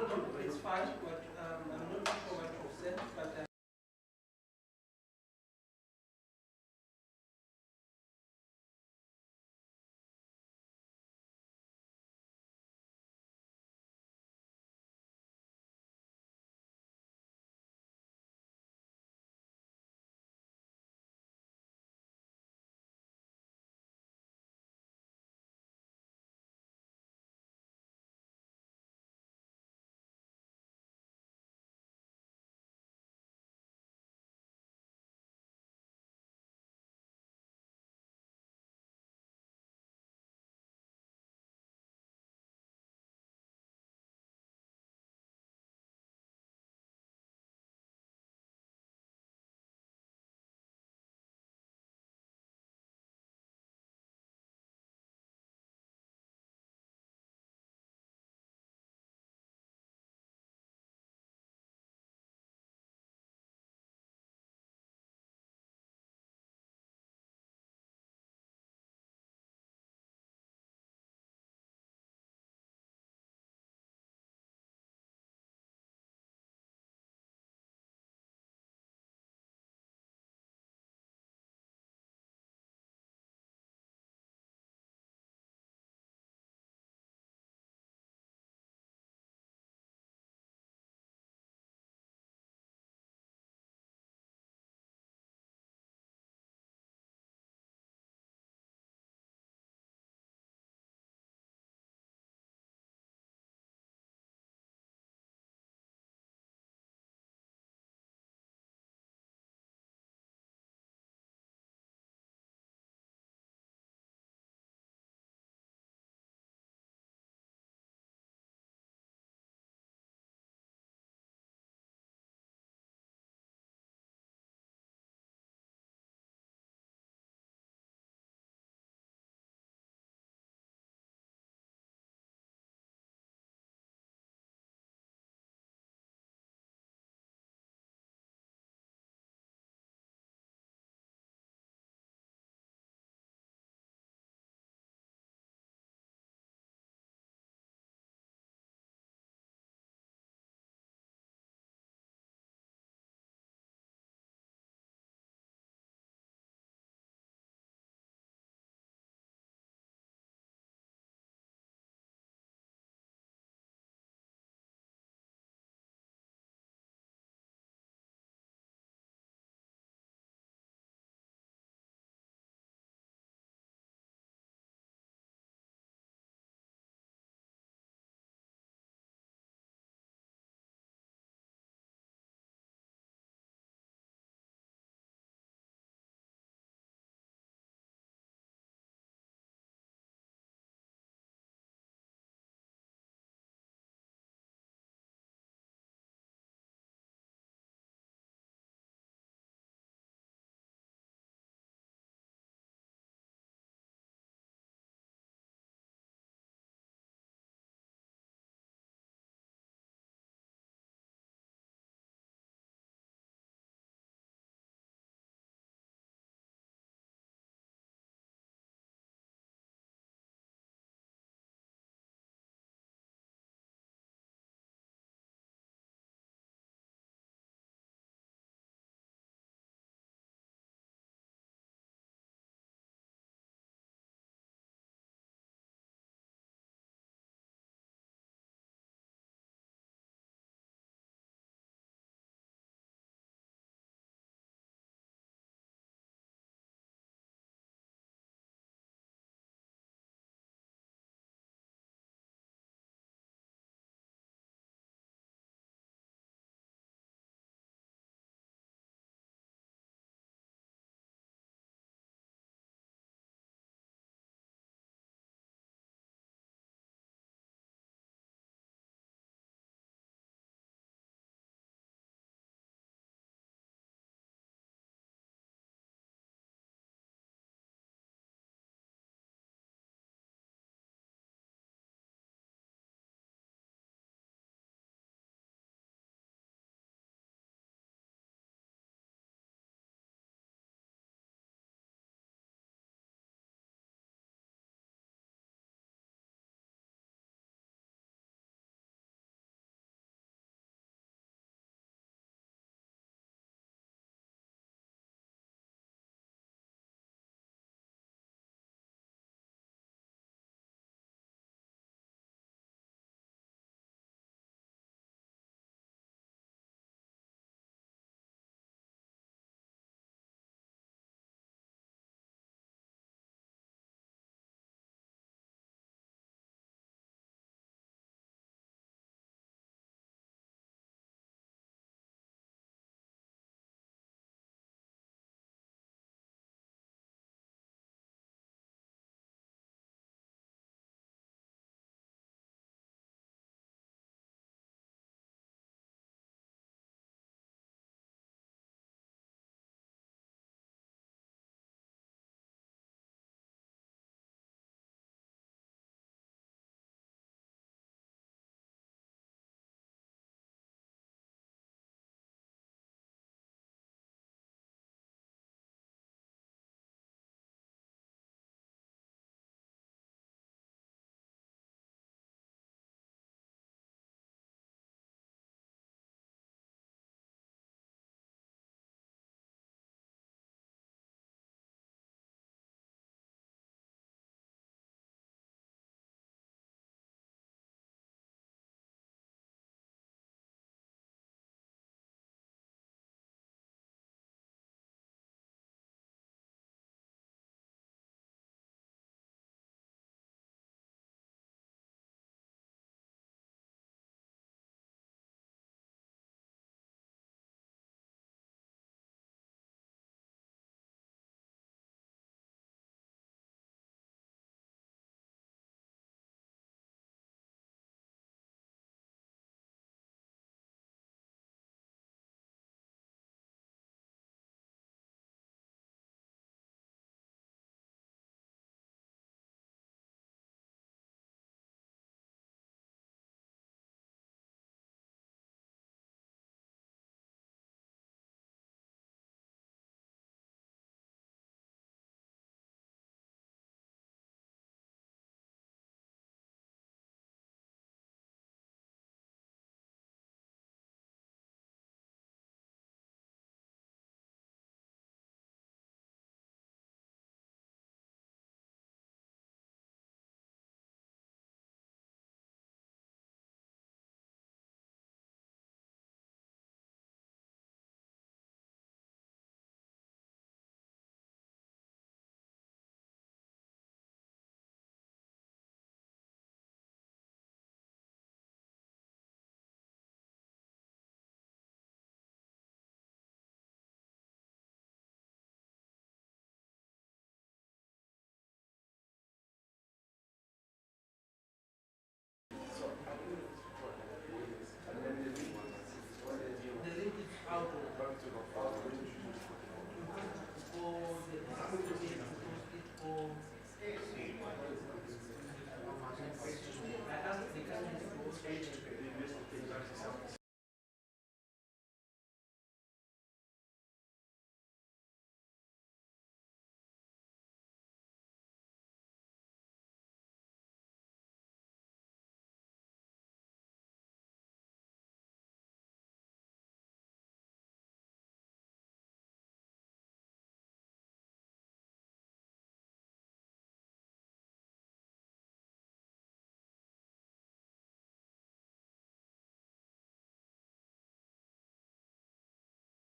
no, it's fine, but I'm not sure what you said, but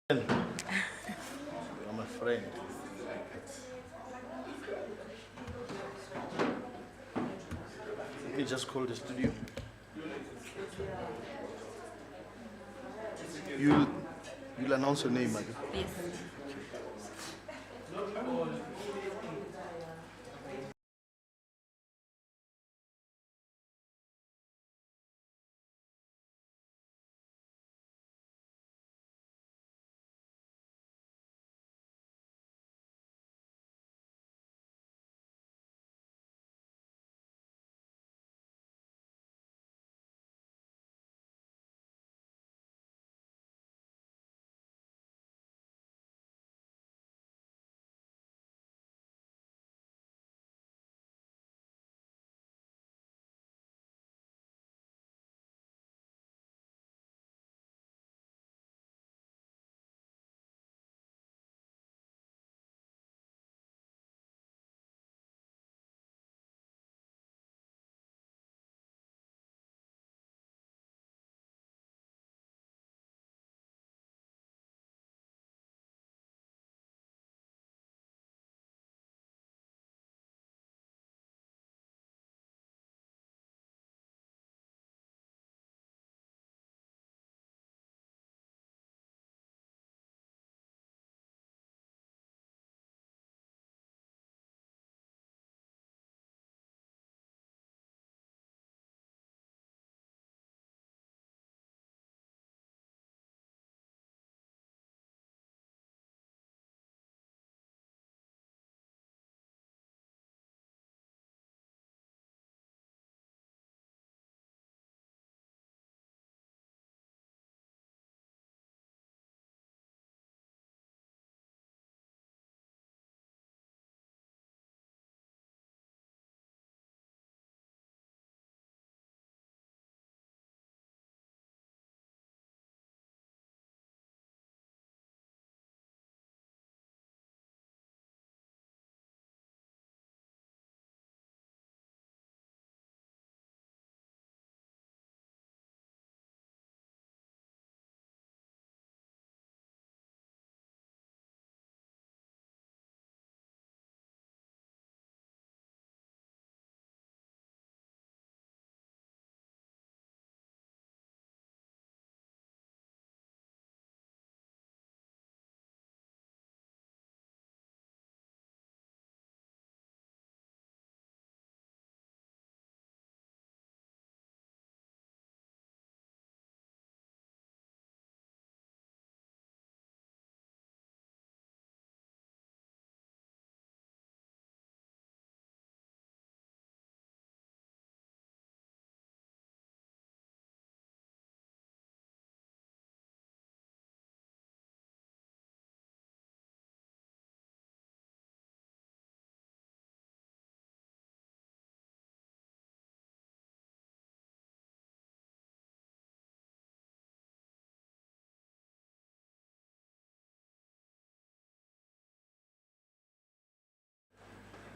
You're my friend. You just call the studio. You'll announce your name, Maggie. Yes.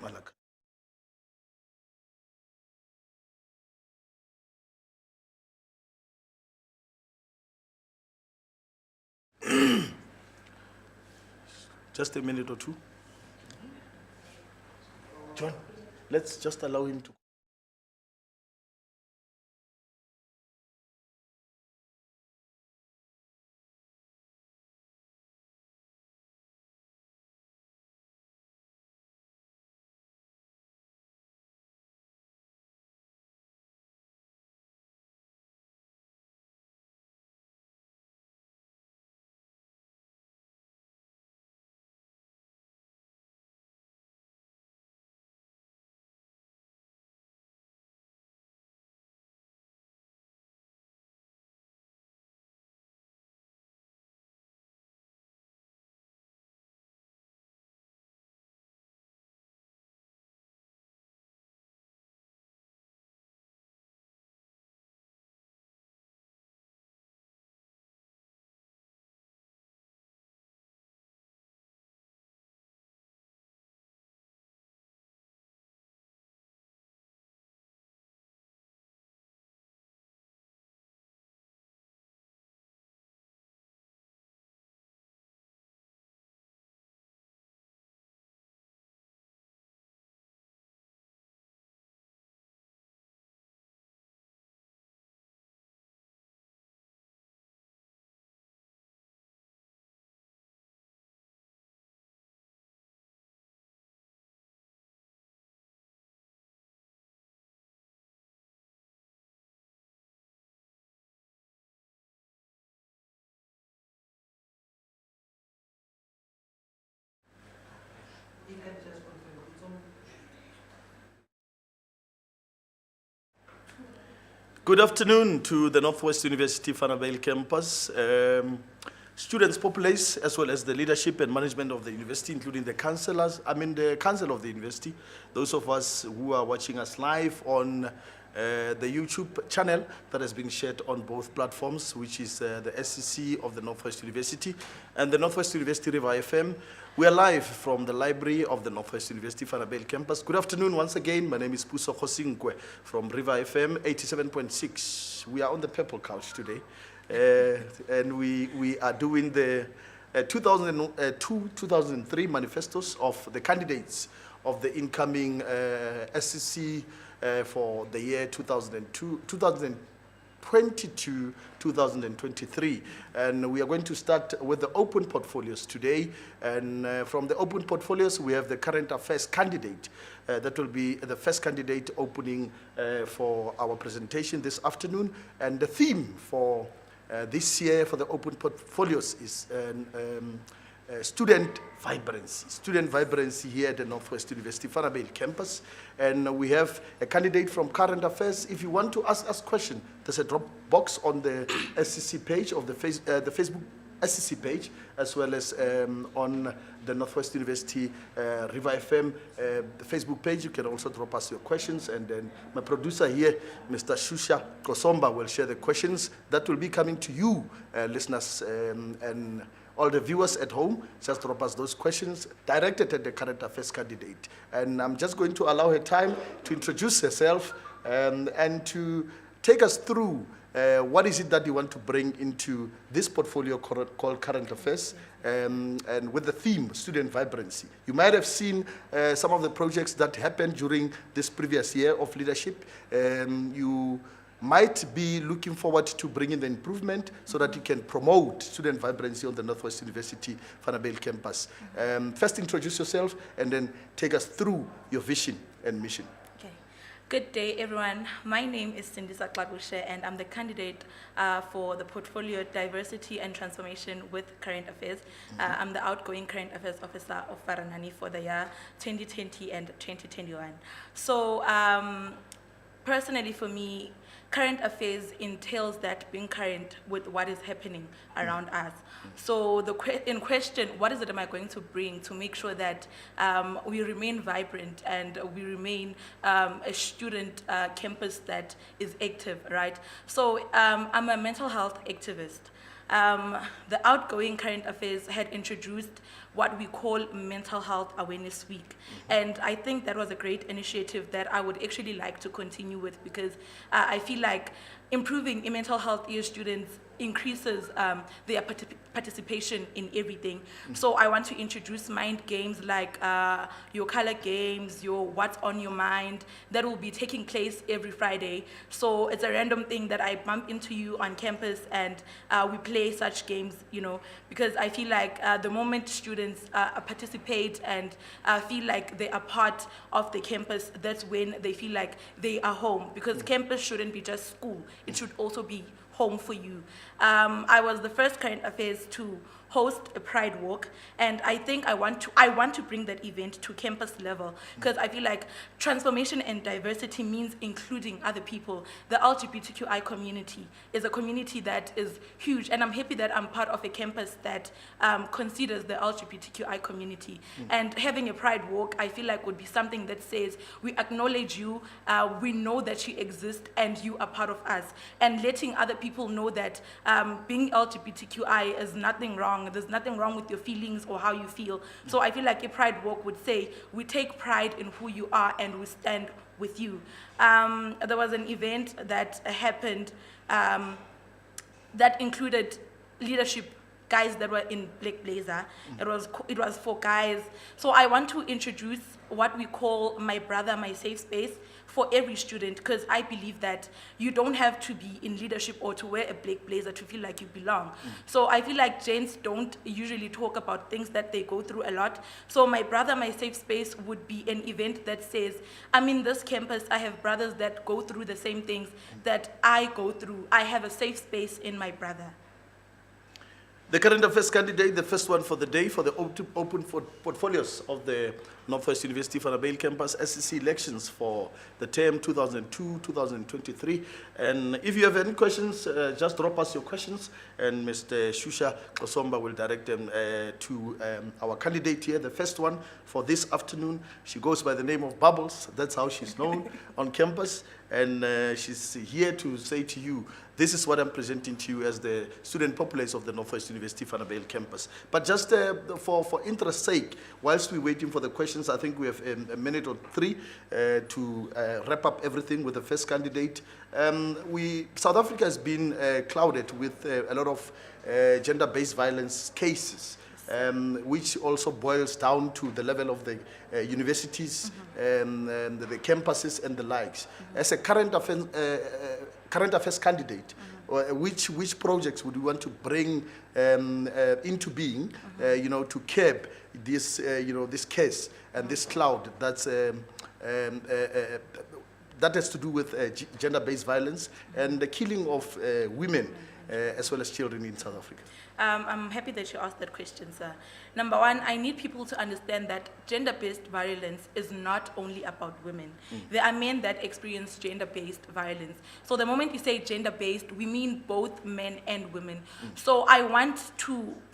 Malak. Just a minute or two. John, let's just allow him to. Good afternoon to the Northwest University Vanderbijlpark campus, students, populace, as well as the leadership and management of the university, including the the council of the university, those of us who are watching us live on the YouTube channel that has been shared on both platforms, which is the SCC of the Northwest University and the Northwest University RiverFM. We are live from the library of the Northwest University Vanderbijlpark campus. Good afternoon once again. My name is Puso Khosinkwe from RiverFM 87.6. We are on the purple couch today, and we are doing the 2002-2003 manifestos of the candidates of the incoming SCC for the year 2022-2023. And we are going to start with the open portfolios today. And from the open portfolios, we have the current affairs candidate. That will be the first candidate opening for our presentation this afternoon. And the theme for this year for the open portfolios is student vibrancy. Student vibrancy here at the Northwest University Vanderbijlpark campus. And we have a candidate from current affairs. If you want to ask us questions, there's a drop box on the SCC page of the Facebook SCC page, as well as on the Northwest University RiverFM the Facebook page. You can also drop us your questions, and then my producer here, Mr. Shusha Kosomba, will share the questions that will be coming to you, listeners, and all the viewers at home. Just drop us those questions directed at the current affairs candidate. And I'm just going to allow her time to introduce herself and to take us through what is it that you want to bring into this portfolio called Current Affairs, and with the theme, Student Vibrancy. You might have seen some of the projects that happened during this previous year of leadership. You might be looking forward to bringing the improvement so that you can promote student vibrancy on the Northwest University Vanderbijlpark campus. First, introduce yourself and then take us through your vision and mission. Okay. Good day, everyone. My name is Sindisa Klagushe, and I'm the candidate for the portfolio Diversity and Transformation with Current Affairs. I'm the outgoing Current Affairs Officer of Varanani for the year 2020 and 2021. So, personally for me, current affairs entails that being current with what is happening around us. So in question, what is it am I going to bring to make sure that we remain vibrant and we remain a student campus that is active, right? So I'm a mental health activist. The outgoing current affairs had introduced what we call Mental Health Awareness Week. And I think that was a great initiative that I would actually like to continue with, because I feel like improving in mental health year students increases their participation in everything. So I want to introduce mind games like your color games, your what's on your mind, that will be taking place every Friday. So it's a random thing that I bump into you on campus, and we play such games, you know, because I feel like the moment students participate and feel like they are part of the campus, that's when they feel like they are home, because campus shouldn't be just school, it should also be home for you. I was the first current affairs to host a pride walk, and I think I want to bring that event to campus level, because I feel like transformation and diversity means including other people. The LGBTQI community is a community that is huge, and I'm happy that I'm part of a campus that considers the LGBTQI community. And having a pride walk, I feel like would be something that says we acknowledge you, we know that you exist and you are part of us, and letting other people know that being LGBTQI is nothing wrong. There's nothing wrong with your feelings or how you feel. So I feel like a pride walk would say, we take pride in who you are and we stand with you. There was an event that happened that included leadership guys that were in black blazer. It was for guys. So I want to introduce what we call My Brother, My Safe Space for every student, because I believe that you don't have to be in leadership or to wear a black blazer to feel like you belong. So I feel like gents don't usually talk about things that they go through a lot. So My Brother, My Safe Space would be an event that says, I'm in this campus, I have brothers that go through the same things that I go through. I have a safe space in my brother. The current affairs candidate, the first one for the day for the open portfolios of the Northwest University Vanderbijlpark campus SCC elections for the term 2002-2023. And if you have any questions, just drop us your questions, and Mr. Shusha Kosomba will direct them to our candidate here, the first one for this afternoon. She goes by the name of Bubbles. That's how she's known on campus. And she's here to say to you, this is what I'm presenting to you as the student populace of the Northwest University Vanderbijlpark campus. But just for interest's sake, whilst we're waiting for the questions, I think we have a minute or three to wrap up everything with the first candidate. South Africa has been clouded with a lot of gender-based violence cases. Which also boils down to the level of the universities, the campuses and the likes. As a current affairs candidate, which projects would you want to bring into being, to curb this, this case and this cloud that's that has to do with gender-based violence and the killing of women as well as children in South Africa? I'm happy that you asked that question, sir. Number one, I need people to understand that gender-based violence is not only about women. There are men that experience gender-based violence. So the moment you say gender-based, we mean both men and women. So I want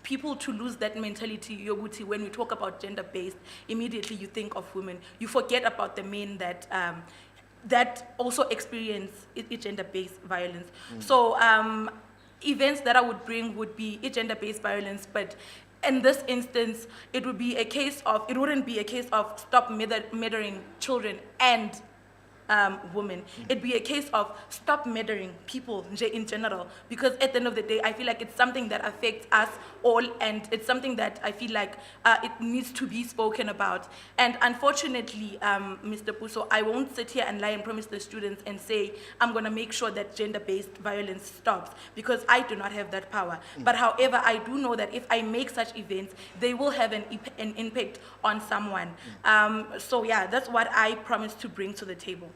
people to lose that mentality, Yoguti, when we talk about gender-based, immediately you think of women. You forget about the men that also experience gender-based violence. So events that I would bring would be gender-based violence, but in this instance, it wouldn't be a case of stop murdering children and women. It'd be a case of stop murdering people in general, because at the end of the day, I feel like it's something that affects us all, and it's something that I feel like it needs to be spoken about. And unfortunately, Mr. Puso, I won't sit here and lie and promise the students and say, I'm going to make sure that gender-based violence stops, because I do not have that power. But however, I do know that if I make such events, they will have an impact on someone. So yeah, that's what I promise to bring to the table.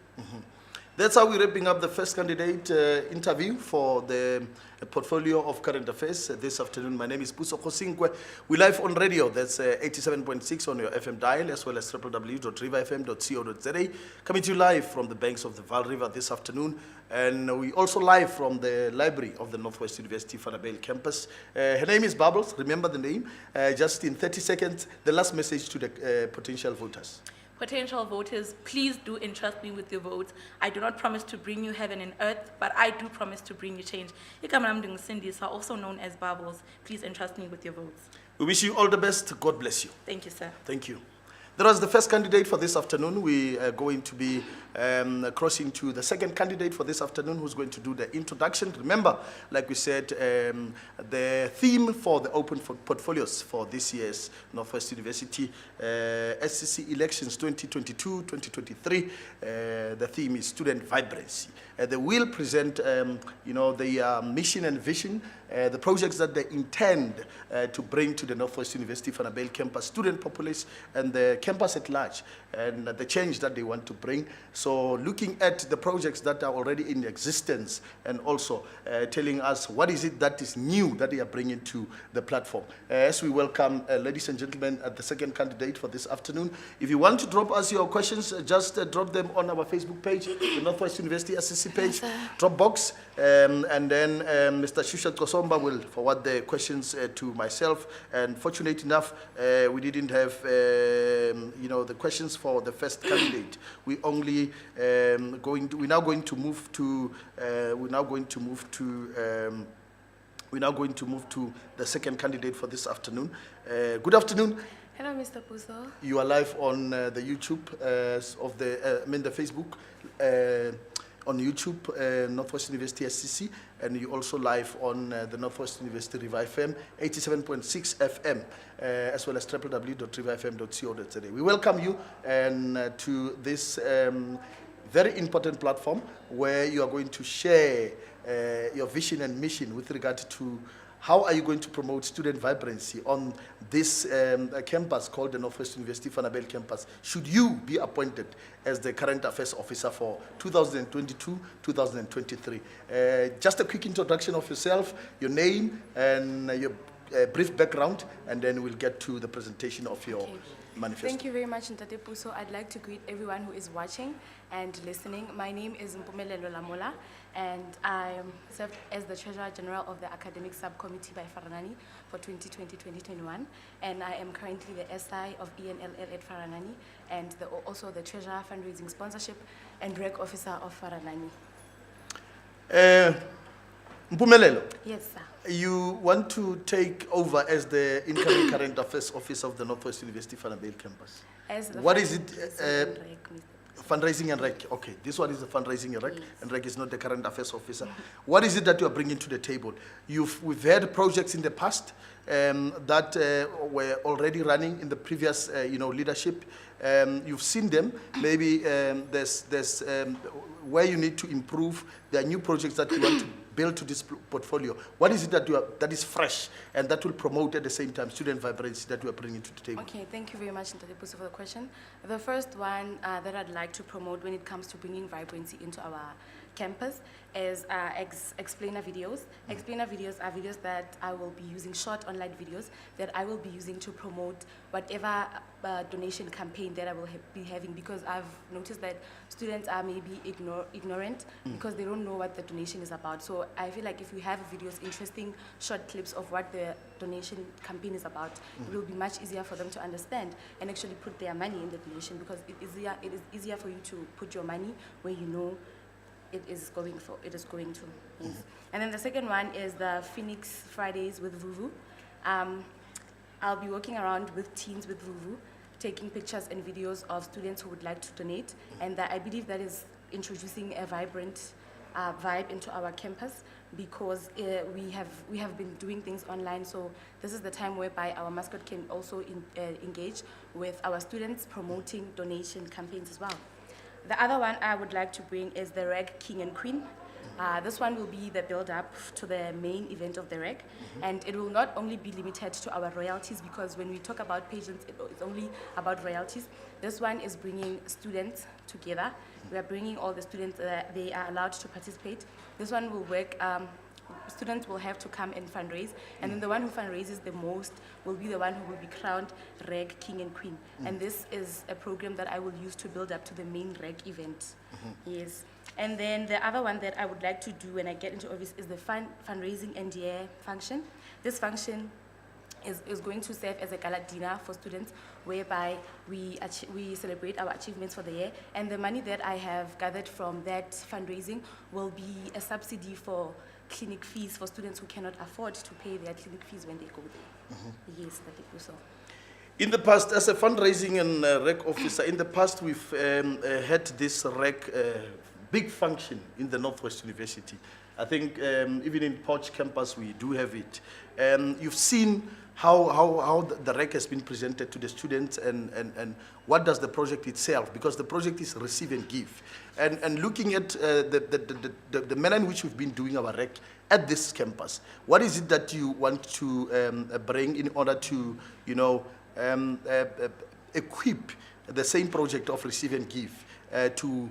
That's how we're wrapping up the first candidate interview for the portfolio of current affairs this afternoon. My name is Puso Khosinkwe. We're live on radio. That's 87.6 on your FM dial, as well as www.riverfm.co.za. Coming to you live from the banks of the Vaal River this afternoon. And we also live from the library of the Northwest University Vanderbijlpark campus. Her name is Bubbles. Remember the name. Just in 30 seconds, the last message to the potential voters. Potential voters, please do entrust me with your votes. I do not promise to bring you heaven and earth, but I do promise to bring you change. Ikamanamdung Cindy's are also known as Bubbles. Please entrust me with your votes. We wish you all the best. God bless you. Thank you, sir. Thank you. That was the first candidate for this afternoon. We are going to be crossing to the second candidate for this afternoon, who's going to do the introduction. Remember, like we said, the theme for the open portfolios for this year's Northwest University SCC elections 2022-2023, the theme is student vibrancy. They will present, their mission and vision, the projects that they intend to bring to the Northwest University Vanderbijlpark campus student populace and the campus at large, and the change that they want to bring. So looking at the projects that are already in existence, and also telling us what is it that is new that they are bringing to the platform. As we welcome, ladies and gentlemen, the second candidate for this afternoon. If you want to drop us your questions, just drop them on our Facebook page, the Northwest University SCC page, Dropbox, and then Mr. Shusha Kosomba will forward the questions to myself. And fortunate enough, we didn't have the questions for the first candidate. We only we're now going to move to the second candidate for this afternoon. Good afternoon. Hello, Mr. Puso. You are live on the YouTube the Facebook. On YouTube, Northwest University SCC, and you also live on the Northwest University RiverFM 87.6 FM, as well as www.riverfm.co.za. We welcome you to this very important platform where you are going to share your vision and mission with regard to how are you going to promote student vibrancy on this campus called the Northwest University Vanderbijlpark campus, should you be appointed as the current affairs officer for 2022-2023. Just a quick introduction of yourself, your name, and your brief background, and then we'll get to the presentation of your Okay. manifesto. Thank you very much, Ntate Puso. I'd like to greet everyone who is watching and listening. My name is Mpumelelo Lamola, and I served as the Treasurer General of the Academic Subcommittee by Faranani for 2020-2021, and I am currently the SI of ENLL at Faranani, and also the Treasurer Fundraising Sponsorship and Rec Officer of Faranani. Mpumelelo, Yes, sir. you want to take over as the incoming current affairs officer of the Northwest University Vanderbijlpark campus. As the What is it, Fundraising and Rec, Mr. Fundraising and rec. Okay, this one is the fundraising and rec, Yes. and rec is not the current affairs officer. What is it that you are bringing to the table? We've had projects in the past that were already running in the previous, leadership. You've seen them. Maybe there's where you need to improve. There are new projects that you want to build to this portfolio. What is it that is fresh and that will promote at the same time student vibrancy that you are bringing to the table? Okay, thank you very much, Ntate Puso, for the question. The first one that I'd like to promote when it comes to bringing vibrancy into our campus is explainer videos. Explainer videos are videos that I will be using, short online videos that I will be using to promote whatever donation campaign that I will be having, because I've noticed that students are maybe ignorant because they don't know what the donation is about. So I feel like if you have videos, interesting short clips of what the donation campaign is about, it will be much easier for them to understand and actually put their money in the donation, because it is easier for you to put your money where you know it is going to. Yes. And then the second one is the Phoenix Fridays with Vuvu. I'll be walking around with teens with Vuvu, taking pictures and videos of students who would like to donate, and I believe that is introducing a vibrant vibe into our campus, because we have been doing things online, so this is the time whereby our mascot can also engage with our students, promoting donation campaigns as well. The other one I would like to bring is the Reg King and Queen. This one will be the build-up to the main event of the Reg, and it will not only be limited to our royalties, because when we talk about pageants, it's only about royalties. This one is bringing students together. We are bringing all the students, they are allowed to participate. This one will work, students will have to come and fundraise, and then the one who fundraises the most will be the one who will be crowned Reg King and Queen. And this is a program that I will use to build up to the main Reg event. Yes. And then the other one that I would like to do when I get into office is the fundraising NDA function. This function is going to serve as a gala dinner for students, whereby we celebrate our achievements for the year, and the money that I have gathered from that fundraising will be a subsidy for clinic fees for students who cannot afford to pay their clinic fees when they go there. Yes, Ntate Puso. In the past, as a fundraising and rec officer, in the past we've had this rec big function in the Northwest University. I think even in Poch campus we do have it. You've seen how the rec has been presented to the students, and what does the project itself, because the project is receive and give. And looking at the manner in which we've been doing our rec at this campus, what is it that you want to bring in order to, equip the same project of receive and give to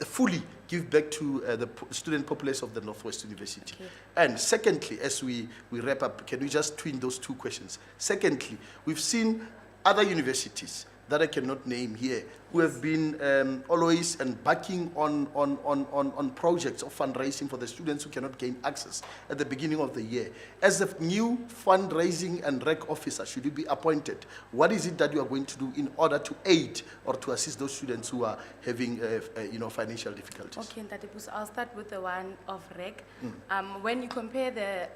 fully give back to the student populace of the Northwest University? Okay. And secondly, as we wrap up, can we just twin those two questions? Secondly, we've seen other universities that I cannot name here who have been always backing on projects of fundraising for the students who cannot gain access at the beginning of the year. As a new fundraising and rec officer, should you be appointed, what is it that you are going to do in order to aid or to assist those students who are having financial difficulties? Okay, Ntate Puso, I'll start with the one of rec. When you compare the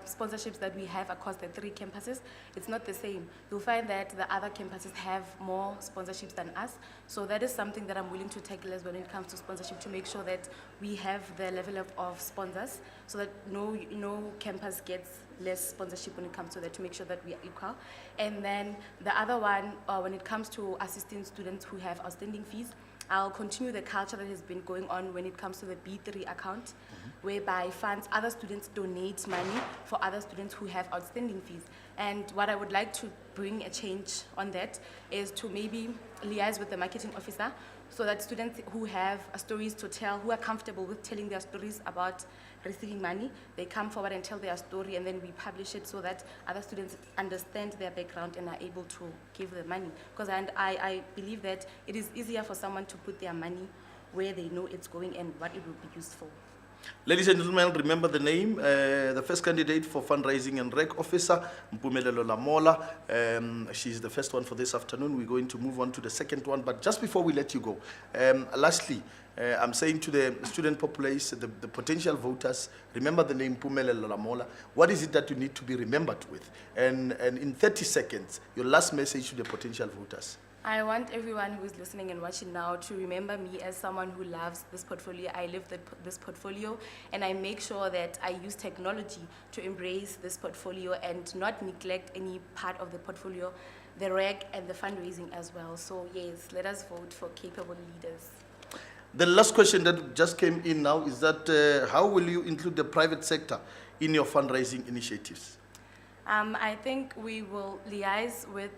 sponsorships that we have across the 3 campuses, it's not the same. You'll find that the other campuses have more sponsorships than us. So that is something that I'm willing to tackle as when it comes to sponsorship, to make sure that we have the level of sponsors, so that no campus gets less sponsorship when it comes to that, to make sure that we are equal. And then the other one, when it comes to assisting students who have outstanding fees, I'll continue the culture that has been going on when it comes to the B3 account, whereby other students donate money for other students who have outstanding fees. And what I would like to bring a change on that is to maybe liaise with the marketing officer, so that students who have stories to tell, who are comfortable with telling their stories about receiving money, they come forward and tell their story, and then we publish it so that other students understand their background and are able to give the money. Because I believe that it is easier for someone to put their money where they know it's going and what it will be used for. Ladies and gentlemen, remember the name, the first candidate for fundraising and rec officer, Mpumelelo Lamola. She's the first one for this afternoon. We're going to move on to the second one, but just before we let you go, lastly, I'm saying to the student populace, the potential voters, remember the name Mpumelelo Lamola. What is it that you need to be remembered with? And in 30 seconds, your last message to the potential voters. I want everyone who is listening and watching now to remember me as someone who loves this portfolio. I live this portfolio, and I make sure that I use technology to embrace this portfolio and not neglect any part of the portfolio, the reg and the fundraising as well. So yes, let us vote for capable leaders. The last question that just came in now is that how will you include the private sector in your fundraising initiatives? I think we will liaise with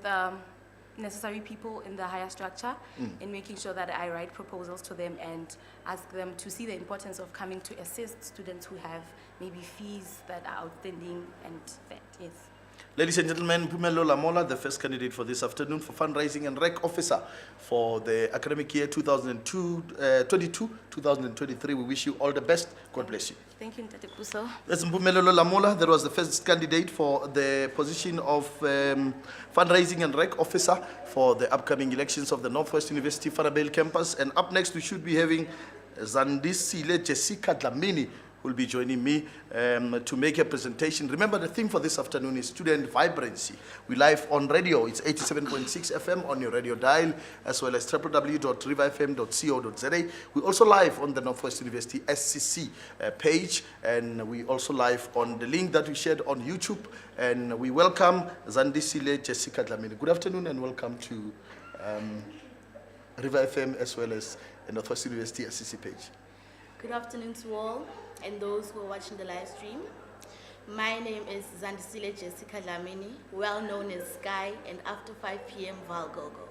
necessary people in the higher structure in making sure that I write proposals to them and ask them to see the importance of coming to assist students who have maybe fees that are outstanding and that, yes. Ladies and gentlemen, Mpumelelo Lamola, the first candidate for this afternoon for fundraising and rec officer for the academic year 2022-2023. We wish you all the best. God bless you. Thank you, Ntate Puso. That's Mpumelelo Lamola. That was the first candidate for the position of fundraising and rec officer for the upcoming elections of the Northwest University Vanderbijlpark campus. And up next, we should be having Zandisile Jessica Dlamini, who will be joining me to make a presentation. Remember, the theme for this afternoon is student vibrancy. We live on radio. It's 87.6 FM on your radio dial, as well as www.riverfm.co.za. We also live on the Northwest University SCC page, and we also live on the link that we shared on YouTube. And we welcome Zandisile Jessica Dlamini. Good afternoon and welcome to RiverFM as well as the Northwest University SCC page. Good afternoon to all and those who are watching the live stream. My name is Zandisile Jessica Dlamini, well known as Sky, and after 5 p.m. Valgogo.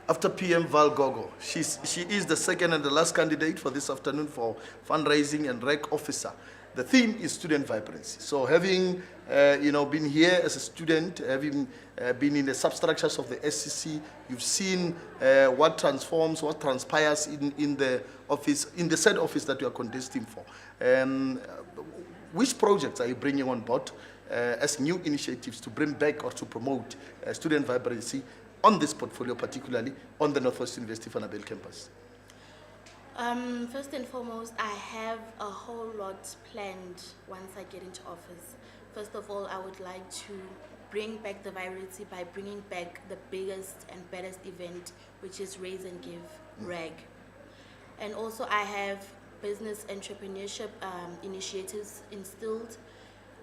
After PM Valgogo, she is the second and the last candidate for this afternoon for fundraising and rec officer. The theme is student vibrancy. So having been here as a student, having been in the substructures of the SCC, you've seen what transforms, what transpires in the office, in the said office that you are contesting for. Which projects are you bringing on board as new initiatives to bring back or to promote student vibrancy on this portfolio, particularly on the Northwest University Vanderbijlpark campus? First and foremost, I have a whole lot planned once I get into office. First of all, I would like to bring back the vibrancy by bringing back the biggest and baddest event, which is Raise and Give, RAG. And also I have business entrepreneurship initiatives instilled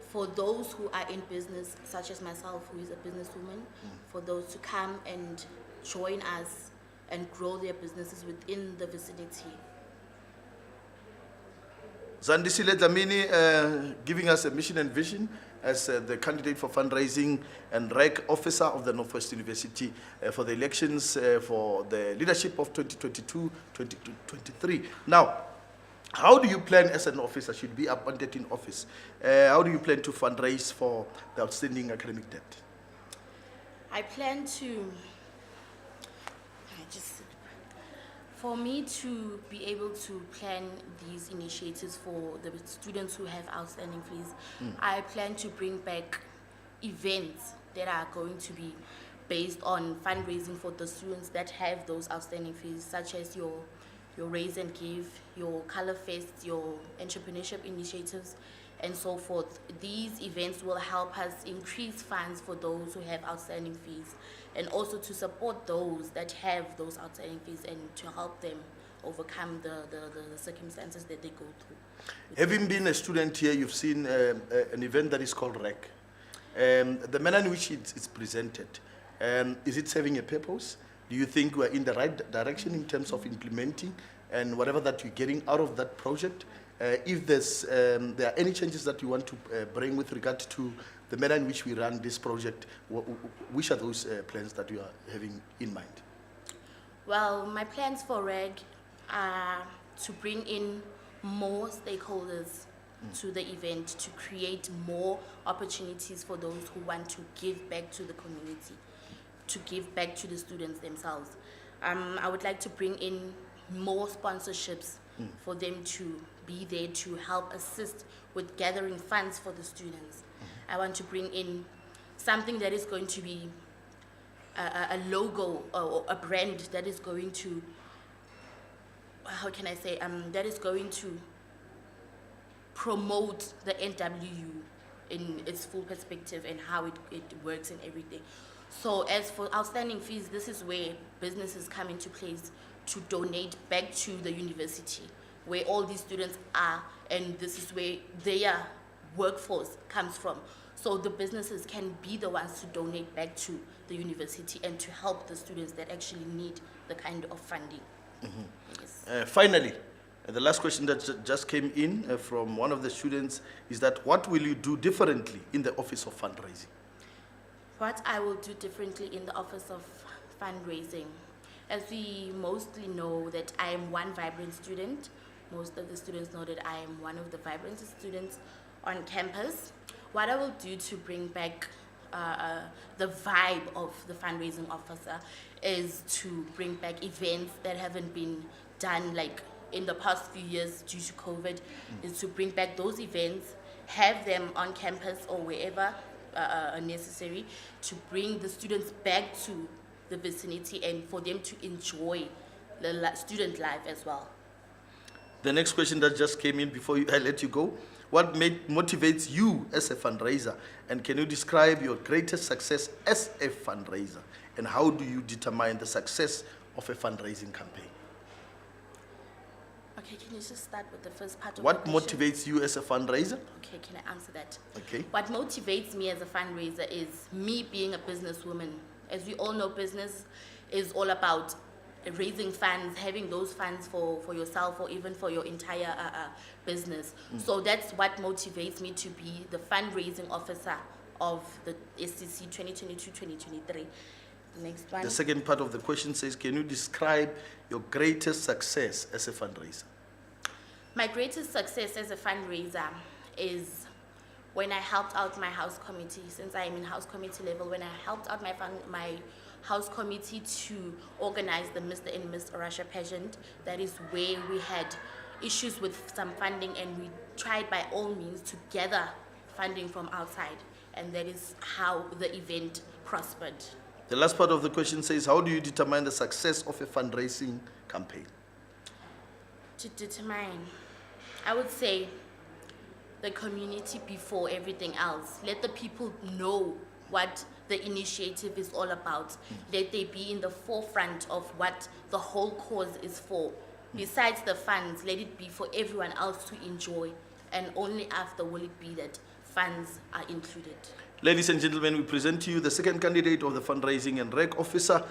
for those who are in business, such as myself, who is a businesswoman, for those to come and join us and grow their businesses within the vicinity. Zandisile Dlamini giving us a mission and vision as the candidate for fundraising and rec officer of the Northwest University for the elections for the leadership of 2022-2023. Now, how do you plan as an officer, should be appointed in office, how do you plan to fundraise for the outstanding academic debt? I plan to, for me to be able to plan these initiatives for the students who have outstanding fees, I plan to bring back events that are going to be based on fundraising for the students that have those outstanding fees, such as your Raise and Give, your Color Fest, your entrepreneurship initiatives, and so forth. These events will help us increase funds for those who have outstanding fees, and also to support those that have those outstanding fees and to help them overcome the circumstances that they go through. Having been a student here, you've seen an event that is called REC. The manner in which it's presented, is it serving a purpose? Do you think we're in the right direction in terms of implementing and whatever that you're getting out of that project? If there are any changes that you want to bring with regard to the manner in which we run this project, which are those plans that you are having in mind? Well, my plans for REG are to bring in more stakeholders to the event to create more opportunities for those who want to give back to the community, to give back to the students themselves. I would like to bring in more sponsorships for them to be there to help assist with gathering funds for the students. I want to bring in something that is going to be a logo or a brand that is going to, how can I say, that is going to promote the NWU in its full perspective and how it works and everything. So as for outstanding fees, this is where businesses come into place to donate back to the university, where all these students are, and this is where their workforce comes from. So the businesses can be the ones to donate back to the university and to help the students that actually need the kind of funding. Yes. Finally, the last question that just came in from one of the students is that what will you do differently in the Office of Fundraising? What I will do differently in the Office of Fundraising, as we mostly know that I am one vibrant student, most of the students know that I am one of the vibrant students on campus. What I will do to bring back the vibe of the fundraising officer is to bring back events that haven't been done like in the past few years due to COVID, is to bring back those events, have them on campus or wherever necessary, to bring the students back to the vicinity and for them to enjoy the student life as well. The next question that just came in before I let you go, what motivates you as a fundraiser, and can you describe your greatest success as a fundraiser, and how do you determine the success of a fundraising campaign? Okay, can you just start with the first part of What the question? motivates you as a fundraiser? Okay, can I answer that? Okay. What motivates me as a fundraiser is me being a businesswoman. As we all know, business is all about raising funds, having those funds for yourself or even for your entire business. So that's what motivates me to be the fundraising officer of the SCC 2022-2023. The next one. The second part of the question says, can you describe your greatest success as a fundraiser? My greatest success as a fundraiser is when I helped out my house committee, since I am in house committee level, when I helped out my house committee to organize the Mr. and Miss Orasha pageant. That is where we had issues with some funding, and we tried by all means to gather funding from outside, and that is how the event prospered. The last part of the question says, how do you determine the success of a fundraising campaign? To determine, I would say the community before everything else. Let the people know what the initiative is all about. Let they be in the forefront of what the whole cause is for. Besides the funds, let it be for everyone else to enjoy, and only after will it be that funds are included. Ladies and gentlemen, we present to you the second candidate of the Fundraising and Rec Officer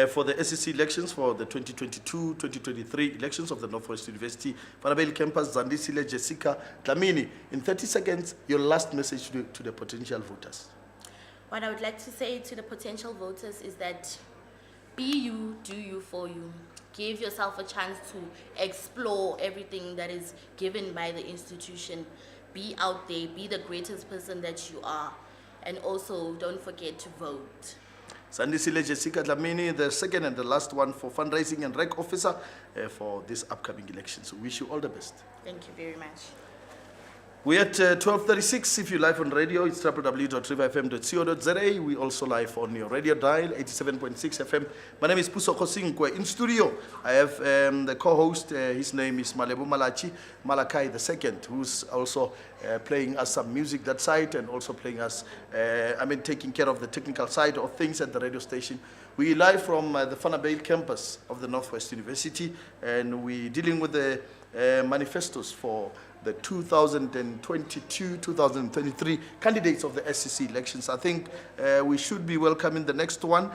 for the SCC elections for the 2022-2023 elections of the Northwest University Vanderbijlpark campus, Zandisile Jessica Dlamini. In 30 seconds, your last message to the potential voters. What I would like to say to the potential voters is that be you, do you, for you. Give yourself a chance to explore everything that is given by the institution. Be out there, be the greatest person that you are. And also, don't forget to vote. Zandisile Jessica Dlamini, the second and the last one for Fundraising and Rec Officer for this upcoming election. So wish you all the best. Thank you very much. We're at 12:36. If you're live on radio, it's www.riverfm.co.za. We also live on your radio dial, 87.6 FM. My name is Puso Kosinkwe. In studio, I have the co-host. His name is Malebu Malakai II, who's also playing us some music that side, and also playing us, taking care of the technical side of things at the radio station. We live from the Vanderbijlpark campus of the Northwest University, and we're dealing with the manifestos for the 2022-2023 candidates of the SCC elections. I think we should be welcoming the next one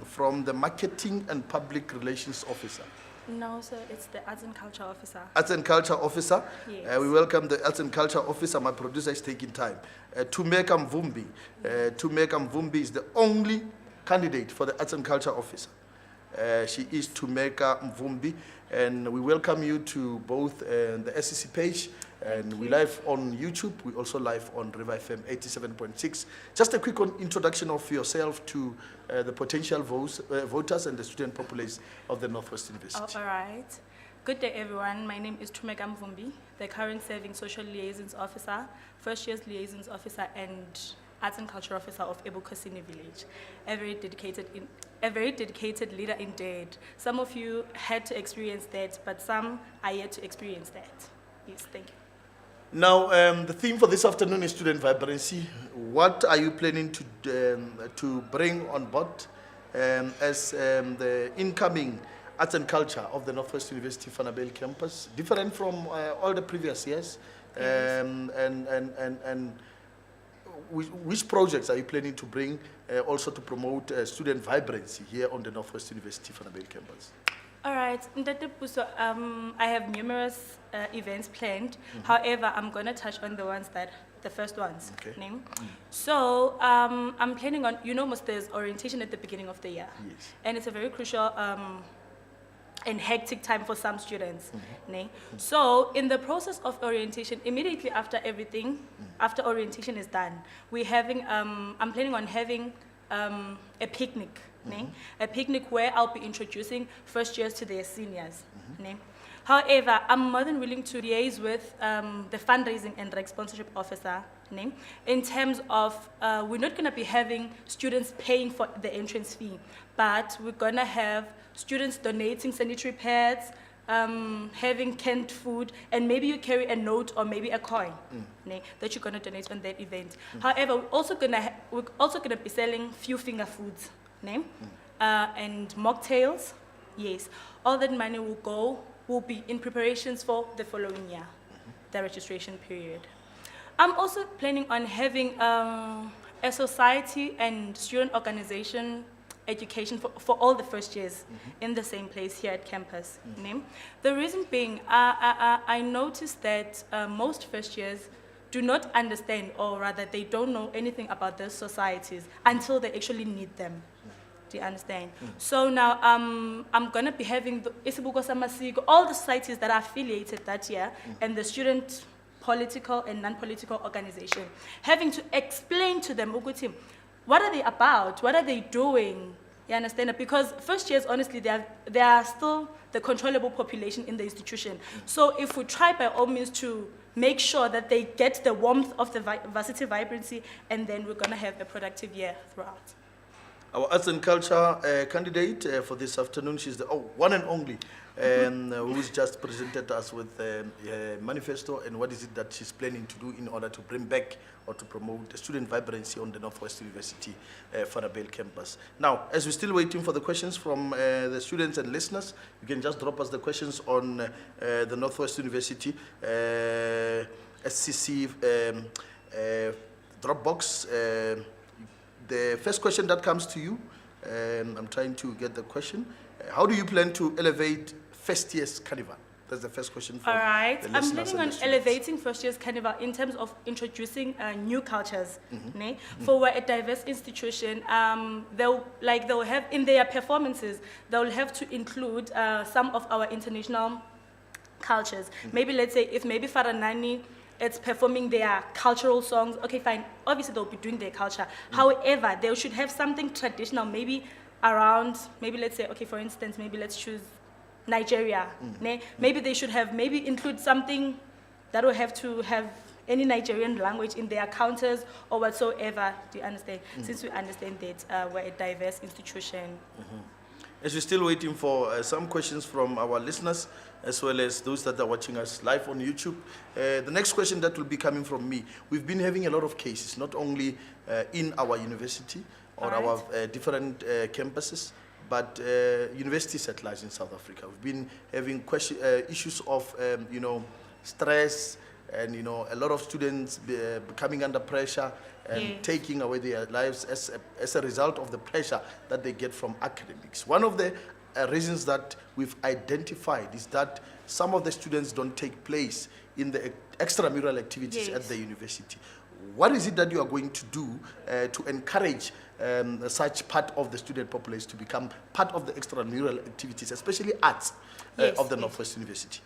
from the Marketing and Public Relations Officer. No, sir, it's the Arts and Culture Officer. Arts and Culture Officer. Yes. We welcome the Arts and Culture Officer. My producer is taking time. Tumeka Mvumbi. Tumeka Mvumbi is the only candidate for the Arts and Culture Officer. She is Tumeka Mvumbi, and we welcome you to both the SCC page And we live on YouTube. We also live on RiverFM 87.6. Just a quick introduction of yourself to the potential voters and the student populace of the Northwest University. All right. Good day, everyone. My name is Tumeka Mvumbi, the current serving social liaisons officer, first year's liaisons officer, and arts and culture officer of Ebukosini Village. A very dedicated leader indeed. Some of you had to experience that, but some are yet to experience that. Yes, thank you. Now, the theme for this afternoon is student vibrancy. What are you planning to bring on board as the incoming arts and culture of the Northwest University Vanderbijlpark campus, different from all the previous years? Yes. And which projects are you planning to bring also to promote student vibrancy here on the Northwest University Vanderbijlpark campus? All right, Ndate Puso, I have numerous events planned. However, I'm going to touch on the first ones. Okay. Name. So I'm planning on, most there's orientation at the beginning of the year. Yes. And it's a very crucial and hectic time for some students. So in the process of orientation, immediately after everything, after orientation is done, we're having, I'm planning on having a picnic. A picnic where I'll be introducing first years to their seniors. However, I'm more than willing to liaise with the fundraising and rec sponsorship officer in terms of we're not going to be having students paying for the entrance fee, but we're going to have students donating sanitary pads, having canned food, and maybe you carry a note or maybe a coin that you're going to donate on that event. However, we're also going to be selling few finger foods. And mocktails, yes. All that money will be in preparations for the following year, the registration period. I'm also planning on having a society and student organization education for all the first years in the same place here at campus. The reason being, I noticed that most first years do not understand, or rather they don't know anything about those societies until they actually need them. Do you understand? So now I'm going to be having the Isibuko Samasigo, all the societies that are affiliated that year, and the student political and non-political organization, having to explain to them, Ugutim, what are they about? What are they doing? You understand? Because first years, honestly, they are still the controllable population in the institution. So if we try by all means to make sure that they get the warmth of the varsity vibrancy, and then we're going to have a productive year throughout. Our arts and culture candidate for this afternoon, she's the one and only, who's just presented us with Manifesto and what is it that she's planning to do in order to bring back or to promote the student vibrancy on the Northwest University Vanderbijlpark campus. Now, as we're still waiting for the questions from the students and listeners, you can just drop us the questions on the Northwest University SCC Dropbox. The first question that comes to you, I'm trying to get the question. How do you plan to elevate first year's carnival? That's the first question for all right. the I'm listeners planning and on the students. elevating first year's carnival in terms of introducing new cultures. For we're a diverse institution, they'll have in their performances, they'll have to include some of our international cultures. Maybe let's say if maybe Faranani, it's performing their cultural songs. Okay, fine. Obviously, they'll be doing their culture. However, they should have something traditional, maybe around, maybe let's say, okay, for instance, maybe let's choose Nigeria. Maybe they should have, maybe include something that will have to have any Nigerian language in their counters or whatsoever. Do you understand? Since we understand that we're a diverse institution. As we're still waiting for some questions from our listeners, as well as those that are watching us live on YouTube, the next question that will be coming from me, we've been having a lot of cases, not only in our university or our different campuses, but universities at large in South Africa. We've been having issues of, stress and, a lot of students becoming under pressure and taking away their lives as a result of the pressure that they get from academics. One of the reasons that we've identified is that some of the students don't take place in the extramural activities at the university. What is it that you are going to do to encourage such part of the student population to become part of the extramural activities, especially arts of the Northwest University?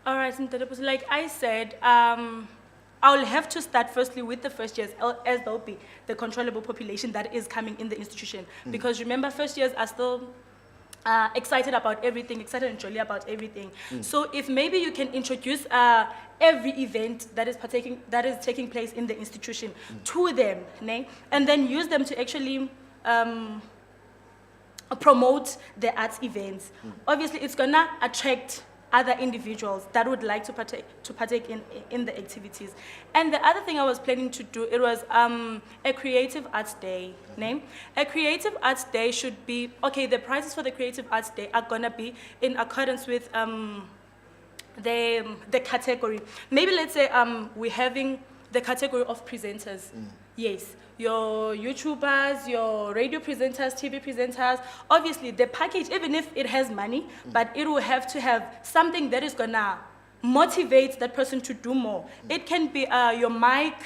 All right, Mtelepusi, like I said, I'll have to start firstly with the first years, as they'll be the controllable population that is coming in the institution. Because remember, first years are still excited about everything, excited and jolly about everything. So if maybe you can introduce every event that is taking place in the institution to them, and then use them to actually promote the arts events. Obviously, it's gonna attract other individuals that would like to partake in the activities. And the other thing I was planning to do, it was a creative arts day. A creative arts day should be, okay, the prizes for the creative arts day are gonna be in accordance with the category. Maybe let's say we're having the category of presenters. Yes, your YouTubers, your radio presenters, TV presenters. Obviously, the package, even if it has money, but it will have to have something that is gonna motivate that person to do more. It can be your mic,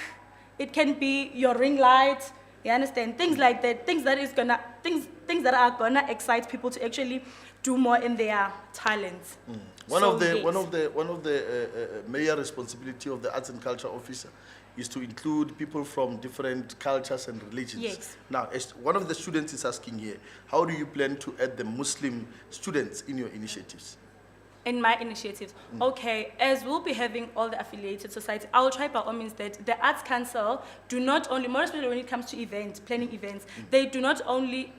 it can be your ring light. You understand? Things like that. Things that are gonna excite people to actually do more in their talents. One of the major responsibility of the Arts and Culture Officer is to include people from different cultures and religions. Yes. Now, as one of the students is asking here, how do you plan to add the Muslim students in your initiatives? In my initiatives, okay, as we'll be having all the affiliated societies, I will try by all means that the Arts Council do not only, more especially when it comes to events, planning events, they do not only,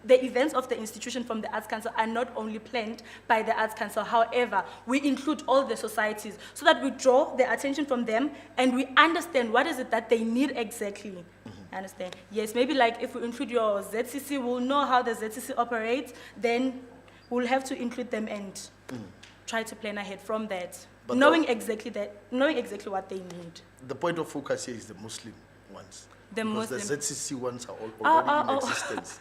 the events of the institution from the Arts Council are not only planned by the Arts Council. However, we include all the societies so that we draw the attention from them and we understand what is it that they need exactly. Understand? Yes, maybe like if we include your ZCC, we'll know how the ZCC operates, then we'll have to include them and try to plan ahead from that, But knowing exactly what they need. The point of focus here is the Muslim ones. The because Muslim. the ZCC ones are already in existence.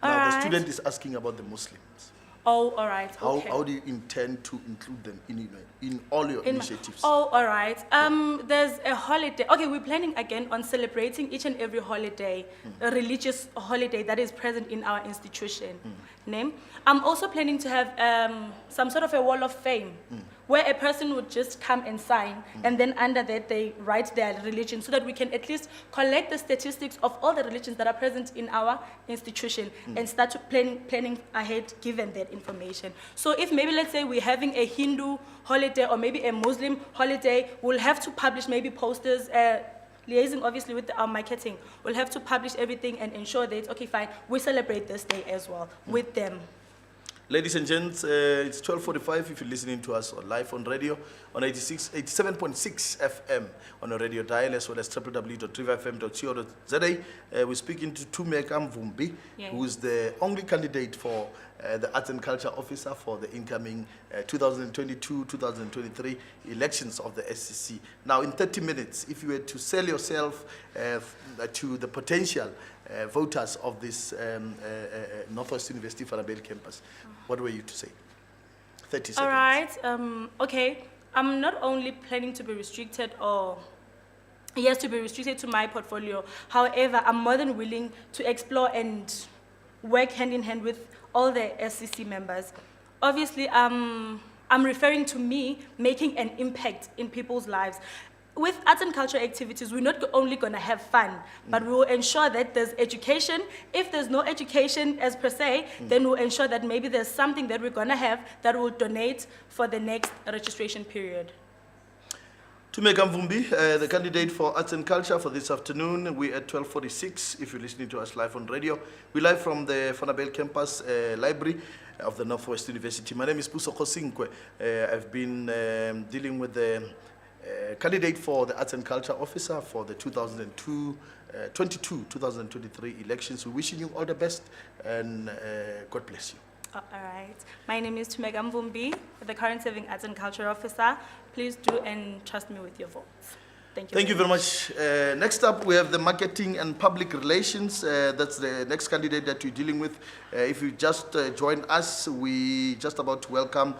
Now, the Alright. student is asking about the Muslims. Oh, all right. Okay. How do you intend to include them in all your initiatives? Oh, all right. There's a holiday. Okay, we're planning again on celebrating each and every holiday, a religious holiday that is present in our institution. I'm also planning to have some sort of a wall of fame where a person would just come and sign, and then under that they write their religion, so that we can at least collect the statistics of all the religions that are present in our institution and start to planning ahead given that information. So if maybe let's say we're having a Hindu holiday or maybe a Muslim holiday, we'll have to publish maybe posters, liaising obviously with our marketing. We'll have to publish everything and ensure that, okay, fine, we celebrate this day as well with them. Ladies and gents, it's 12:45 if you're listening to us live on radio on 87.6 FM on a radio dial, as well as www.riverfm.co.za. We're speaking to Tumeka Mvumbi, Yes. who is the only candidate for the Arts and Culture Officer for the incoming 2022-2023 elections of the SCC. Now, in 30 minutes, if you were to sell yourself to the potential voters of this Northwest University Vanderbijlpark campus, what were you to say? 30 seconds. All right. Okay. I'm not only planning to be restricted to my portfolio. However, I'm more than willing to explore and work hand in hand with all the SCC members. Obviously, I'm referring to me making an impact in people's lives. With arts and culture activities, we're not only going to have fun, but we will ensure that there's education. If there's no education as per se, then we'll ensure that maybe there's something that we're going to have that will donate for the next registration period. Tumeka Mvumbi, the candidate for Arts and Culture for this afternoon. We're at 12:46 if you're listening to us live on radio. We're live from the Vanderbijlpark campus library of the Northwest University. My name is Puso Khosinkwe. I've been dealing with the candidate for the Arts and Culture Officer for the 2022-2023 elections. We're wishing you all the best and God bless you. All right. My name is Tumeka Mvumbi, the current serving Arts and Culture Officer. Please do and trust me with your votes. Thank you. Thank you very much. Next up, we have the Marketing and Public Relations. That's the next candidate that we're dealing with. If you just joined us, we just about to welcome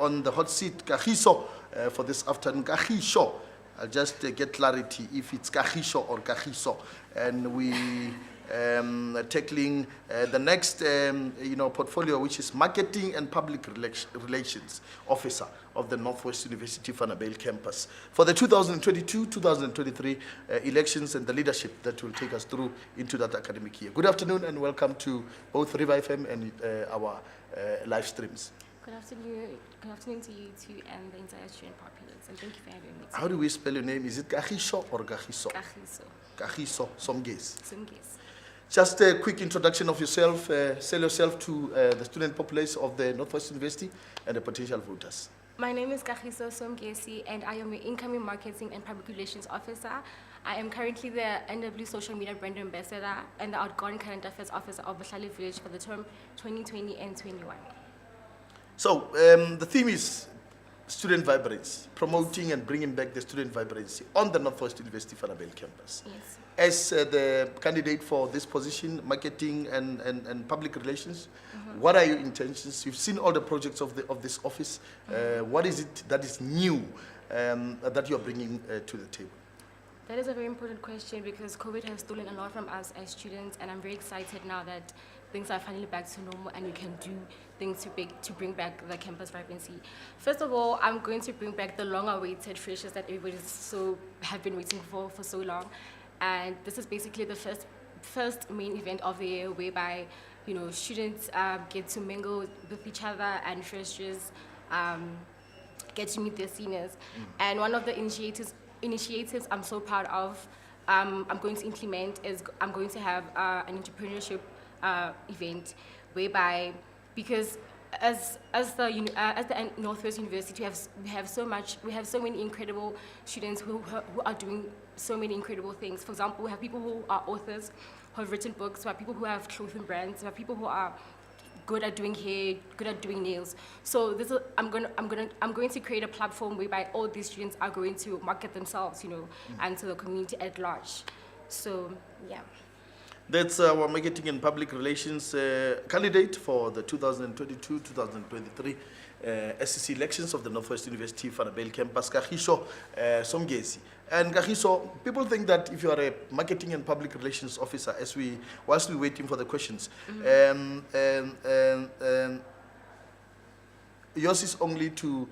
on the hot seat, Kagiso, for this afternoon. Kagiso. I'll just get clarity if it's Kagiso or Kagiso. And we tackling the next portfolio, which is Marketing and Public Relations Officer of the Northwest University Vanderbijlpark campus for the 2022-2023 elections and the leadership that will take us through into that academic year. Good afternoon and welcome to both RiverFM and our live streams. Good afternoon to you too and the entire student populace, and thank you for having me. How do we spell your name? Is it Kagiso or Kagiso? Kagiso. Kagiso Somges. Sumgesi. Just a quick introduction of yourself. Sell yourself to the student populace of the Northwest University and the potential voters. My name is Kagiso Somgesi, and I am an incoming marketing and public relations officer. I am currently the NWU social media brand ambassador and the outgoing current affairs officer of Bahlali Village for the term 2020 and 21. So the theme is student vibrancy, promoting and bringing back the student vibrancy on the Northwest University Vanderbijlpark campus. Yes. As the candidate for this position, marketing and public relations, what are your intentions? You've seen all the projects of this office. What is it that is new that you're bringing to the table? That is a very important question because COVID has stolen a lot from us as students, and I'm very excited now that things are finally back to normal and we can do things to bring back the campus vibrancy. First of all, I'm going to bring back the long-awaited freshers that everybody have been waiting for so long. And this is basically the first main event of the year whereby students get to mingle with each other and freshers get to meet their seniors. And one of the initiatives I'm so proud of, I'm going to implement is I'm going to have an entrepreneurship event whereby, because as the Northwest University, we have so many incredible students who are doing so many incredible things. For example, we have people who are authors, who have written books, we have people who have clothing brands, we have people who are good at doing hair, good at doing nails. So I'm going to create a platform whereby all these students are going to market themselves, and to the community at large. So yeah. That's our marketing and public relations candidate for the 2022-2023 SCC elections of the Northwest University Vanderbijlpark campus, Kagiso Somgesi. And Kagiso, people think that if you are a marketing and public relations officer, whilst we're waiting for the questions, yours is only to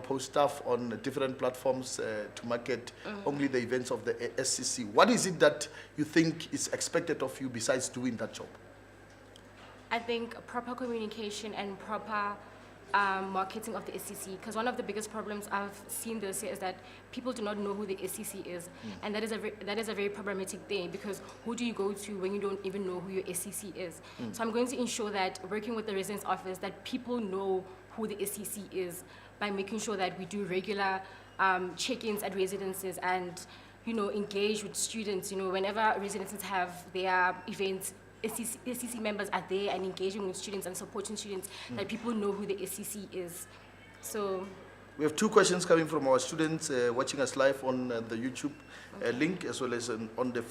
post stuff on different platforms to market only the events of the SCC. What is it that you think is expected of you besides doing that job? I think proper communication and proper marketing of the SCC, because one of the biggest problems I've seen this year is that people do not know who the SCC is, and that is a very problematic thing, because who do you go to when you don't even know who your SCC is? So I'm going to ensure that, working with the residence office, that people know who the SCC is by making sure that we do regular check-ins at residences and engage with students. Whenever residences have their events, SCC members are there and engaging with students and supporting students, that people know who the SCC is. So we have two questions coming from our students watching us live on the YouTube link, as well as on the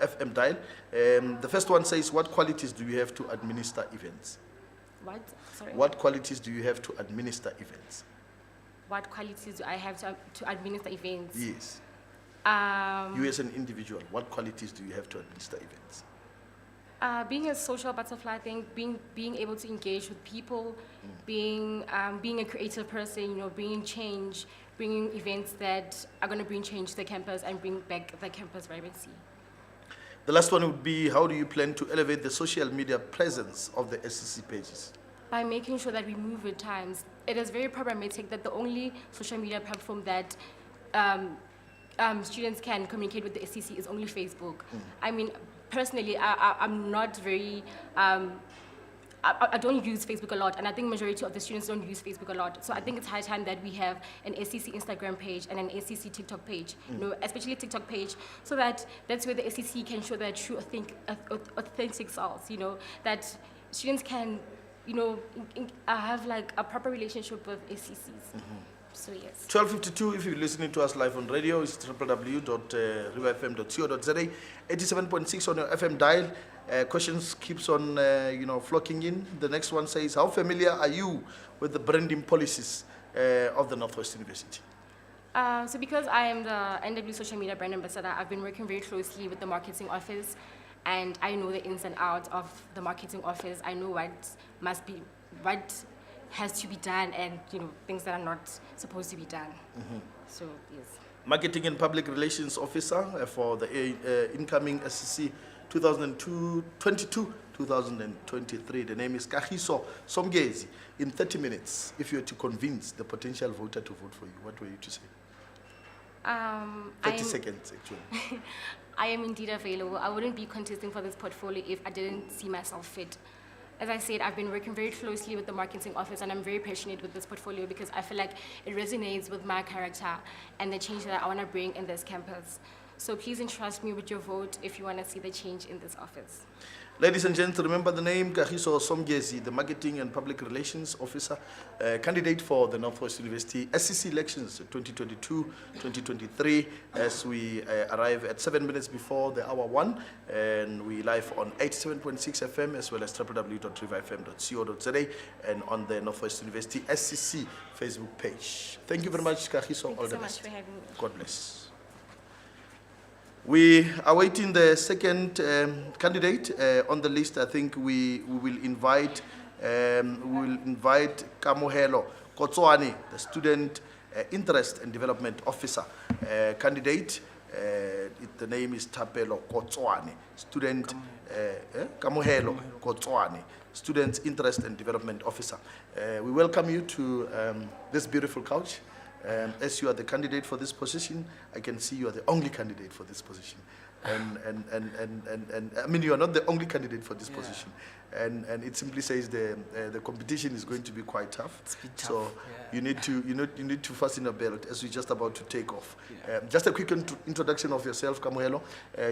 FM dial. The first one says, what qualities do you have to administer events? What? Sorry? What qualities do you have to administer events? What qualities do I have to administer events? Yes. You as an individual, what qualities do you have to administer events? Being a social butterfly, I think being able to engage with people, being a creative person, bringing change, bringing events that are going to bring change to the campus and bring back the campus vibrancy. The last one would be, how do you plan to elevate the social media presence of the SCC pages? By making sure that we move with times. It is very problematic that the only social media platform that students can communicate with the SCC is only Facebook. I mean, personally, I'm not very, I don't use Facebook a lot, and I think majority of the students don't use Facebook a lot. So I think it's high time that we have an SCC Instagram page and an SCC TikTok page, especially a TikTok page, so that's where the SCC can show their true, authentic selves, that students can, have like a proper relationship with SCCs. So yes. 12:52, if you're listening to us live on radio, it's www.riverfm.co.za, 87.6 on your FM dial. Questions keeps on, flocking in. The next one says, how familiar are you with the branding policies of the Northwest University? So because I am the NWU social media brand ambassador, I've been working very closely with the marketing office and I know the ins and outs of the marketing office. I know what has to be done, and things that are not supposed to be done. So yes. Marketing and Public Relations Officer for the incoming SCC 2022-2023. The name is Kagiso Somgezi. In 30 minutes, if you were to convince the potential voter to vote for you, what were you to say? 30 seconds, actually. I am indeed available. I wouldn't be contesting for this portfolio if I didn't see myself fit. As I said, I've been working very closely with the marketing office, and I'm very passionate with this portfolio because I feel like it resonates with my character and the change that I want to bring in this campus. So please entrust me with your vote if you want to see the change in this office. Ladies and gents, remember the name Kagiso Somgezi, the Marketing and Public Relations Officer, candidate for the Northwest University SCC elections 2022-2023, as we arrive at 7 minutes before the hour 1, and we live on 87.6 FM as well as www.riverfm.co.za and on the Northwest University SCC Facebook page. Thank you very much, Kagiso. Thank you so much for having me. God bless. We are waiting the second candidate on the list. I think we will invite Kamohelo Kotswane, the Student Interest and Development Officer candidate. The name is Tapelo Kotswane, Student Kamohelo Kotswane, Student Interest and Development Officer. We welcome you to this beautiful couch. As you are the candidate for this position, I can see you are the only candidate for this position. And I mean, you are not the only candidate for this position. And it simply says the competition is going to be quite tough. So you need to fasten your belt as we're just about to take off. Just a quick introduction of yourself, Kamohelo,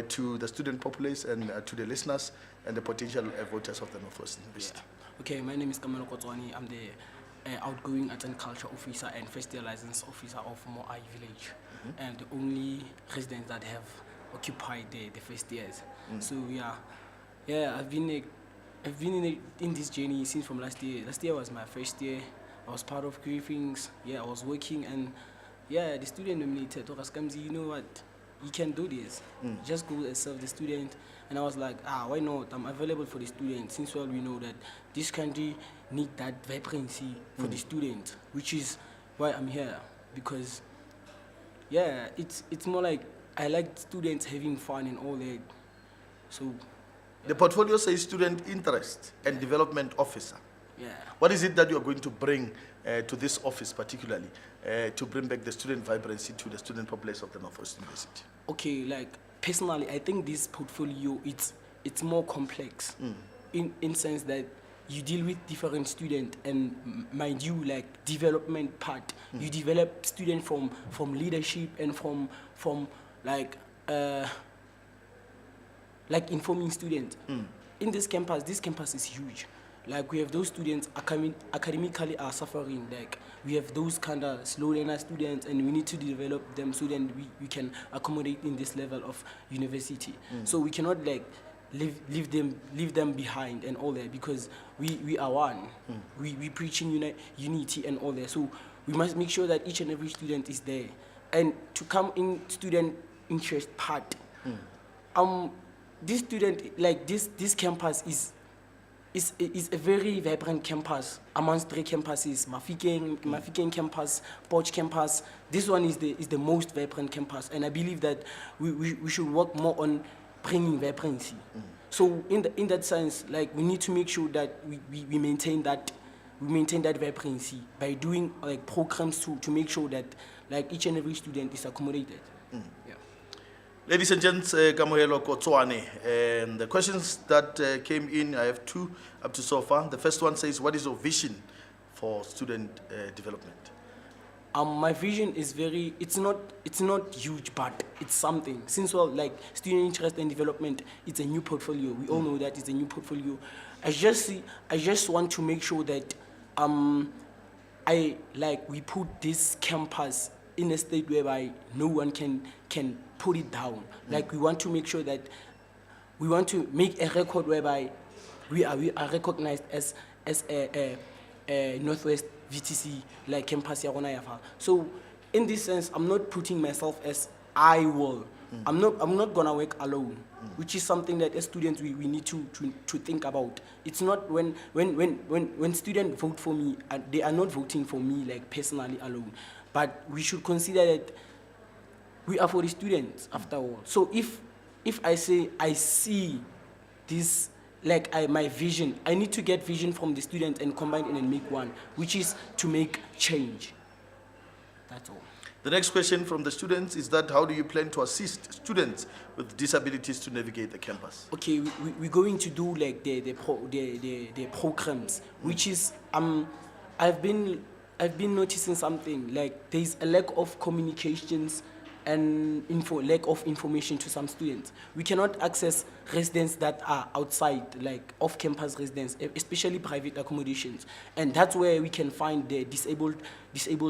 to the student populace and to the listeners and the potential voters of the Northwest University. Okay, my name is Kamohelo Kotswane. I'm the outgoing Arts and Culture Officer and First Year License Officer of Moai Village, and the only residents that have occupied the first years. So I've been in this journey since from last year. Last year was my first year. I was part of briefings. I was working, and the student nominated told us, Kamzi, you know what? You can do this. Just go and serve the student. And I was like, why not? I'm available for the student, since we know that this country need that vibrancy for the student, which is why I'm here. Because, it's more like I like students having fun and all that. So, the portfolio says Student Interest and Development Officer. What is it that you are going to bring to this office particularly to bring back the student vibrancy to the student population of the Northwest University? Okay, like personally, I think this portfolio it's more complex in sense that you deal with different students, and mind you, like development part, you develop students from leadership and from like informing students. In this campus is huge. Like we have those students academically are suffering. Like we have those kind of slow learner students, and we need to develop them so that we can accommodate in this level of university. So we cannot like leave them behind and all that, because we are one. We preaching unity and all that. So we must make sure that each and every student is there. And to come in student interest part, this student, like this campus is a very vibrant campus amongst 3 campuses: Mafikeng campus, Poch campus. This one is the most vibrant campus, and I believe that we should work more on bringing vibrancy. So in that sense, like we need to make sure that we maintain that vibrancy by doing like programs to make sure that like each and every student is accommodated. Ladies and gents, Kamohelo Kotswane, and the questions that came in, I have 2 up to so far. The first one says, what is your vision for student development? My vision is it's not huge, but it's something. Since like student interest and development, it's a new portfolio. We all know that it's a new portfolio. I just want to make sure that we put this campus in a state whereby no one can put it down. Like we want to make sure that we want to make a record whereby we are recognized as a Northwest VTC like campus ya rona ya fa. So in this sense, I'm not putting myself as I will I'm not gonna work alone, which is something that as students we need to think about. It's not when students vote for me, they are not voting for me like personally alone, but we should consider that we are for the students after all. So if I say I see this, like my vision, I need to get vision from the students and combine it and make one, which is to make change. That's all. The next question from the students is that how do you plan to assist students with disabilities to navigate the campus? Okay, we're going to do like the programs, which is I've been noticing something like there's a lack of communications and lack of information to some students. We cannot access residents that are outside, like off-campus residents, especially private accommodations, and that's where we can find the disabled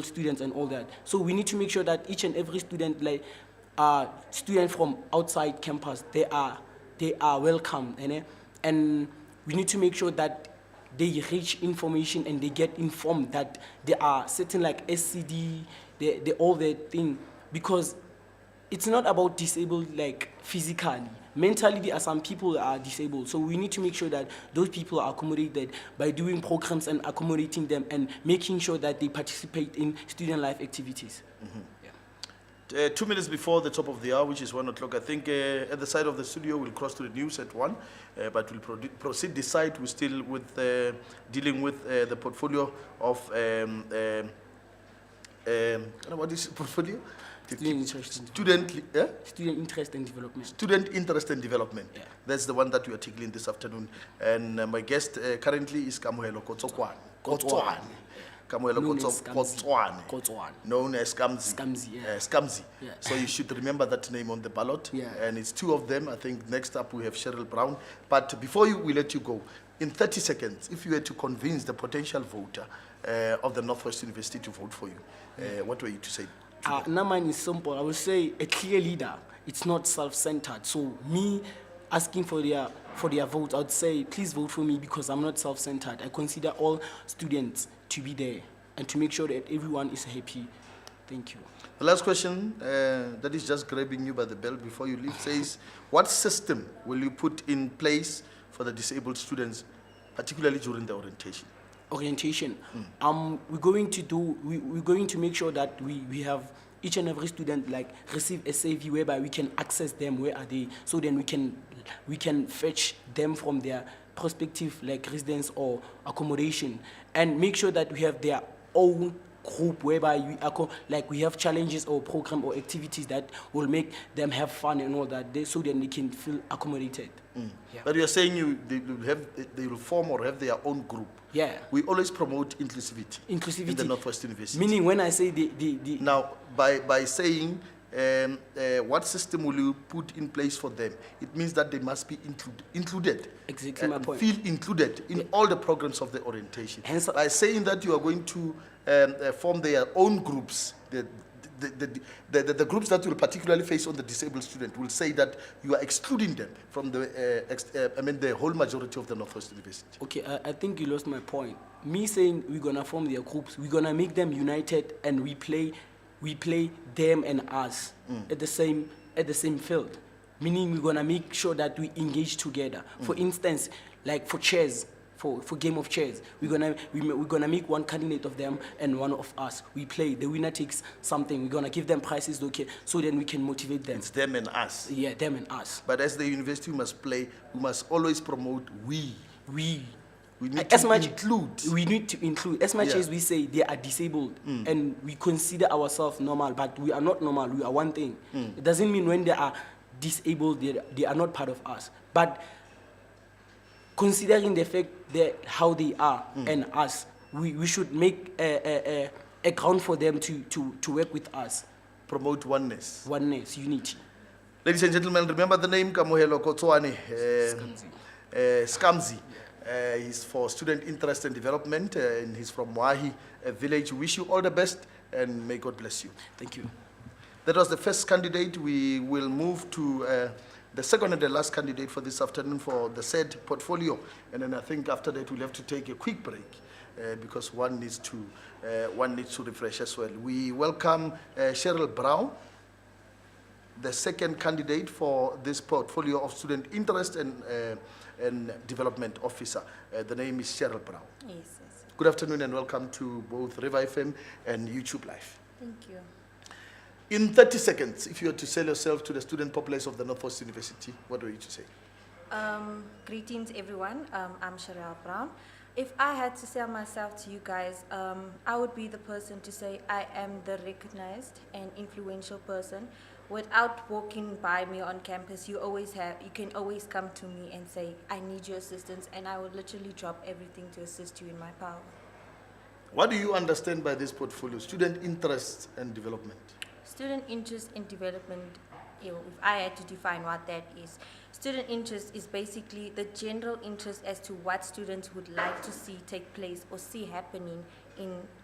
students and all that. So we need to make sure that each and every student, like student from outside campus, they are welcome, and we need to make sure that they reach information and they get informed that there are certain like SCD, all that thing, because it's not about disabled like physically. Mentally, there are some people that are disabled. So we need to make sure that those people are accommodated by doing programs and accommodating them and making sure that they participate in student life activities. Mm-hmm. Yeah. 2 minutes before the top of the hour, which is 1 o'clock, I think at the side of the studio we'll cross to the news at 1, but we'll proceed this side. We're still with dealing with the portfolio of what is portfolio? Student interest and development. Student interest and development. Yeah. That's the one that we are tackling this afternoon. And my guest currently is Kamohelo Kotsokwane. Kamohelo Kotsokwane. Known as Skamzi. Skamzi. Yeah. So you should remember that name on the ballot. Yeah. And it's 2 of them. I think next up we have Cheryl Brown. But before we let you go, in 30 seconds, if you were to convince the potential voter of the Northwest University to vote for you, what were you to say? Mine is simple. I would say a clear leader. It's not self-centered. So me asking for their vote, I would say please vote for me because I'm not self-centered. I consider all students to be there and to make sure that everyone is happy. Thank you. The last question that is just grabbing you by the belt before you leave says, what system will you put in place for the disabled students, particularly during the orientation? We're going to make sure that we have each and every student like receive a CV whereby we can access them, where are they, so then we can fetch them from their prospective like residence or accommodation, and make sure that we have their own group whereby we have challenges or program or activities that will make them have fun and all that, so then they can feel accommodated. Yeah. But you're saying they will form or have their own group. Yeah. We always promote inclusivity in the Northwest University. Meaning when I say Now, by saying what system will you put in place for them, it means that they must be included. Exactly my point. Feel included in all the programs of the orientation. Hence, by saying that you are going to form their own groups, the groups that will particularly face on the disabled student will say that you are excluding them from the whole majority of the Northwest University. Okay, I think you lost my point. Me saying we're gonna form their groups, we're gonna make them united, and we play them and us at the same field. Meaning we're gonna make sure that we engage together. For instance, like for chess. For game of chess, we're gonna make one candidate of them and one of us. We play. The winner takes something. We're gonna give them prizes, okay? So then we can motivate them. It's them and us. Yeah, them and us. But as the university, we must play. We must always promote we. We need as to much include. We need to include. As much as we say they are disabled and we consider ourselves normal, but we are not normal. We are one thing. It doesn't mean when they are disabled, they are not part of us. But considering the fact that how they are and us, we should make a ground for them to work with us. Promote oneness. Oneness, unity. Ladies and gentlemen, remember the name Kamohelo Kotsokwane. Skamzi. He's for student interest and development, and he's from Mwahi village. We wish you all the best, and may God bless you. Thank you. That was the first candidate. We will move to the second and the last candidate for this afternoon for the said portfolio. And then I think after that we'll have to take a quick break because one needs to refresh as well. We welcome Cheryl Brown. the second candidate for this portfolio of student interest and development officer. The name is Cheryl Brown. Yes, yes. Good afternoon and welcome to both RiverFM and YouTube Live. Thank you. In 30 seconds, if you were to sell yourself to the student populace of the Northwest University, what were you to say? Greetings, everyone. I'm Cheryl Brown. If I had to sell myself to you guys, I would be the person to say I am the recognized and influential person. Without walking by me on campus, you can always come to me and say, I need your assistance, and I will literally drop everything to assist you in my power. What do you understand by this portfolio, student interest and development? Student interest in development, if I had to define what that is, student interest is basically the general interest as to what students would like to see take place or see happening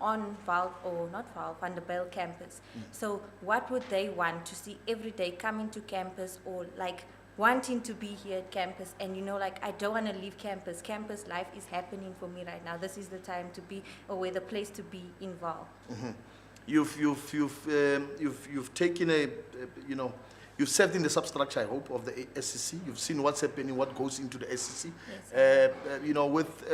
on Vanderbijlpark campus. So what would they want to see every day coming to campus, or like wanting to be here at campus, and like, I don't want to leave campus. Campus life is happening for me right now. This is the time to be, or the place to be involved. Mm-hmm. You've taken you've served in the substructure, I hope, of the SCC. You've seen what's happening, what goes into the SCC. Yes, with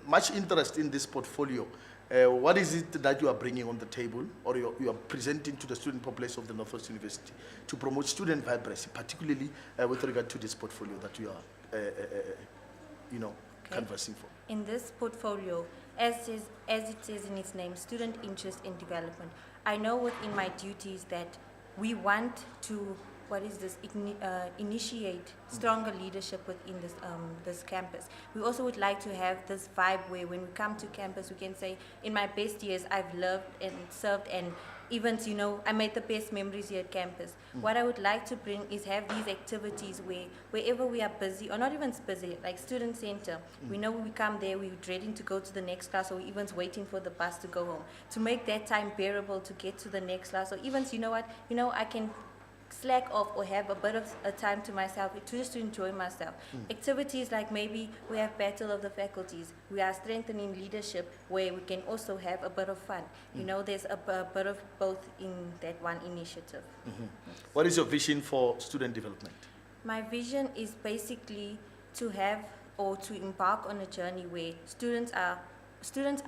much interest in this portfolio, what is it that you are bringing on the table, or you are presenting to the student population of the Northwest University to promote student vibrancy, particularly with regard to this portfolio that you are, canvassing for? In this portfolio, as it says in its name, student interest in development, I know within my duties that we want to initiate stronger leadership within this campus. We also would like to have this vibe where when we come to campus, we can say, in my best years, I've loved and served, and even, I made the best memories here at campus. What I would like to bring is have these activities where wherever we are busy, or not even busy, like student center, we know when we come there, we're dreading to go to the next class, or even waiting for the bus to go home. To make that time bearable to get to the next class, or even, I can slack off or have a bit of a time to myself, just to enjoy myself. Activities like maybe we have Battle of the Faculties, we are strengthening leadership where we can also have a bit of fun. There's a bit of both in that one initiative. What is your vision for student development? My vision is basically to have or to embark on a journey where students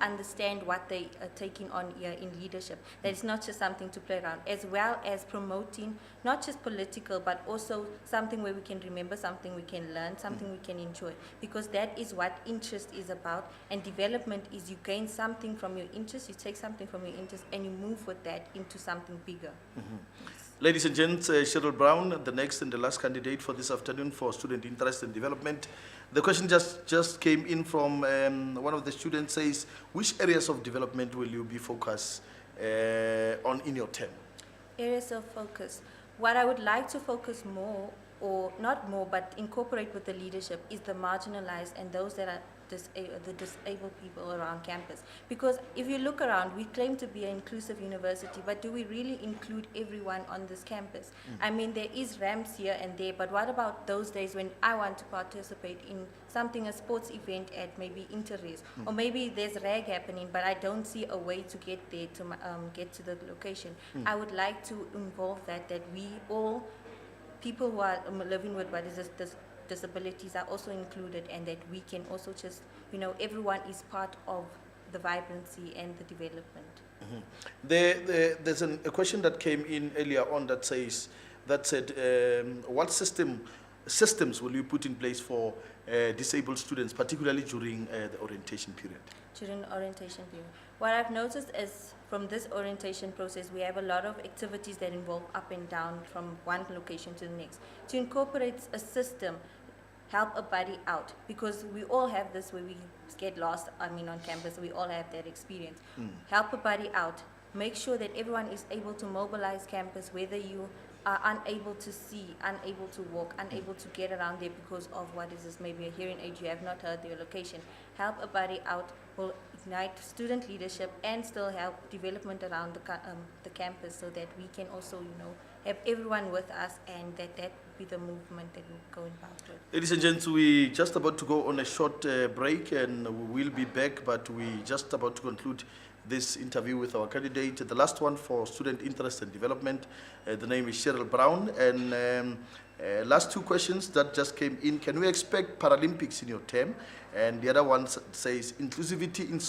understand what they are taking on here in leadership. That it's not just something to play around, as well as promoting not just political, but also something where we can remember, something we can learn, something we can enjoy. Because that is what interest is about, and development is you gain something from your interest, you take something from your interest, and you move with that into something bigger. Ladies and gents, Cheryl Brown, the next and the last candidate for this afternoon for student interest and development. The question just came in from one of the students, says, which areas of development will you be focused on in your term? Areas of focus. What I would like to focus more, or not more, but incorporate with the leadership, is the marginalized and those that are the disabled people around campus. Because if you look around, we claim to be an inclusive university, but do we really include everyone on this campus? I mean, there is ramps here and there, but what about those days when I want to participate in something, a sports event at maybe Interrace, or maybe there's RAG happening, but I don't see a way to get there, to get to the location. I would like to involve that we all, people who are living with disabilities are also included, and that we can also just, everyone is part of the vibrancy and the development. There's a question that came in earlier on that said, what systems will you put in place for disabled students, particularly during the orientation period? During the orientation period. What I've noticed is from this orientation process, we have a lot of activities that involve up and down from one location to the next. To incorporate a system, help a buddy out, because we all have this where we get lost, on campus, we all have that experience. Help a buddy out. Make sure that everyone is able to mobilize campus, whether you are unable to see, unable to walk, unable to get around there because of maybe a hearing aid, you have not heard their location. Help a buddy out will ignite student leadership and still help development around the campus, so that we can also, have everyone with us, and that be the movement that we're going back to. Ladies and gents, we're just about to go on a short break, and we will be back, but we're just about to conclude this interview with our candidate. The last one for student interest and development. The name is Cheryl Brown. And last two questions that just came in. Can we expect Paralympics in your term? And the other one says inclusivity in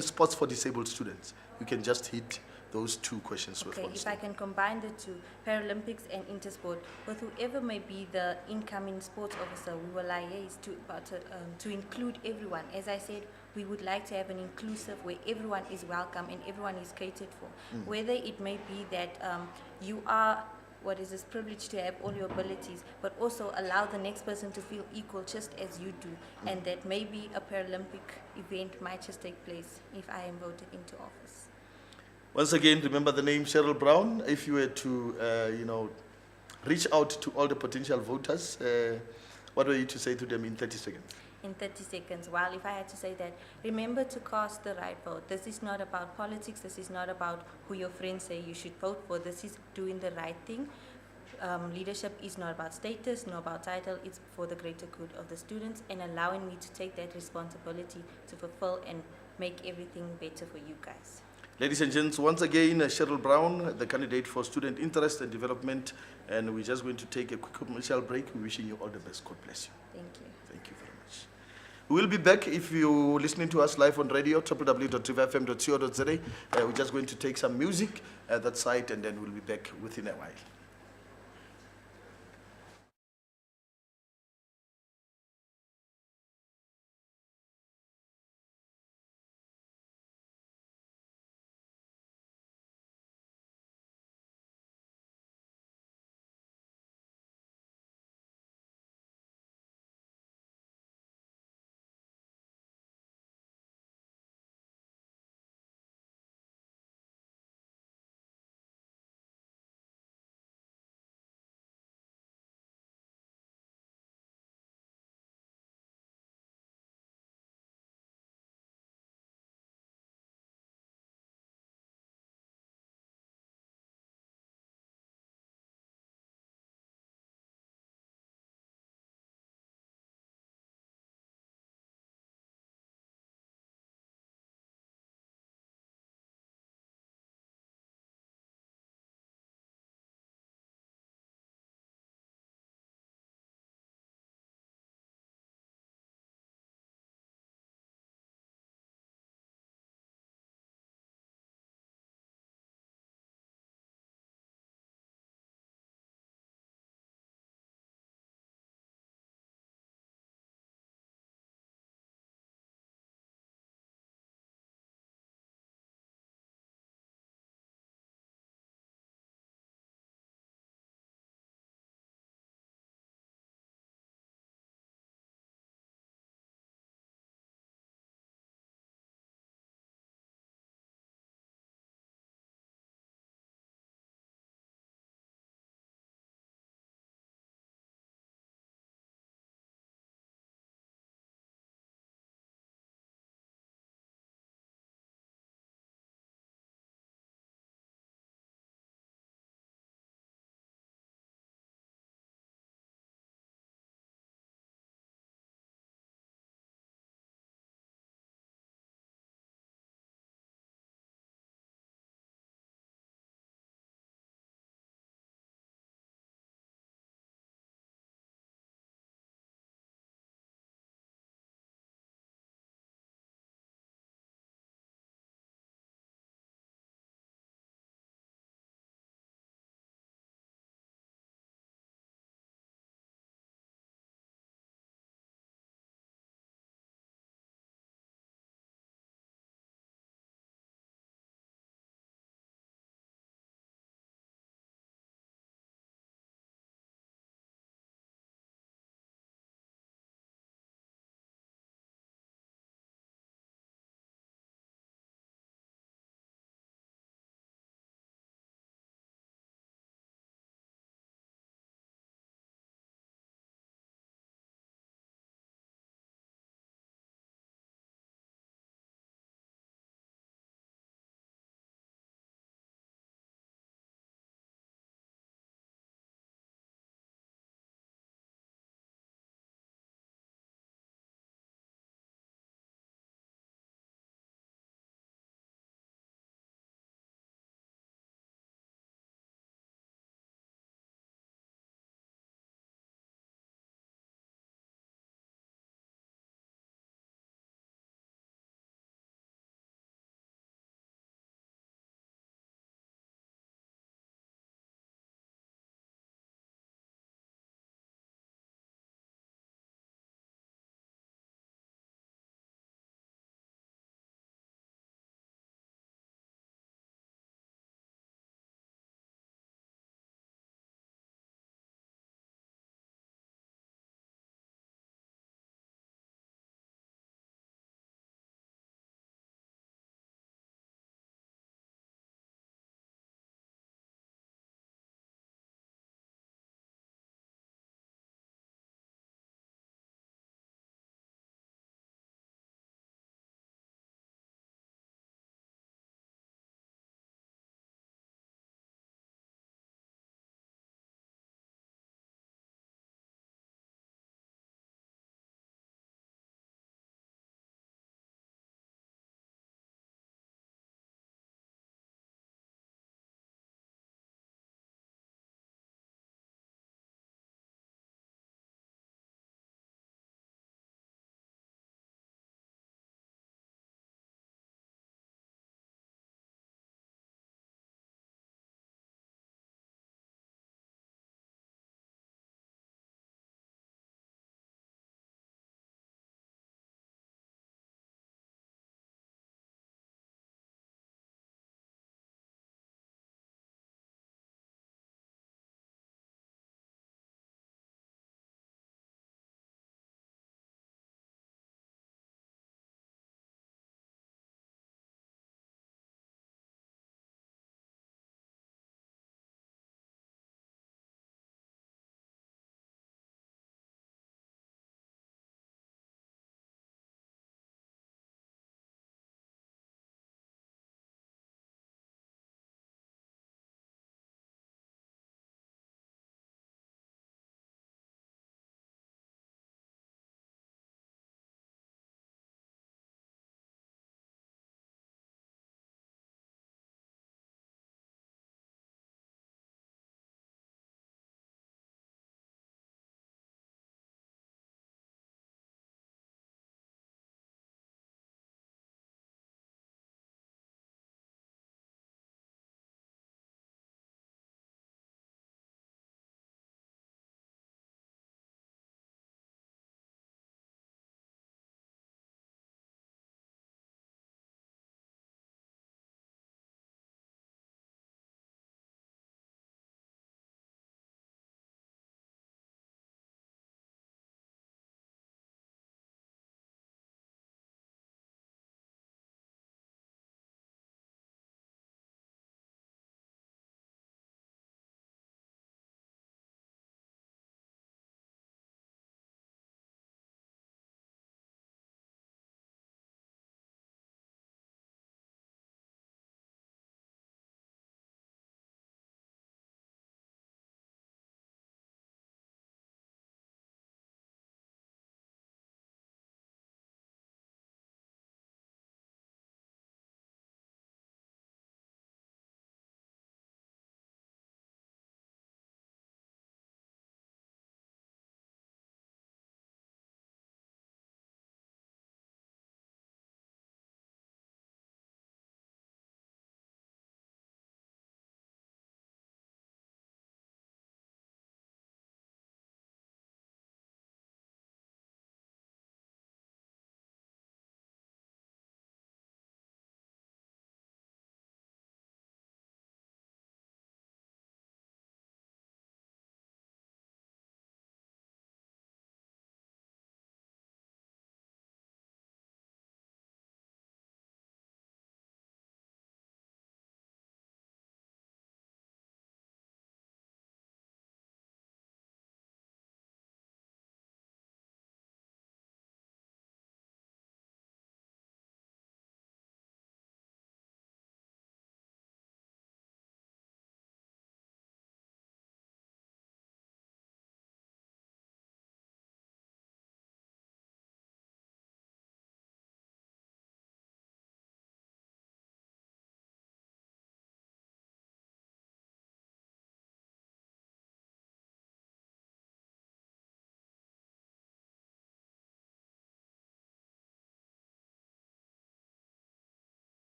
sports for disabled students. You can just hit those two questions with Okay, one if step. I can combine the two, Paralympics and Intersport, with whoever may be the incoming sports officer, we will liaise to include everyone. As I said, we would like to have an inclusive where everyone is welcome and everyone is catered for. Whether it may be that you are privileged to have all your abilities, but also allow the next person to feel equal just as you do, and that maybe a Paralympic event might just take place if I am voted into office. Once again, remember the name Cheryl Brown. If you were to, reach out to all the potential voters, what were you to say to them in 30 seconds? In 30 seconds, well, if I had to say that, remember to cast the right vote. This is not about politics. This is not about who your friends say you should vote for. This is doing the right thing. Leadership is not about status, not about title. It's for the greater good of the students and allowing me to take that responsibility to fulfill and make everything better for you guys. Ladies and gents, once again, Cheryl Brown, the candidate for student interest and development, and we're just going to take a quick commercial break. We're wishing you all the best. God bless you. Thank you. Thank you very much. We will be back if you're listening to us live on radio, www.riverfm.co.za. We're just going to take some music at that site, and then we'll be back within a while.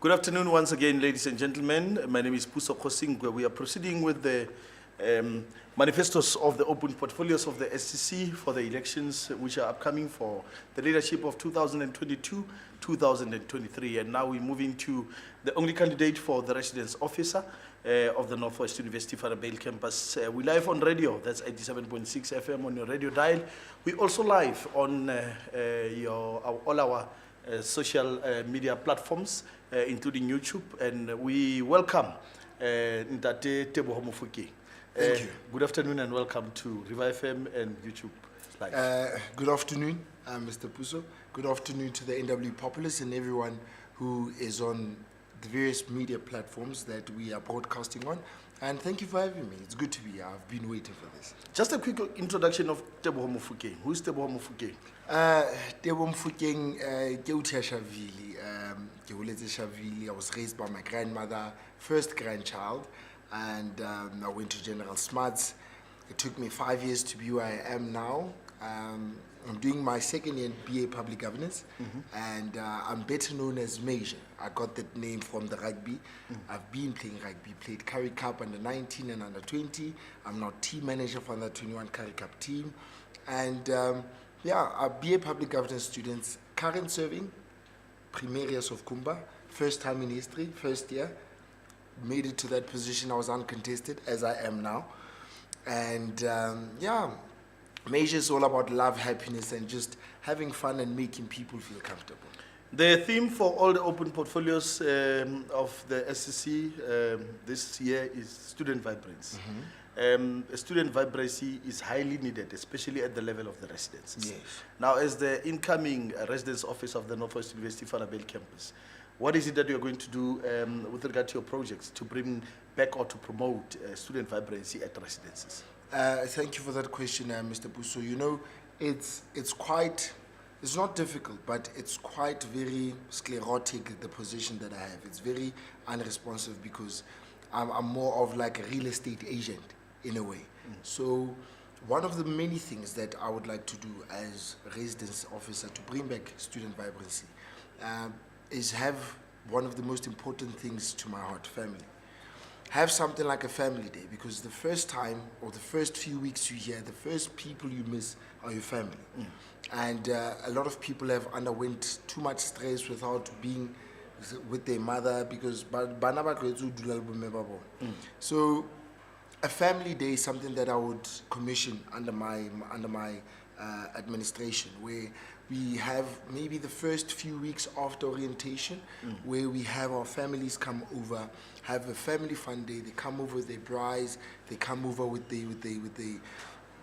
Good afternoon once again, ladies and gentlemen. My name is Puso Kosingwe. We are proceeding with the manifestos of the open portfolios of the SCC for the elections which are upcoming for the leadership of 2022-2023. And now we're moving to the only candidate for the residence officer of the Northwest University Vanderbijlpark campus. We're live on radio, that's 87.6 FM on your radio dial. We're also live on all our social media platforms, including YouTube, and we welcome Ntate Teboho Mofokeng. Thank you. Good afternoon and welcome to RiverFM and YouTube Live. Good afternoon, Mr. Puso. Good afternoon to the NWU populace and everyone who is on the various media platforms that we are broadcasting on. And thank you for having me. It's good to be here. I've been waiting for this. Just a quick introduction of Teboho Mofokeng. Who's Teboho Mofokeng? Teboho Mofokeng, ke utlha Shavili. Ke holetse Shavili. I was raised by my grandmother, first grandchild, and I went to General Smuts. It took me 5 years to be where I am now. I'm doing my second year in BA Public Governance, and I'm better known as Major. I got that name from the rugby. I've been playing rugby, played Currie Cup under 19 and under 20. I'm now team manager for the 21 Currie Cup team. And our BA Public Governance students, current serving, Primarius of Kumba, first time in history, first year. Made it to that position. I was uncontested, as I am now. And Major is all about love, happiness, and just having fun and making people feel comfortable. The theme for all the open portfolios of the SCC this year is student vibrancy. Student vibrancy is highly needed, especially at the level of the residences. Yes. Now, as the incoming residence office of the Northwest University Vanderbijlpark campus, what is it that you're going to do with regard to your projects to bring back or to promote student vibrancy at residences? Thank you for that question, Mr. Puso. You know, it's not difficult, but it's quite very sclerotic, the position that I have. It's very unresponsive because I'm more of like a real estate agent in a way. So one of the many things that I would like to do as a residence officer to bring back student vibrancy is have one of the most important things to my heart, family. Have something like a family day, because the first time or the first few weeks you're here, the first people you miss are your family. And a lot of people have underwent too much stress without being with their mother because so a family day is something that I would commission under my administration, where we have maybe the first few weeks after orientation, where we have our families come over, have a family fun day. They come over with their brides, they come over with the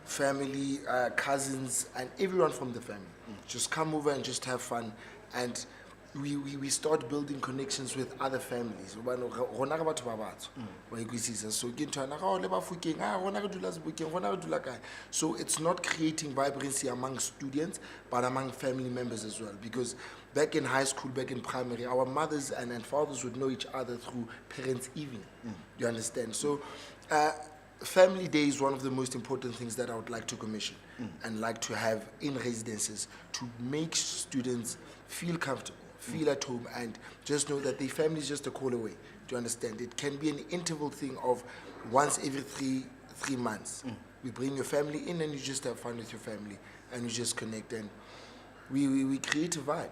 family, cousins, and everyone from the family. Just come over and just have fun. And we start building connections with other families. So it's not creating vibrancy among students, but among family members as well. Because back in high school, back in primary, our mothers and fathers would know each other through parents' evening. You understand? So family day is one of the most important things that I would like to commission and like to have in residences to make students feel comfortable, feel at home, and just know that their family is just a call away. Do you understand? It can be an interval thing of once every three months. We bring your family in and you just have fun with your family and you just connect, and we create a vibe.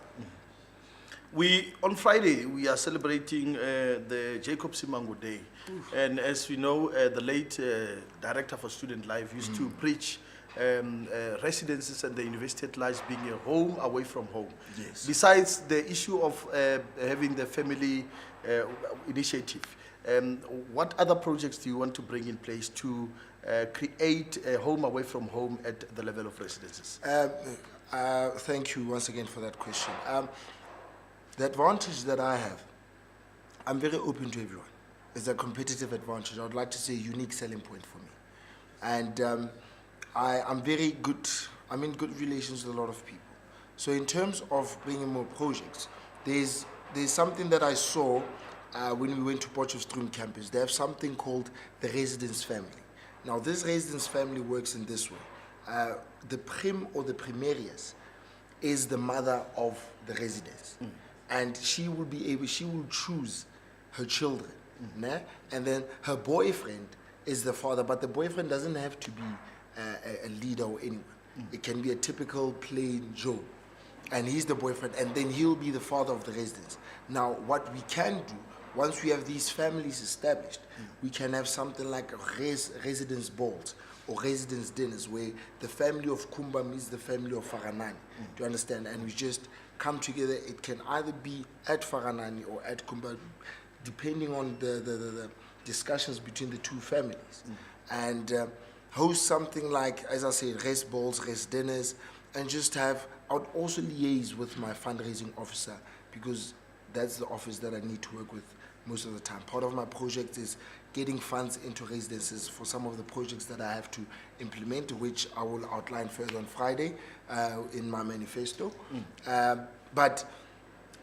On Friday, we are celebrating the Jacob Simango Day. And as we know, the late Director for Student Life used to preach residences and the university at large being a home away from home. Yes. Besides the issue of having the family initiative, what other projects do you want to bring in place to create a home away from home at the level of residences? Thank you once again for that question. The advantage that I have, I'm very open to everyone. It's a competitive advantage. I would like to say a unique selling point for me. And I'm very good, I'm in good relations with a lot of people. So in terms of bringing more projects, there's something that I saw when we went to Potchefstroom campus. They have something called the residence family. Now this residence family works in this way. The prim or the primarius is the mother of the residence. and she will choose her children, né? And then her boyfriend is the father, but the boyfriend doesn't have to be a leader or anyone. It can be a typical plain Joe, and he's the boyfriend, and then he'll be the father of the residence. Now, what we can do, once we have these families established, we can have something like residence balls or residence dinners where the family of Kumba meets the family of Faranani. Do you understand? And we just come together. It can either be at Faranani or at Kumba, depending on the discussions between the two families. And host something like, as I said, rest balls, rest dinners, and just have, I would also liaise with my fundraising officer, because that's the office that I need to work with most of the time. Part of my project is getting funds into residences for some of the projects that I have to implement, which I will outline further on Friday in my manifesto. But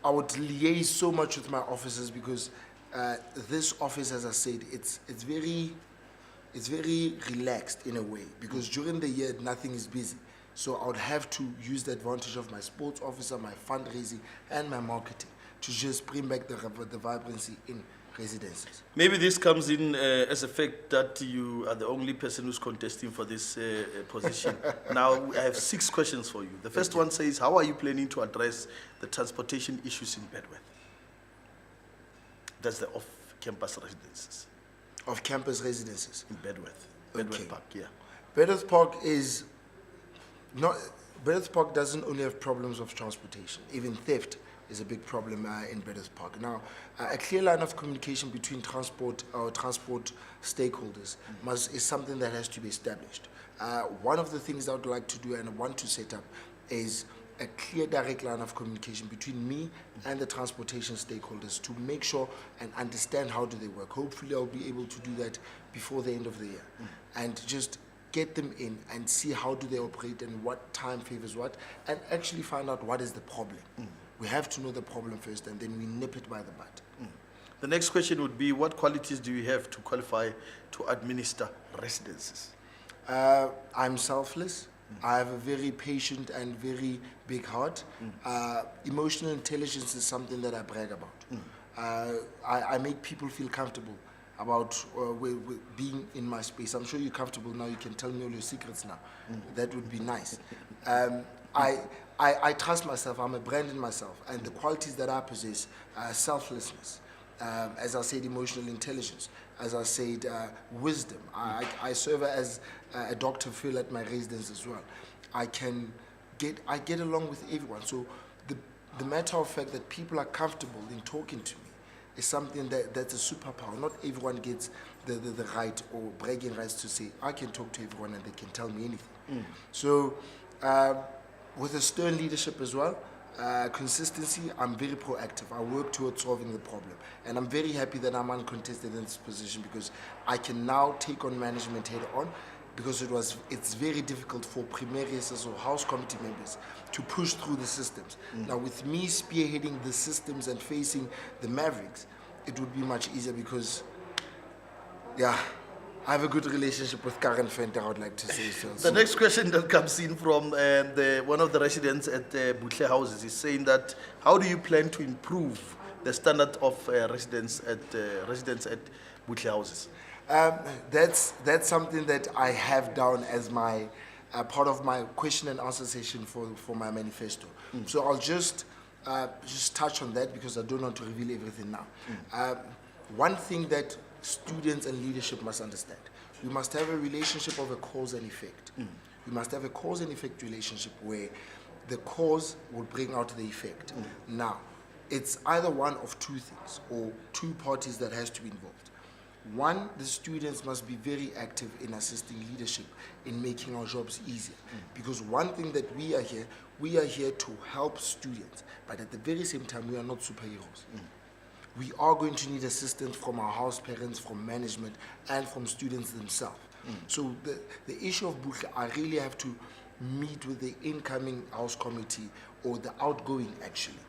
I would liaise so much with my officers, because this office, as I said, it's very relaxed in a way, because during the year nothing is busy. So I would have to use the advantage of my sports officer, my fundraising, and my marketing to just bring back the vibrancy in residences. Maybe this comes in as a fact that you are the only person who's contesting for this position. Now, I have 6 questions for you. The first one says, how are you planning to address the transportation issues in Bedworth? That's the off-campus residences. Off-campus residences? In Bedworth. Okay. Bedworth Park, yeah. Bedworth Park is not, Bedworth Park doesn't only have problems of transportation, even theft is a big problem in Bedworth Park. Now, a clear line of communication between transport stakeholders is something that has to be established. One of the things I would like to do and I want to set up is a clear direct line of communication between me and the transportation stakeholders to make sure and understand how do they work. Hopefully I'll be able to do that before the end of the year and just get them in and see how do they operate and what time favors what, and actually find out what is the problem. We have to know the problem first, and then we nip it by the butt. The next question would be, what qualities do you have to qualify to administer residences? I'm selfless. I have a very patient and very big heart. Emotional intelligence is something that I brag about. I make people feel comfortable about being in my space. I'm sure you're comfortable now. You can tell me all your secrets now. That would be nice. I trust myself. I'm a brand in myself. And the qualities that I possess are selflessness. As I said, emotional intelligence. As I said, wisdom. I serve as a doctor feel at my residence as well. I get along with everyone. So the matter of fact that people are comfortable in talking to me is something that's a superpower. Not everyone gets the right or bragging rights to say, I can talk to everyone and they can tell me anything. So with a stern leadership as well, consistency, I'm very proactive. I work towards solving the problem. And I'm very happy that I'm uncontested in this position, because I can now take on management head on, because it's very difficult for primariuses or house committee members to push through the systems. Now with me spearheading the systems and facing the Mavericks, it would be much easier, because I have a good relationship with Karen Fenter, I would like to say so. The next question that comes in from one of the residents at Butle Houses is saying that, how do you plan to improve the standard of residents at Butle Houses? That's something that I have down as my part of my question and answer session for my manifesto. So I'll just touch on that, because I don't want to reveal everything now. One thing that students and leadership must understand: we must have a relationship of a cause and effect. We must have a cause and effect relationship where the cause will bring out the effect. Now, it's either one of two things or two parties that has to be involved. One, the students must be very active in assisting leadership in making our jobs easier. Because one thing that we are here to help students, but at the very same time, we are not superheroes. We are going to need assistance from our house parents, from management, and from students themselves. So the issue of Butle, I really have to meet with the incoming house committee, or the outgoing actually,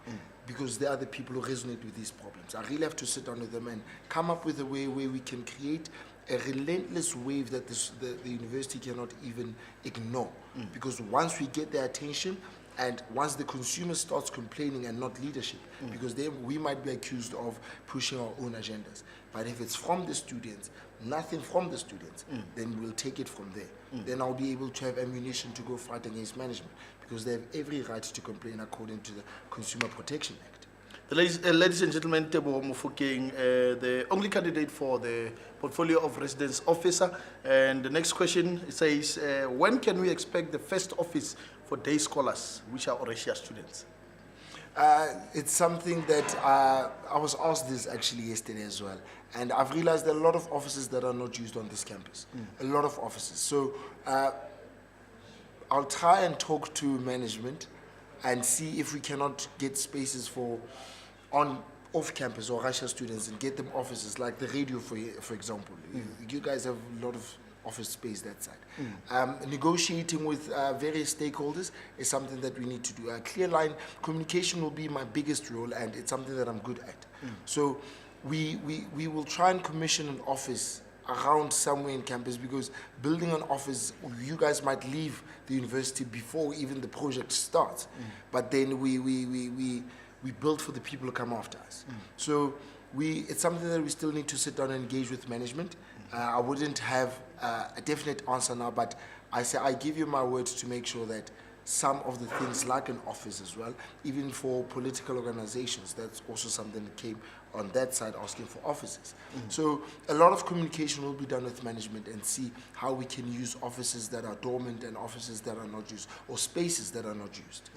because they are the people who resonate with these problems. I really have to sit down with them and come up with a way where we can create a relentless wave that the university cannot even ignore. Because once we get their attention, And once the consumer starts complaining and not leadership, because then we might be accused of pushing our own agendas. But if it's from the students, nothing from the students, then we'll take it from there. Then I'll be able to have ammunition to go fight against management, because they have every right to complain according to the Consumer Protection Act. Ladies and gentlemen, Teboho Mofokeng, the only candidate for the portfolio of residence officer. And the next question says, when can we expect the first office for day scholars, which are Oresia students? It's something that I was asked this actually yesterday as well. And I've realized there are a lot of offices that are not used on this campus. A lot of offices. So I'll try and talk to management and see if we cannot get spaces for off-campus or Russia students and get them offices like the radio, for example. You guys have a lot of office space that side. Negotiating with various stakeholders is something that we need to do. Clear line communication will be my biggest role, and it's something that I'm good at. So we will try and commission an office around somewhere in campus, because building an office, you guys might leave the university before even the project starts. But then we build for the people who come after us. So it's something that we still need to sit down and engage with management. I wouldn't have a definite answer now, but I give you my word to make sure that some of the things, like an office as well, even for political organizations, that's also something that came on that side, asking for offices. So a lot of communication will be done with management and see how we can use offices that are dormant and offices that are not used, or spaces that are not used.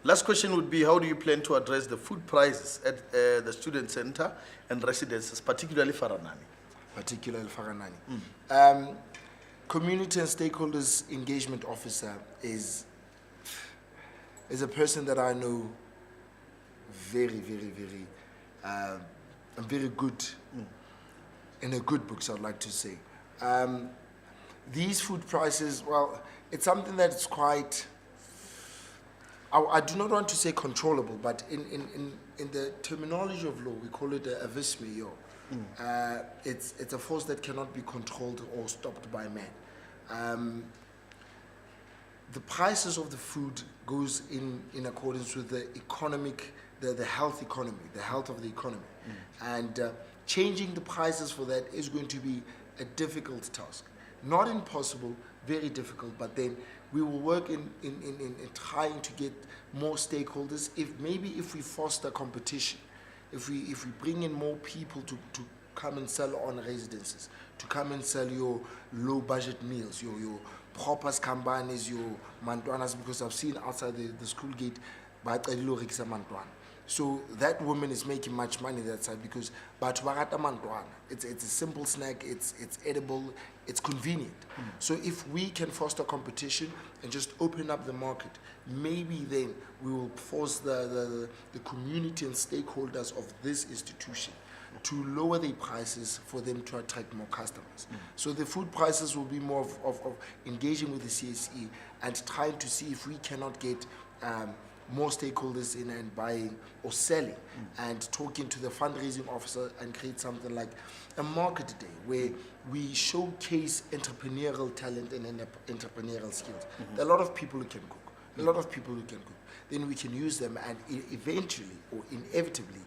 Last question would be, how do you plan to address the food prices at the student center and residences, particularly Faranani? Particularly Faranani. Community and stakeholders engagement officer is a person that I know very good, in a good books, I'd like to say. These food prices, well, it's something that's quite, I do not want to say controllable, but in the terminology of law, we call it a vis major. It's a force that cannot be controlled or stopped by man. The prices of the food goes in accordance with the economic, the health economy, the health of the economy. And changing the prices for that is going to be a difficult task. Not impossible, very difficult, but then we will work in trying to get more stakeholders. If we foster competition, if we bring in more people to come and sell on residences, to come and sell your low budget meals, your propas kambanis, your mantuanas, because I've seen outside the school gate, so that woman is making much money that side, because it's a simple snack, it's edible, it's convenient. So if we can foster competition and just open up the market, maybe then we will force the community and stakeholders of this institution to lower their prices for them to attract more customers. So the food prices will be more of engaging with the CSE and trying to see if we cannot get more stakeholders in and buying or selling, and talking to the fundraising officer and create something like a market day where we showcase entrepreneurial talent and entrepreneurial skills. There are a lot of people who can cook. Then we can use them, and eventually or inevitably,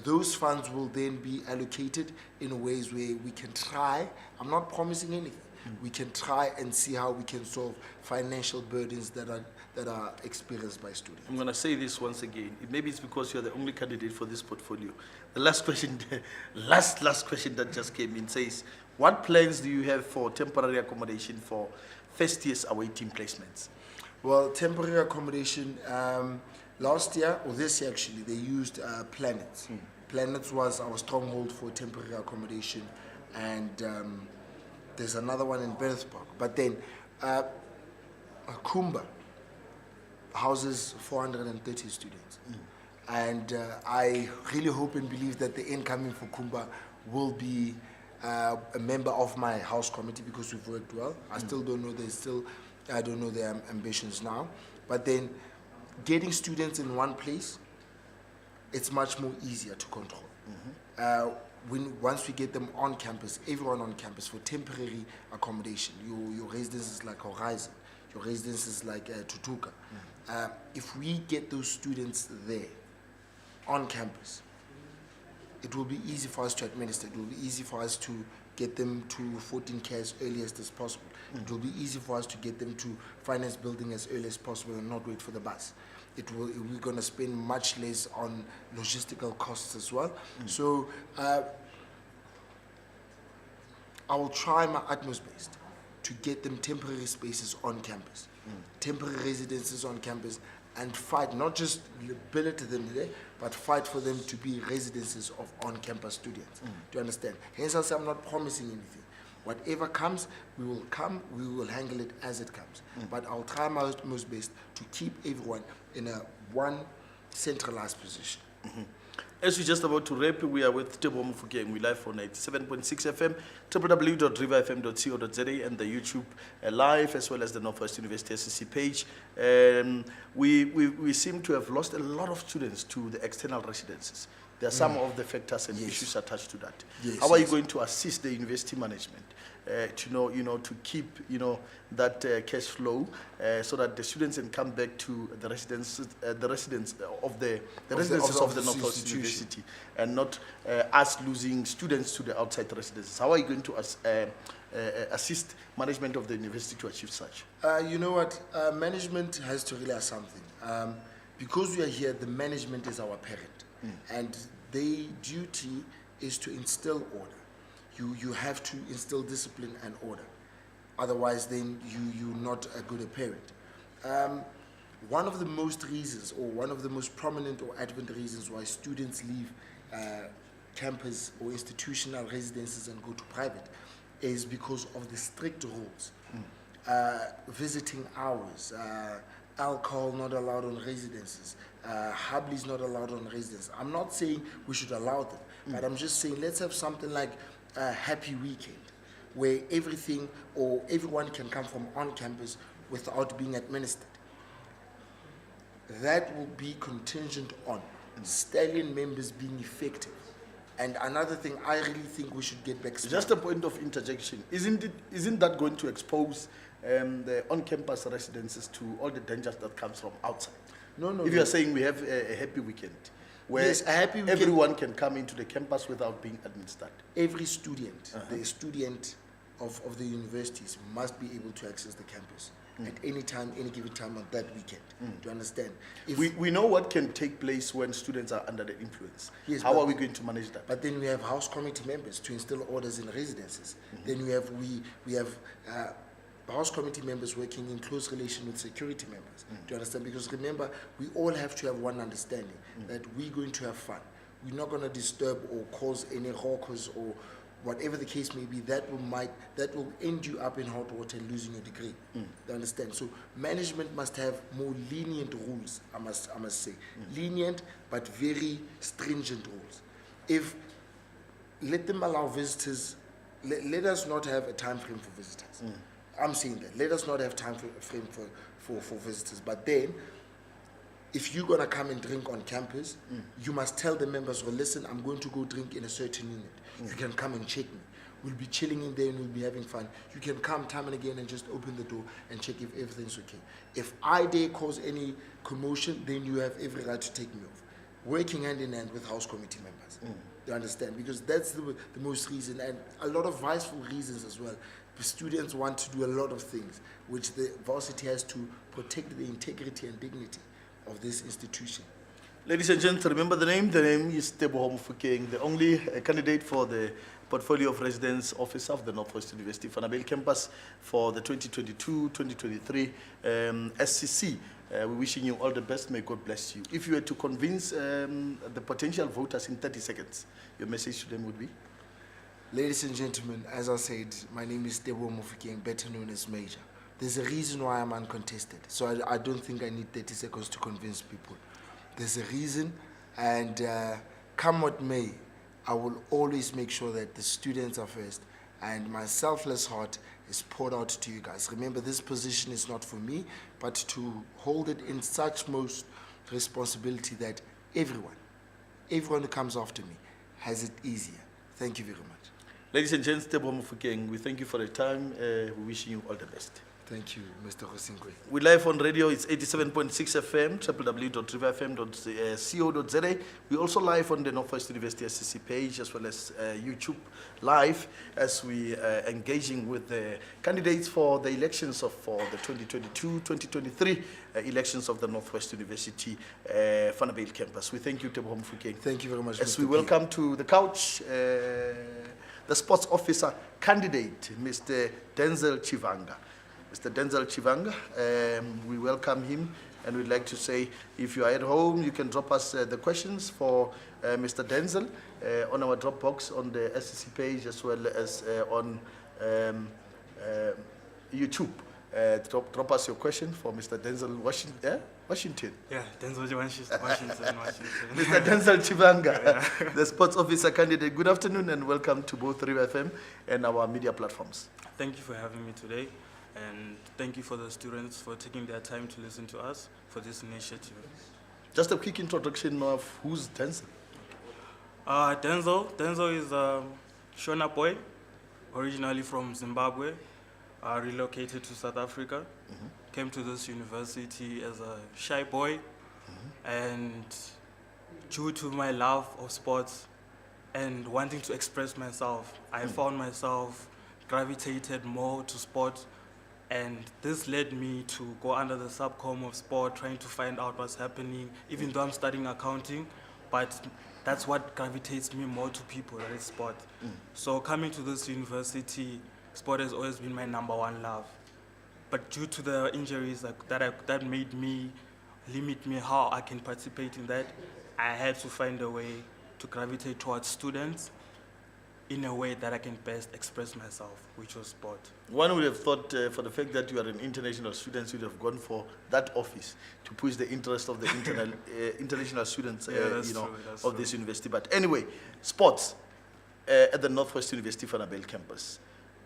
those funds will then be allocated in ways where we can try, I'm not promising anything, we can try and see how we can solve financial burdens that are experienced by students. I'm going to say this once again. Maybe it's because you're the only candidate for this portfolio. The last question, last question that just came in says, what plans do you have for temporary accommodation for first years awaiting placements? Well, temporary accommodation, last year, or this year actually, they used Planets. Planets was our stronghold for temporary accommodation, and there's another one in RiverFM. But then, Kumba houses 430 students. And I really hope and believe that the incoming for Kumba will be a member of my house committee, because we've worked well. I still don't know, I don't know their ambitions now. But then getting students in one place, it's much more easier to control. Once we get them on campus, everyone on campus, for temporary accommodation, your residences like Horizon, your residences like Tutuka. If we get those students there on campus, it will be easy for us to administer. It will be easy for us to get them to 14K as earliest as possible. It will be easy for us to get them to finance building as early as possible and not wait for the bus. We're going to spend much less on logistical costs as well. So I will try my utmost best to get them temporary spaces on campus, temporary residences on campus, and fight, not just billet them there, but fight for them to be residences of on-campus students. Do you understand? Hence I say I'm not promising anything. Whatever comes, we will handle it as it comes. But I'll try my utmost best to keep everyone in a one centralized position. As we're just about to wrap, we are with Tebo Mufukeng. We live on 97.6 FM, www.riverfm.co.za, and the YouTube live, as well as the Northwest University SCC page. We seem to have lost a lot of students to the external residences. There are some of the factors and issues attached to that. How are you going to assist the university management to keep that cash flow so that the students can come back to the residents of the Northwest University, and not us losing students to the outside residences? How are you going to assist management of the university to achieve such? You know what? Management has to realize something. Because we are here, the management is our parent. And their duty is to instill order. You have to instill discipline and order. Otherwise, then you're not a good parent. One of the most reasons, or one of the most prominent or advent reasons why students leave campus or institutional residences and go to private is because of the strict rules. Visiting hours, alcohol not allowed on residences, Hubley's not allowed on residences. I'm not saying we should allow them, but I'm just saying let's have something like a happy weekend where everything or everyone can come from on campus without being administered. That will be contingent on stallion members being effective. And another thing, I really think we should get back. Just a point of interjection. Isn't that going to expose the on-campus residences to all the dangers that comes from outside? No. If you are saying we have a happy weekend, where yes, a happy weekend, everyone can come into the campus without being administered. Every student, the student of the universities must be able to access the campus at any time, any given time on that weekend. Do you understand? We know what can take place when students are under the influence. Yes, how are we going to manage that? But then we have house committee members to instill orders in residences. Then we have house committee members working in close relation with security members. Do you understand? Because remember, we all have to have one understanding that we're going to have fun. We're not going to disturb or cause any raucous or whatever the case may be. That will end you up in hot water, losing your degree. Do you understand? So management must have more lenient rules. I must say lenient but very stringent rules. Let them allow visitors. Let us not have a time frame for visitors. I'm saying that. Let us not have time frame for visitors. But then, if you're going to come and drink on campus, you must tell the members, well, listen, I'm going to go drink in a certain unit. You can come and check me. We'll be chilling in there and we'll be having fun. You can come time and again and just open the door and check if everything's okay. If I dare cause any commotion, then you have every right to take me off. Working hand in hand with house committee members. You understand? Because that's the most reason, and a lot of viceful reasons as well. The students want to do a lot of things, which the varsity has to protect the integrity and dignity of this institution. Ladies and gents, remember the name. The name is Tebo Mufukeng, the only candidate for the portfolio of residence officer of the Northwest University Vanderbijlpark campus for the 2022-2023 SCC. We're wishing you all the best. May God bless you. If you were to convince the potential voters in 30 seconds, your message to them would be? Ladies and gentlemen, as I said, my name is Tebo Mufukeng, better known as Major. There's a reason why I'm uncontested, so I don't think I need 30 seconds to convince people. There's a reason, and come what may, I will always make sure that the students are first, and my selfless heart is poured out to you guys. Remember, this position is not for me, but to hold it in such most responsibility that everyone who comes after me has it easier. Thank you very much. Ladies and gents, Tebo Mufukeng, we thank you for the time. We're wishing you all the best. Thank you, Mr. Hosinkwe. We live on radio, it's 87.6 FM, www.riverfm.co.za. We also live on the Northwest University SCC page as well as YouTube live as we are engaging with the candidates for the elections for the 2022-2023 elections of the Northwest University Vanderbijlpark campus. We thank you, Tebo Mfukeng. Thank you very much, As Mr. we P. welcome to the couch the sports officer candidate, Mr. Denzel Chivanga. Mr. Denzel Chivanga, we welcome him, and we'd like to say, if you are at home, you can drop us the questions for Mr. Denzel on our Dropbox on the SCC page as well as on YouTube. Drop us your question for Mr. Denzel Washington. Yeah, Denzel Washington. Mr. Denzel Chivanga, the sports officer candidate. Good afternoon and welcome to both RiverFM and our media platforms. Thank you for having me today, and thank you for the students for taking their time to listen to us for this initiative. Just a quick introduction of who's Denzel. Denzel is a Shona boy, originally from Zimbabwe, relocated to South Africa, came to this university as a shy boy, and due to my love of sports and wanting to express myself, I found myself gravitated more to sport, and this led me to go under the subcom of sport, trying to find out what's happening, even though I'm studying accounting, but that's what gravitates me more to people, that is sport. So coming to this university, sport has always been my #1 love. But due to the injuries that made me limit me how I can participate in that, I had to find a way to gravitate towards students in a way that I can best express myself, which was sport. One would have thought for the fact that you are an international student, you'd have gone for that office to push the interest of the international students of this university. But anyway, sports at the Northwest University Vanderbijlpark campus.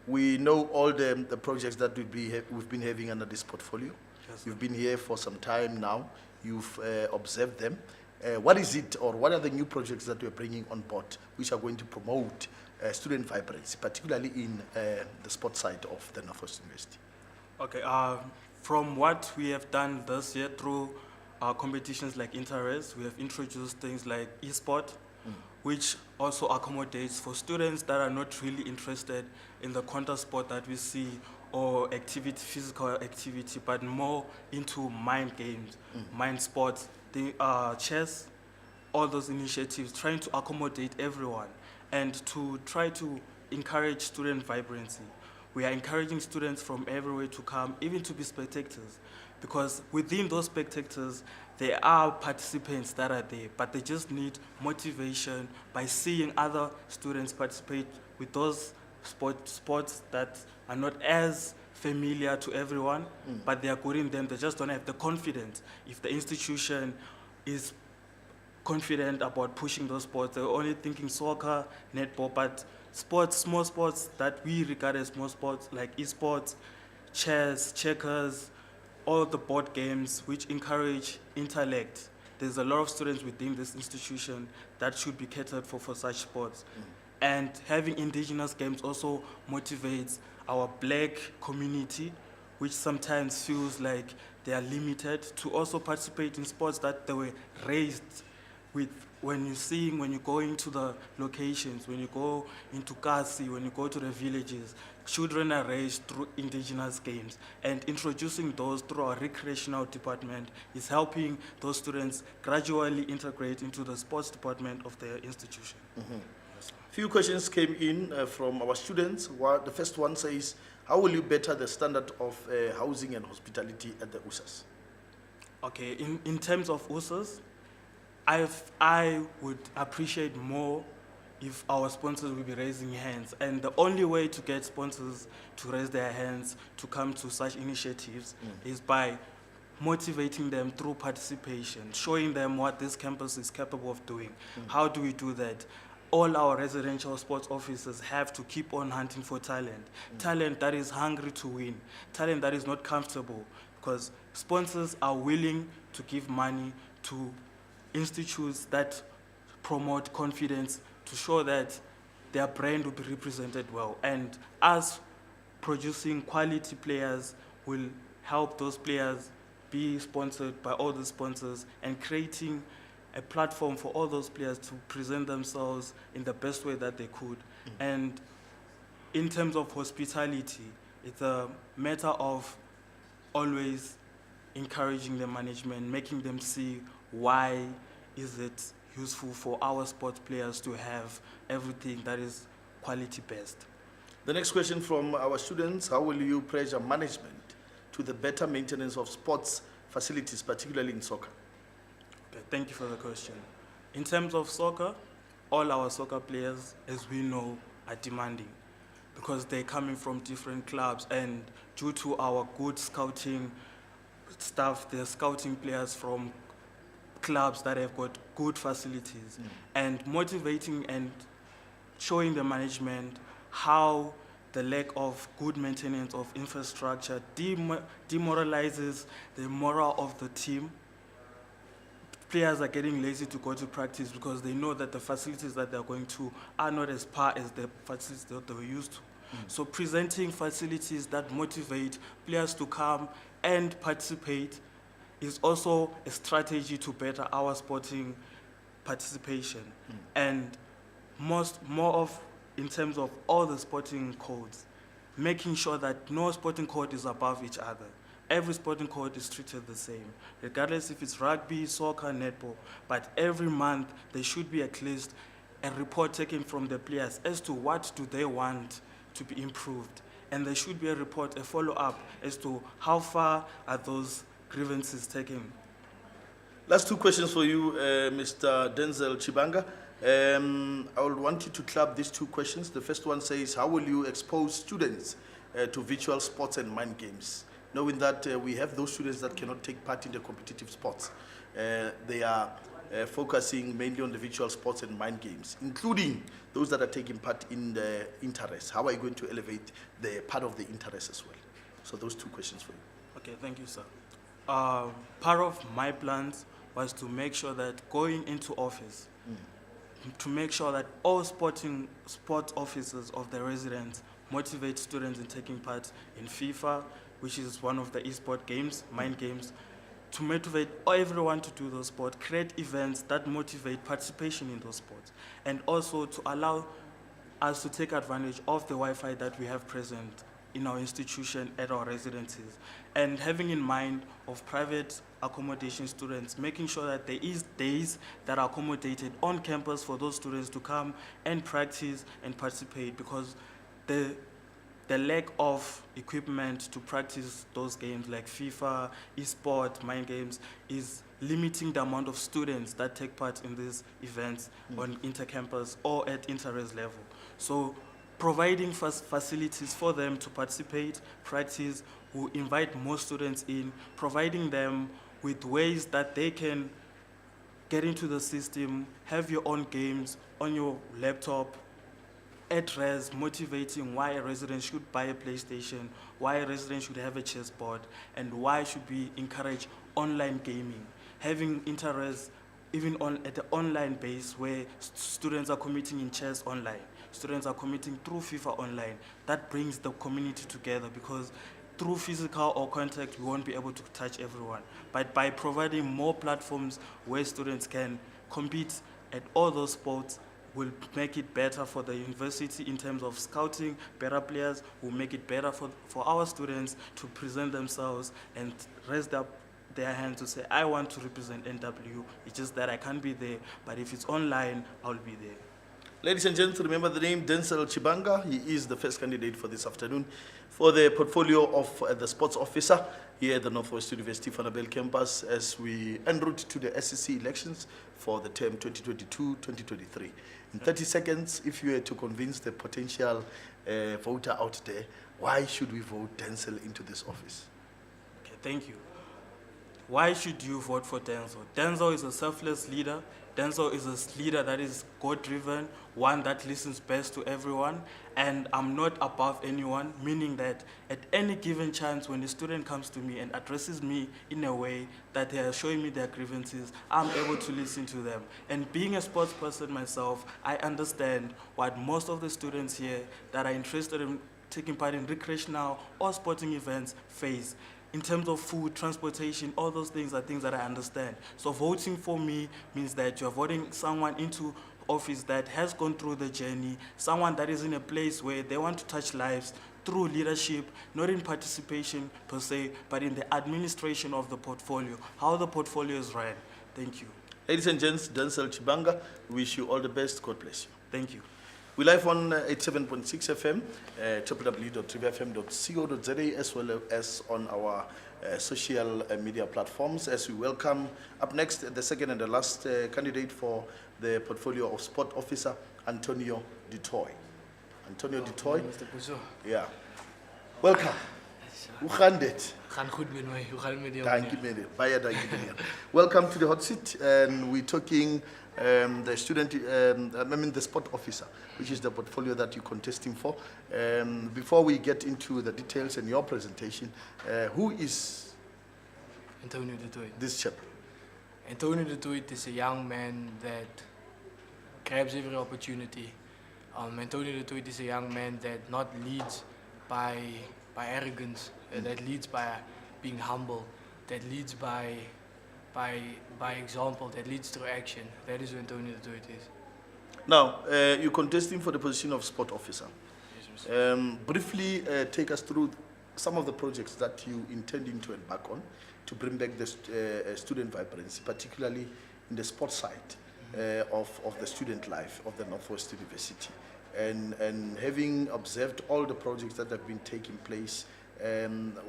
We know all the projects that we've been having under this portfolio. Yes, You've been here for some time now. You've observed them. What is it, or what are the new projects that we're bringing on board which are going to promote student vibrancy, particularly in the sports side of the Northwest University? Okay, from what we have done this year through competitions like Interres, we have introduced things like e-sport, which also accommodates for students that are not really interested in the counter sport that we see or activity, physical activity, but more into mind games, mind sports, chess, all those initiatives, trying to accommodate everyone and to try to encourage student vibrancy. We are encouraging students from everywhere to come, even to be spectators, because within those spectators, there are participants that are there, but they just need motivation by seeing other students participate with those sports that are not as familiar to everyone, but they are good in them. They just don't have the confidence. If the institution is confident about pushing those sports, they're only thinking soccer, netball, but sports, small sports that we regard as small sports like esports, chess, checkers, all the board games which encourage intellect. There's a lot of students within this institution that should be catered for such sports. And having indigenous games also motivates our black community, which sometimes feels like they are limited, to also participate in sports that they were raised with. When you go into the locations, when you go into Kasi, when you go to the villages, children are raised through indigenous games, and introducing those through our recreational department is helping those students gradually integrate into the sports department of their institution. Few questions came in from our students. The first one says, how will you better the standard of housing and hospitality at the USAs? Okay, in terms of USAs, I would appreciate more if our sponsors will be raising hands. And the only way to get sponsors to raise their hands to come to such initiatives is by motivating them through participation, showing them what this campus is capable of doing. How do we do that? All our residential sports officers have to keep on hunting for talent. Talent that is hungry to win. Talent that is not comfortable, because sponsors are willing to give money to institutes that promote confidence, to show that their brand will be represented well. And us producing quality players will help those players be sponsored by all the sponsors and creating a platform for all those players to present themselves in the best way that they could. And in terms of hospitality, it's a matter of always encouraging the management, making them see why is it useful for our sports players to have everything that is quality best. The next question from our students: how will you pressure management to the better maintenance of sports facilities, particularly in soccer? Okay, thank you for the question. In terms of soccer, all our soccer players, as we know, are demanding because they're coming from different clubs, and due to our good scouting staff, they're scouting players from clubs that have got good facilities, and motivating and showing the management how the lack of good maintenance of infrastructure demoralizes the morale of the team. Players are getting lazy to go to practice because they know that the facilities that they're going to are not as par as the facilities that they were used to. So presenting facilities that motivate players to come and participate is also a strategy to better our sporting participation. And in terms of all the sporting codes, making sure that no sporting code is above each other. Every sporting code is treated the same, regardless if it's rugby, soccer, netball. But every month, there should be at least a report taken from the players as to what do they want to be improved. And there should be a report, a follow-up as to how far are those grievances taken. Last two questions for you, Mr. Denzel Chibanga. I would want you to club these two questions. The first one says, how will you expose students to virtual sports and mind games? Knowing that we have those students that cannot take part in the competitive sports. They are focusing mainly on the virtual sports and mind games, including those that are taking part in the interest. How are you going to elevate the part of the interest as well? So those two questions for you. Okay, thank you, sir. Part of my plans was to make sure that going into office, to make sure that all sports officers of the residents motivate students in taking part in FIFA, which is one of the eSport games, mind games, to motivate everyone to do those sports, create events that motivate participation in those sports, and also to allow us to take advantage of the Wi-Fi that we have present in our institution at our residences, and having in mind of private accommodation students, making sure that there is days that are accommodated on campus for those students to come and practice and participate, because the lack of equipment to practice those games like FIFA, eSport, mind games is limiting the amount of students that take part in these events on intercampus or at inter-res level. So providing facilities for them to participate, practice, will invite more students in, providing them with ways that they can get into the system, have your own games on your laptop, at res, motivating why a resident should buy a PlayStation, why a resident should have a chessboard, and why should we encourage online gaming. Having inter-res even at the online base where students are committing in chess online, students are committing through FIFA online, that brings the community together, because through physical or contact, we won't be able to touch everyone. But by providing more platforms where students can compete at all those sports, will make it better for the university in terms of scouting better players, will make it better for our students to present themselves and raise their hand to say, I want to represent NWU. It's just that I can't be there, but if it's online, I'll be there. Ladies and gents, remember the name Denzel Chibanga. He is the first candidate for this afternoon for the portfolio of the sports officer here at the Northwest University Vanderbijlpark campus as we en route to the SCC elections for the term 2022-2023. In 30 seconds, if you were to convince the potential voter out there, why should we vote Denzel into this office? Okay, thank you. Why should you vote for Denzel? Denzel is a selfless leader. Denzel is a leader that is God-driven, one that listens best to everyone, and I'm not above anyone, meaning that at any given chance when a student comes to me and addresses me in a way that they are showing me their grievances, I'm able to listen to them. And being a sports person myself, I understand what most of the students here that are interested in taking part in recreational or sporting events face. In terms of food, transportation, all those things are things that I understand. So voting for me means that you're voting someone into office that has gone through the journey, someone that is in a place where they want to touch lives through leadership, not in participation per se, but in the administration of the portfolio, how the portfolio is ran. Thank you. Ladies and gents, Denzel Chibanga, wish you all the best. God bless you. Thank you. We're live on 87.6 FM, www.riverfm.co.za, as well as on our social media platforms. As we welcome up next, the second and the last candidate for the portfolio of Sport Officer, Antonio Dutoy. Antonio Dutoy. Mr. Puso. Yeah. Welcome. Hoe gaan dit? Gaan goed met mij. Hoe gaat het met jou? Thank you, meneer. Baie dankie, meneer. Welcome to the hot seat, and we're talking the student, the sport officer, which is the portfolio that you're contesting for. Before we get into the details in your presentation, who is Antonio Dutoy. this chap? Antonio Dutoy is a young man that grabs every opportunity. Antonio Dutoy is a young man that not leads by arrogance, that leads by being humble, that leads by example, that leads through action. That is who Antonio Dutoy is. Now, you're contesting for the position of sport officer. Yes, Mr. Briefly take us through some of the projects that you intending to embark on to bring back the student vibrancy, particularly in the sports side of the student life of the Northwest University. And having observed all the projects that have been taking place,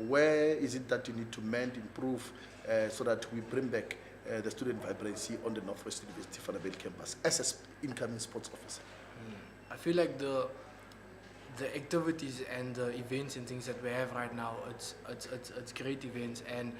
where is it that you need to mend, improve, so that we bring back the student vibrancy on the Northwest University Vanderbijlpark campus as an incoming sports officer? I feel like the activities and the events and things that we have right now, it's great events, and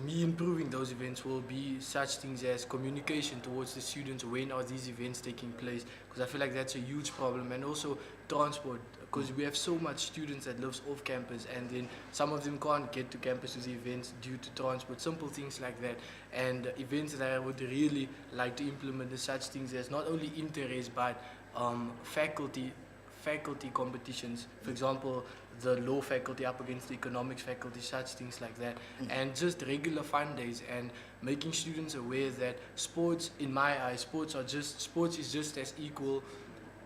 me improving those events will be such things as communication towards the students. When are these events taking place? Because I feel like that's a huge problem. And also transport, because we have so much students that lives off campus, and then some of them can't get to campus to the events due to transport, simple things like that. And events that I would really like to implement is such things as not only interest, but faculty competitions. For example, the law faculty up against the economics faculty, such things like that. And just regular fun days, and making students aware that sports, in my eyes, sports is just as equal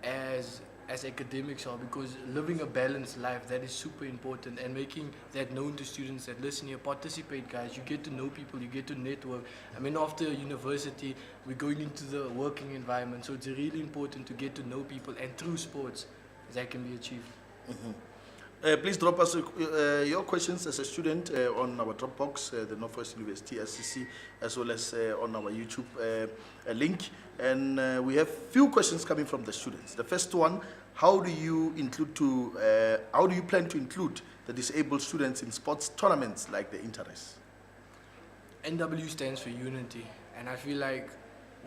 as academics are, because living a balanced life, that is super important, and making that known to students that listen here, participate guys, you get to know people, you get to network. I mean, after university, we're going into the working environment, so it's really important to get to know people, and through sports, that can be achieved. Please drop us your questions as a student on our Dropbox, the Northwest University SCC, as well as on our YouTube link. And we have few questions coming from the students. The first one: how do you plan to include the disabled students in sports tournaments like the Interest? NWU stands for unity, and I feel like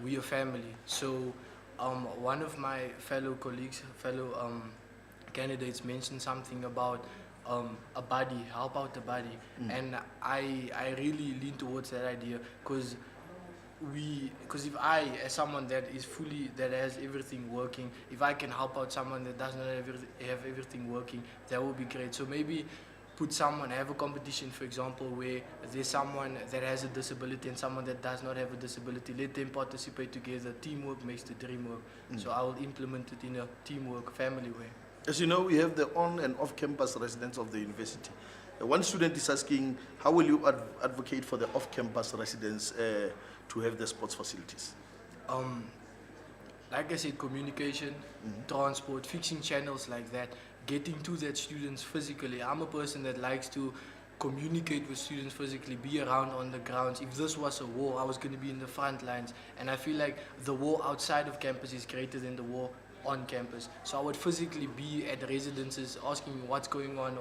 we are family. So one of my fellow colleagues, candidates mentioned something about a buddy, help out the buddy, and I really lean towards that idea, because if I, as someone that has everything working, if I can help out someone that does not have everything working, that would be great. So maybe have a competition, for example, where there's someone that has a disability and someone that does not have a disability. Let them participate together. Teamwork makes the dream work. So I will implement it in a teamwork, family way. As you know, we have the on and off-campus residents of the university. One student is asking, how will you advocate for the off-campus residents to have the sports facilities? Like I said, communication, transport, fixing channels like that, getting to that students physically. I'm a person that likes to communicate with students physically, be around on the grounds. If this was a war, I was going to be in the front lines. And I feel like the war outside of campus is greater than the war on campus. So I would physically be at residences, asking what's going on,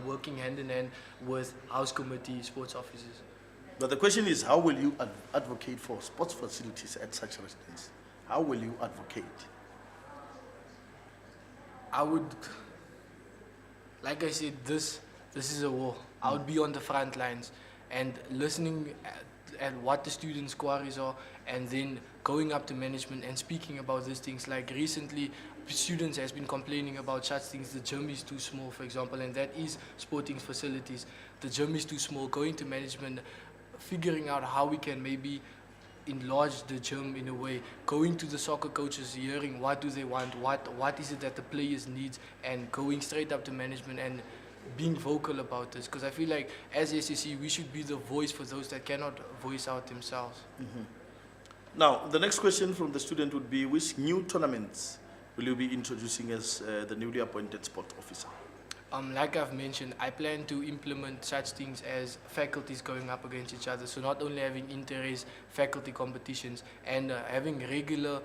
working hand in hand with house committee, sports officers. But the question is, how will you advocate for sports facilities at such residences? How will you advocate? I would, like I said, this is a war. I would be on the front lines and listening at what the students' queries are, and then going up to management and speaking about these things. Like recently, students has been complaining about such things. The gym is too small, for example, and that is sporting facilities. The gym is too small. Going to management, figuring out how we can maybe enlarge the gym in a way, going to the soccer coaches, hearing what do they want, what is it that the players need, and going straight up to management and being vocal about this. Because I feel like as SCC, we should be the voice for those that cannot voice out themselves. Now, the next question from the student would be, which new tournaments will you be introducing as the newly appointed sport officer? Like I've mentioned, I plan to implement such things as faculties going up against each other. So not only having inter-race faculty competitions and having regular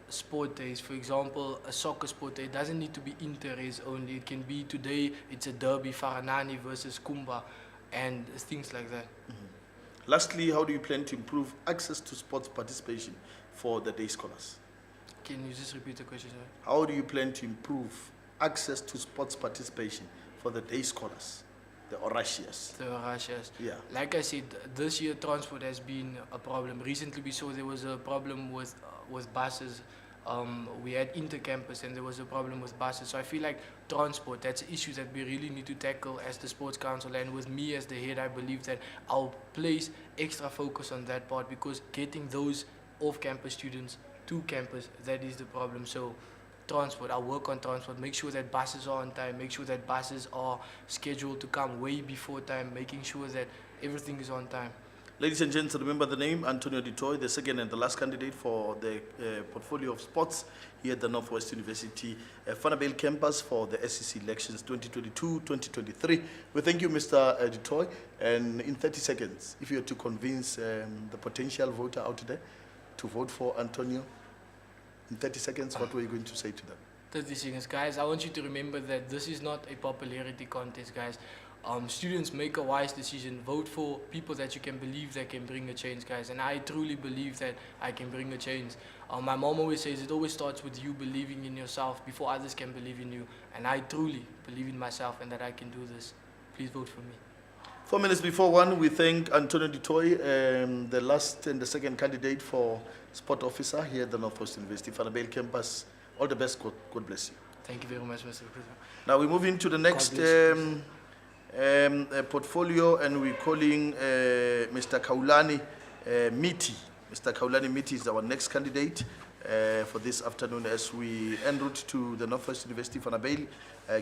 sport days. For example, a soccer sport day doesn't need to be inter-race only. It can be today, it's a derby, Faranani versus Kumba, and things like that. Lastly, how do you plan to improve access to sports participation for the day scholars? Can you just repeat the question, sir? How do you plan to improve access to sports participation for the day scholars, the Orasias? The Russias. Yeah. Like I said, this year transport has been a problem. Recently we saw there was a problem with buses. We had intercampus and there was a problem with buses. So I feel like transport, that's an issue that we really need to tackle as the sports council. And with me as the head, I believe that I'll place extra focus on that part, because getting those off-campus students to campus, that is the problem. So transport, I'll work on transport, make sure that buses are on time, make sure that buses are scheduled to come way before time, making sure that everything is on time. Ladies and gents, remember the name, Antonio Ditoy, the second and the last candidate for the portfolio of sports here at the Northwest University Vanderbijlpark campus for the SCC elections 2022-2023. We thank you, Mr. Ditoy, and in 30 seconds, if you are to convince the potential voter out there to vote for Antonio, in 30 seconds, what were you going to say to them? 30 seconds, guys. I want you to remember that this is not a popularity contest, guys. Students, make a wise decision. Vote for people that you can believe that can bring a change, guys. And I truly believe that I can bring a change. My mom always says it always starts with you believing in yourself before others can believe in you. And I truly believe in myself and that I can do this. Please vote for me. 4 minutes before 1, we thank Antonio Ditoy, the last and the second candidate for sport officer here at the Northwest University Vanderbijlpark campus. All the best. God bless you. Thank you very much, Mr. President. Now we move into the next portfolio, and we're calling Mr. Kaulani Miti. Mr. Kaulani Miti is our next candidate for this afternoon as we en route to the Northwest University Vanderbijlpark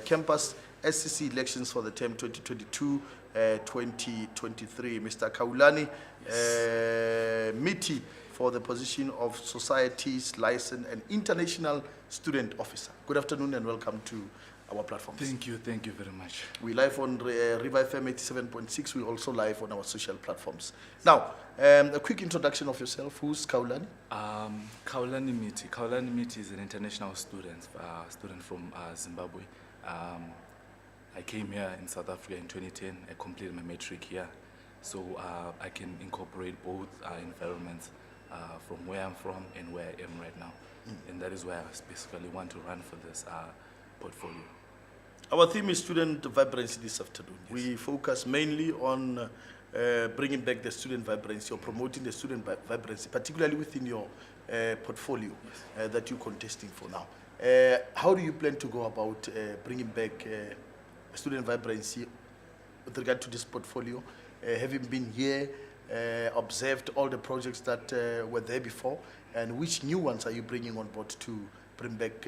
campus SCC elections for the term 2022-2023. Mr. Kaulani Miti for the position of Society's Licensed and International Student Officer. Good afternoon and welcome to our platform. Thank you very much. We live on RiverFM 87.6. We also live on our social platforms. Now, a quick introduction of yourself. Who's Kaulani? Kaulani Miti. Kaulani Miti is an international student from Zimbabwe. I came here in South Africa in 2010. I completed my matric here. So I can incorporate both environments from where I'm from and where I am right now. And that is why I specifically want to run for this portfolio. Our theme is student vibrancy this afternoon. Yes. We focus mainly on bringing back the student vibrancy or promoting the student vibrancy, particularly within your portfolio that you're contesting for now. How do you plan to go about bringing back student vibrancy with regard to this portfolio? Having been here, observed all the projects that were there before, and which new ones are you bringing on board to bring back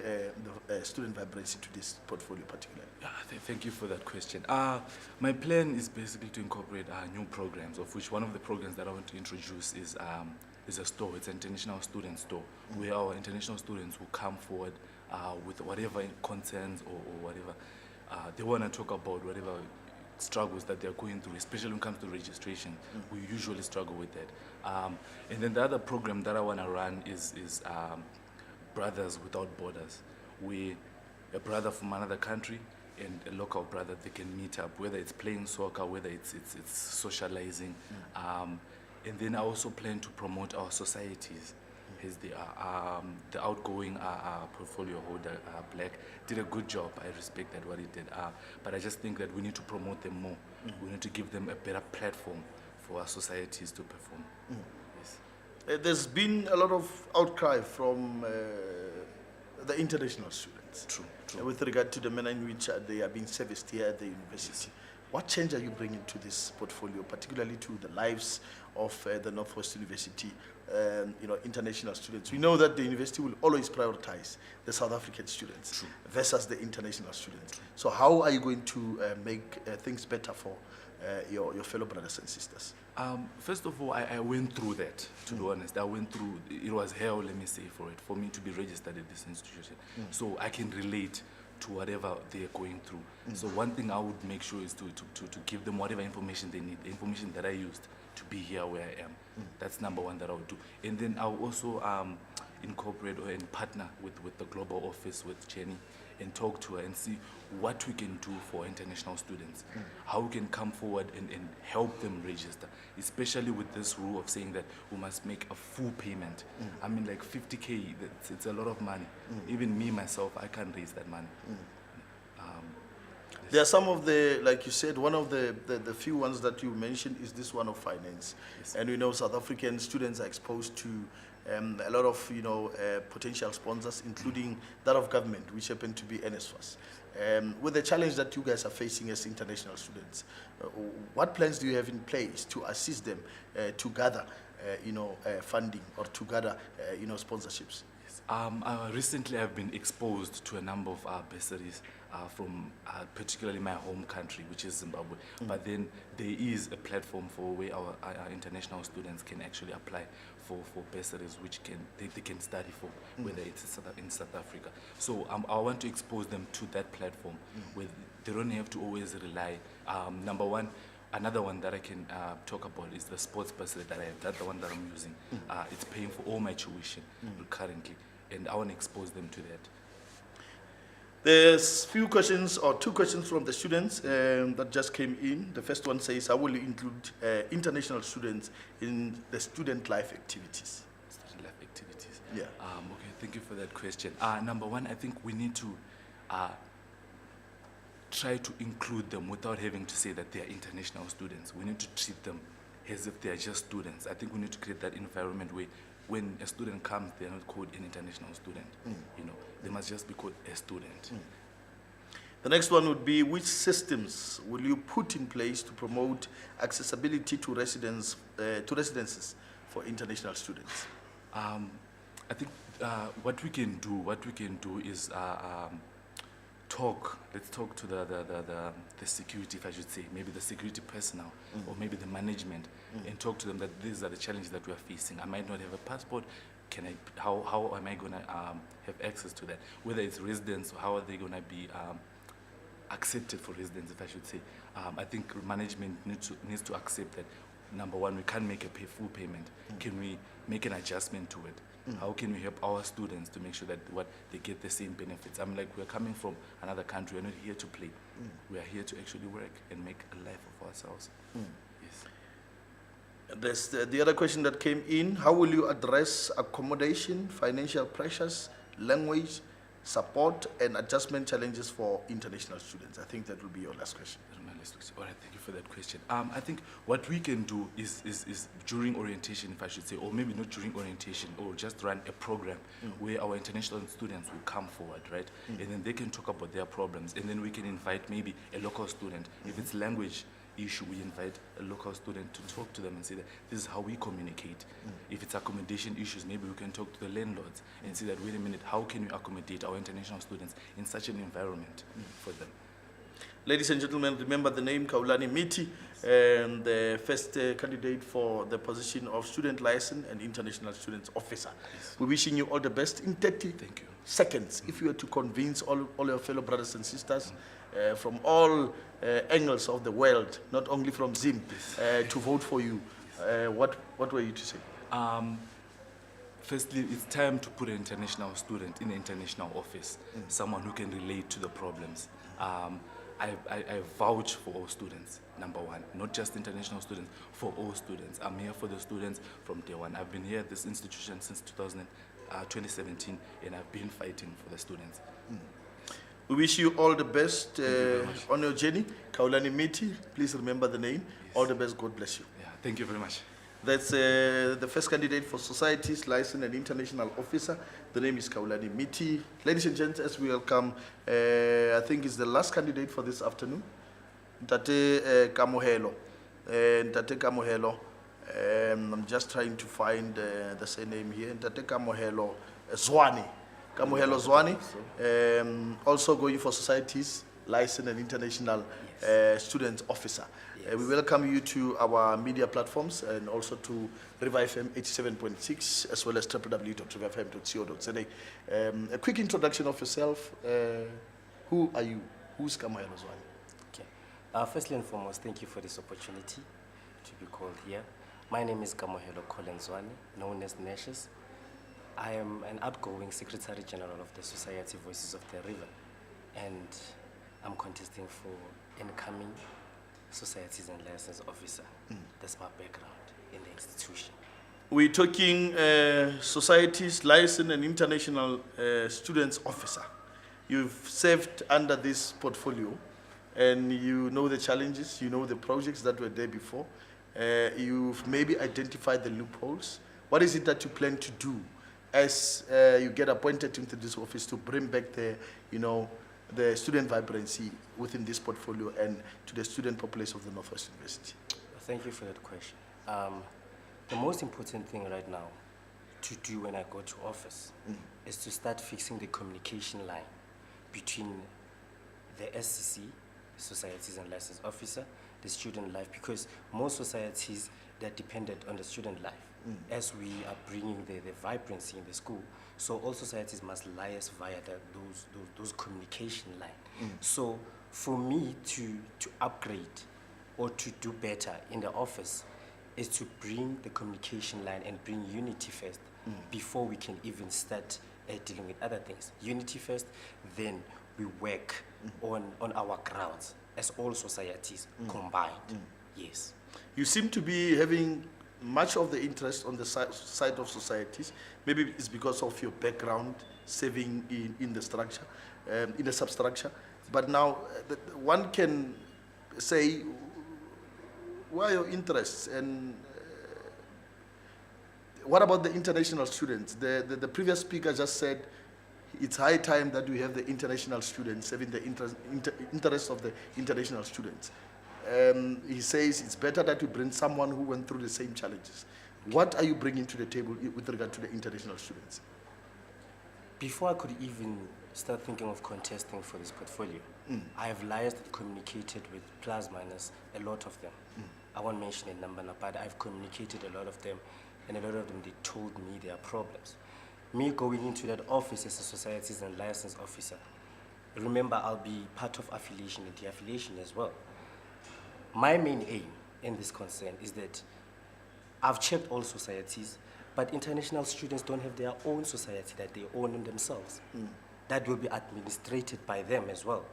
the student vibrancy to this portfolio particularly? Yeah, thank you for that question. My plan is basically to incorporate new programs, of which one of the programs that I want to introduce is a store. It's an international student store, where our international students will come forward with whatever concerns or whatever they want to talk about, whatever struggles that they're going through, especially when it comes to registration. We usually struggle with that. And then the other program that I want to run is Brothers Without Borders, where a brother from another country and a local brother, they can meet up, whether it's playing soccer, whether it's socializing. And then I also plan to promote our societies. As the outgoing portfolio holder, Black, did a good job. I respect that what he did. But I just think that we need to promote them more. We need to give them a better platform for our societies to perform. Yes. There's been a lot of outcry from the international students. True. With regard to the manner in which they are being serviced here at the university. What change are you bringing to this portfolio, particularly to the lives of the Northwest University, international students? We know that the university will always prioritize the South African students versus the international students. So how are you going to make things better for your fellow brothers and sisters? First of all, I went through that, to be honest. I went through, it was hell, let me say, for me to be registered at this institution. So I can relate to whatever they are going through. So one thing I would make sure is to give them whatever information they need, the information that I used to be here where I am. That's number one that I would do. And then I'll also incorporate or partner with the global office, with Jenny, and talk to her and see what we can do for international students, how we can come forward and help them register, especially with this rule of saying that we must make a full payment. I mean, like 50K, it's a lot of money. Even me, myself, I can't raise that money. There are some of the, like you said, one of the few ones that you mentioned is this one of finance. Yes. And we know South African students are exposed to a lot of, potential sponsors, including that of government, which happen to be NSFAS. With the challenge that you guys are facing as international students, what plans do you have in place to assist them to gather, funding or to gather, sponsorships? Recently, I've been exposed to a number of bursaries from particularly my home country, which is Zimbabwe. But then there is a platform for where our international students can actually apply for bursaries, which they can study for, whether it's in South Africa. So I want to expose them to that platform where they don't have to always rely. Number one, another one that I can talk about is the sports bursary that I have. That's the one that I'm using. It's paying for all my tuition currently, and I want to expose them to that. There's few questions or two questions from the students that just came in. The first one says, how will you include international students in the student life activities? Student life activities. Yeah. Okay, thank you for that question. Number one, I think we need to try to include them without having to say that they are international students. We need to treat them as if they are just students. I think we need to create that environment where when a student comes, they are not called an international student. They must just be called a student. The next one would be, which systems will you put in place to promote accessibility to residences for international students? I think what we can do is let's talk to the security, if I should say, maybe the security personnel or maybe the management, and talk to them that these are the challenges that we are facing. I might not have a passport. How am I going to have access to that? Whether it's residents, or how are they going to be accepted for residents, if I should say. I think management needs to accept that, number one, we can't make a full payment. Can we make an adjustment to it? How can we help our students to make sure that they get the same benefits? We're coming from another country. We're not here to play. We are here to actually work and make a life of ourselves. Yes. There's the other question that came in. How will you address accommodation, financial pressures, language, support, and adjustment challenges for international students? I think that will be your last question. All right, thank you for that question. I think what we can do is during orientation, if I should say, or maybe not during orientation, or just run a program where our international students will come forward, right? And then they can talk about their problems, and then we can invite maybe a local student. If it's language issue, we invite a local student to talk to them and say that this is how we communicate. If it's accommodation issues, maybe we can talk to the landlords and say that, wait a minute, how can we accommodate our international students in such an environment for them? Ladies and gentlemen, remember the name Kaulani Miti, the first candidate for the position of Student Liaison and International Students Officer. Yes. We're wishing you all the best. In 30 seconds, if you were to convince all your fellow brothers and sisters from all angles of the world, not only from Zim, to vote for you, what were you to say? Firstly, it's time to put an international student in the international office, someone who can relate to the problems. I vouch for all students, number one, not just international students, for all students. I'm here for the students from day one. I've been here at this institution since 2017, and I've been fighting for the students. We wish you all the best on your journey. Kaulani Miti, please remember the name. Yes. All the best. God bless you. Yeah. Thank you very much. That's the first candidate for Societies, License and International Officer. The name is Kaulani Miti. Ladies and gents, as we welcome, I think it's the last candidate for this afternoon, Ntate Kamohelo. Ntate Kamohelo, I'm just trying to find the surname here. Ntate Kamohelo Zwane. Kamohelo Zwane, also going for Societies, License and International Student Officer. We welcome you to our media platforms and also to RiverFM 87.6 as well as www.riverfm.co.za. A quick introduction of yourself. Who are you? Who's Kamohelo Zwane? Okay. Firstly and foremost, thank you for this opportunity to be called here. My name is Kamohelo Zwane, known as Neshes. I am an outgoing Secretary General of the Society Voices of the River, and I'm contesting for incoming Societies and License Officer. That's my background in the institution. We're talking Societies, License and International Students Officer. You've served under this portfolio and you know the challenges, you know the projects that were there before. You've maybe identified the loopholes. What is it that you plan to do as you get appointed into this office to bring back the, the student vibrancy within this portfolio and to the student population of the Northwest University? Thank you for that question. The most important thing right now to do when I go to office is to start fixing the communication line between the SCC, Societies and License Officer, the student life, because most societies, they're dependent on the student life. As we are bringing the vibrancy in the school, so all societies must liaise via those communication line. So for me to upgrade or to do better in the office is to bring the communication line and bring unity first before we can even start dealing with other things. Unity first, then we work on our grounds as all societies combined. Yes. You seem to be having much of the interest on the side of societies. Maybe it's because of your background serving in the structure, in the substructure. But now one can say, what are your interests and what about the international students? The previous speaker just said it's high time that we have the international students serving the interests of the international students. He says it's better that we bring someone who went through the same challenges. What are you bringing to the table with regard to the international students? Before I could even start thinking of contesting for this portfolio, I have liaised and communicated with plus minus a lot of them. I won't mention a number now, but I've communicated a lot of them, and a lot of them, they told me their problems. Me going into that office as a Societies and License Officer, remember I'll be part of affiliation and de-affiliation as well. My main aim in this concern is that I've checked all societies, but international students don't have their own society that they own in themselves. That will be administrated by them as well.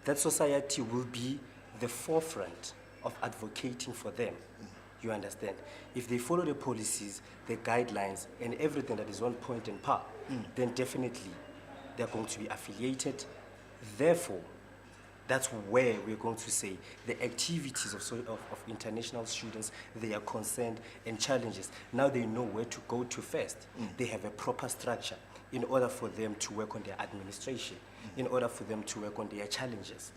That society will be the forefront of advocating for them. You understand? If they follow the policies, the guidelines, and everything that is on point and par, then definitely they're going to be affiliated. Therefore, that's where we're going to say the activities of international students, their concern and challenges. Now they know where to go to first. They have a proper structure in order for them to work on their administration, in order for them to work on their challenges.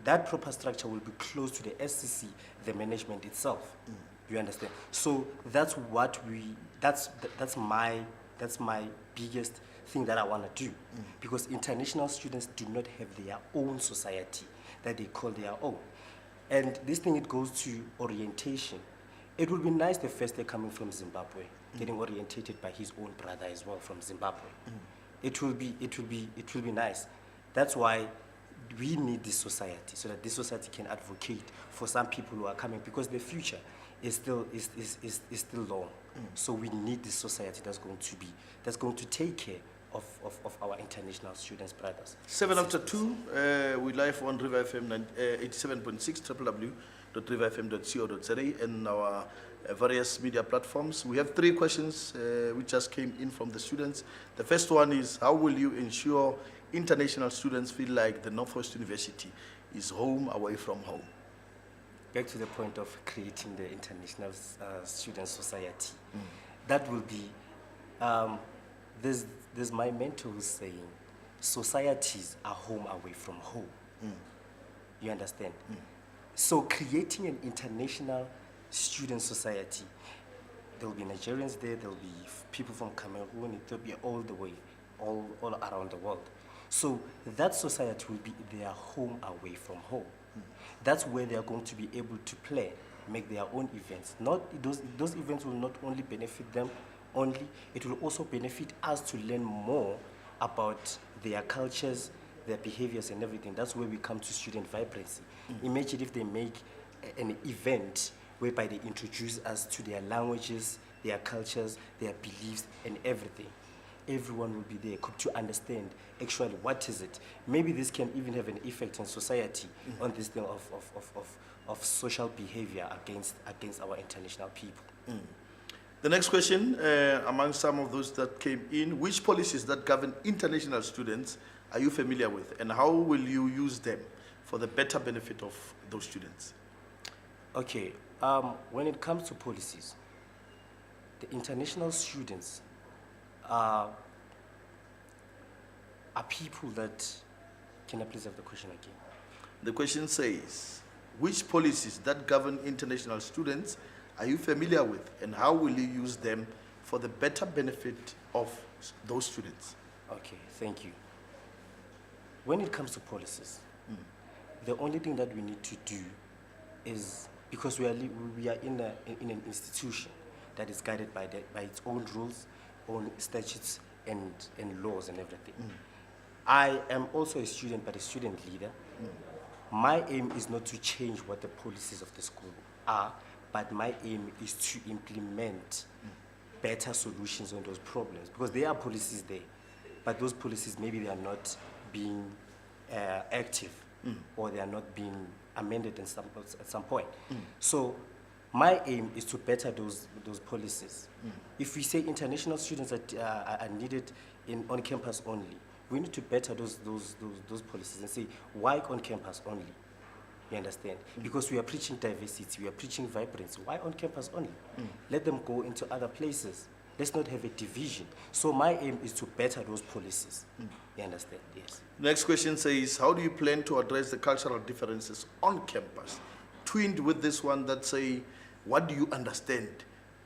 That proper structure will be close to the SCC, the management itself. You understand? So that's what that's my biggest thing that I want to do, because international students do not have their own society that they call their own. And this thing, it goes to orientation. It would be nice the first day coming from Zimbabwe, getting orientated by his own brother as well from Zimbabwe. It will be nice. That's why we need this society, so that this society can advocate for some people who are coming, because the future is still long. So we need this society that's going to take care of our international students, brothers. 7 after 2, we live on RiverFM 87.6, www.riverfm.co.za, and our various media platforms. We have 3 questions which just came in from the students. The first one is, how will you ensure international students feel like the Northwest University is home away from home? back to the point of creating the international student society. That will be, there's my mentor who's saying, societies are home away from home. You understand? So creating an international student society, there will be Nigerians there, there will be people from Cameroon, Ethiopia, all the way, all around the world. So that society will be their home away from home. That's where they are going to be able to play, make their own events. Those events will not only benefit them only, it will also benefit us to learn more about their cultures, their behaviors and everything. That's where we come to student vibrancy. Imagine if they make an event whereby they introduce us to their languages, their cultures, their beliefs and everything. Everyone will be there to understand actually what is it. Maybe this can even have an effect on society, on this thing of social behavior against our international people. The next question, among some of those that came in, which policies that govern international students are you familiar with, and how will you use them for the better benefit of those students? Okay, when it comes to policies, the international students are people that, can I please have the question again? The question says, which policies that govern international students are you familiar with, and how will you use them for the better benefit of those students? Okay, thank you. When it comes to policies, the only thing that we need to do is, because we are in an institution that is guided by its own rules, own statutes and laws and everything. I am also a student, but a student leader. My aim is not to change what the policies of the school are, but my aim is to implement better solutions on those problems, because there are policies there, but those policies, maybe they are not being active, or they are not being amended at some point. So my aim is to better those policies. If we say international students are needed on campus only, we need to better those policies and say, why on campus only? You understand? Because we are preaching diversity, we are preaching vibrancy. Why on campus only? Let them go into other places. Let's not have a division. So my aim is to better those policies. You understand? Yes. Next question says, how do you plan to address the cultural differences on campus? Twinned with this one that say, what do you understand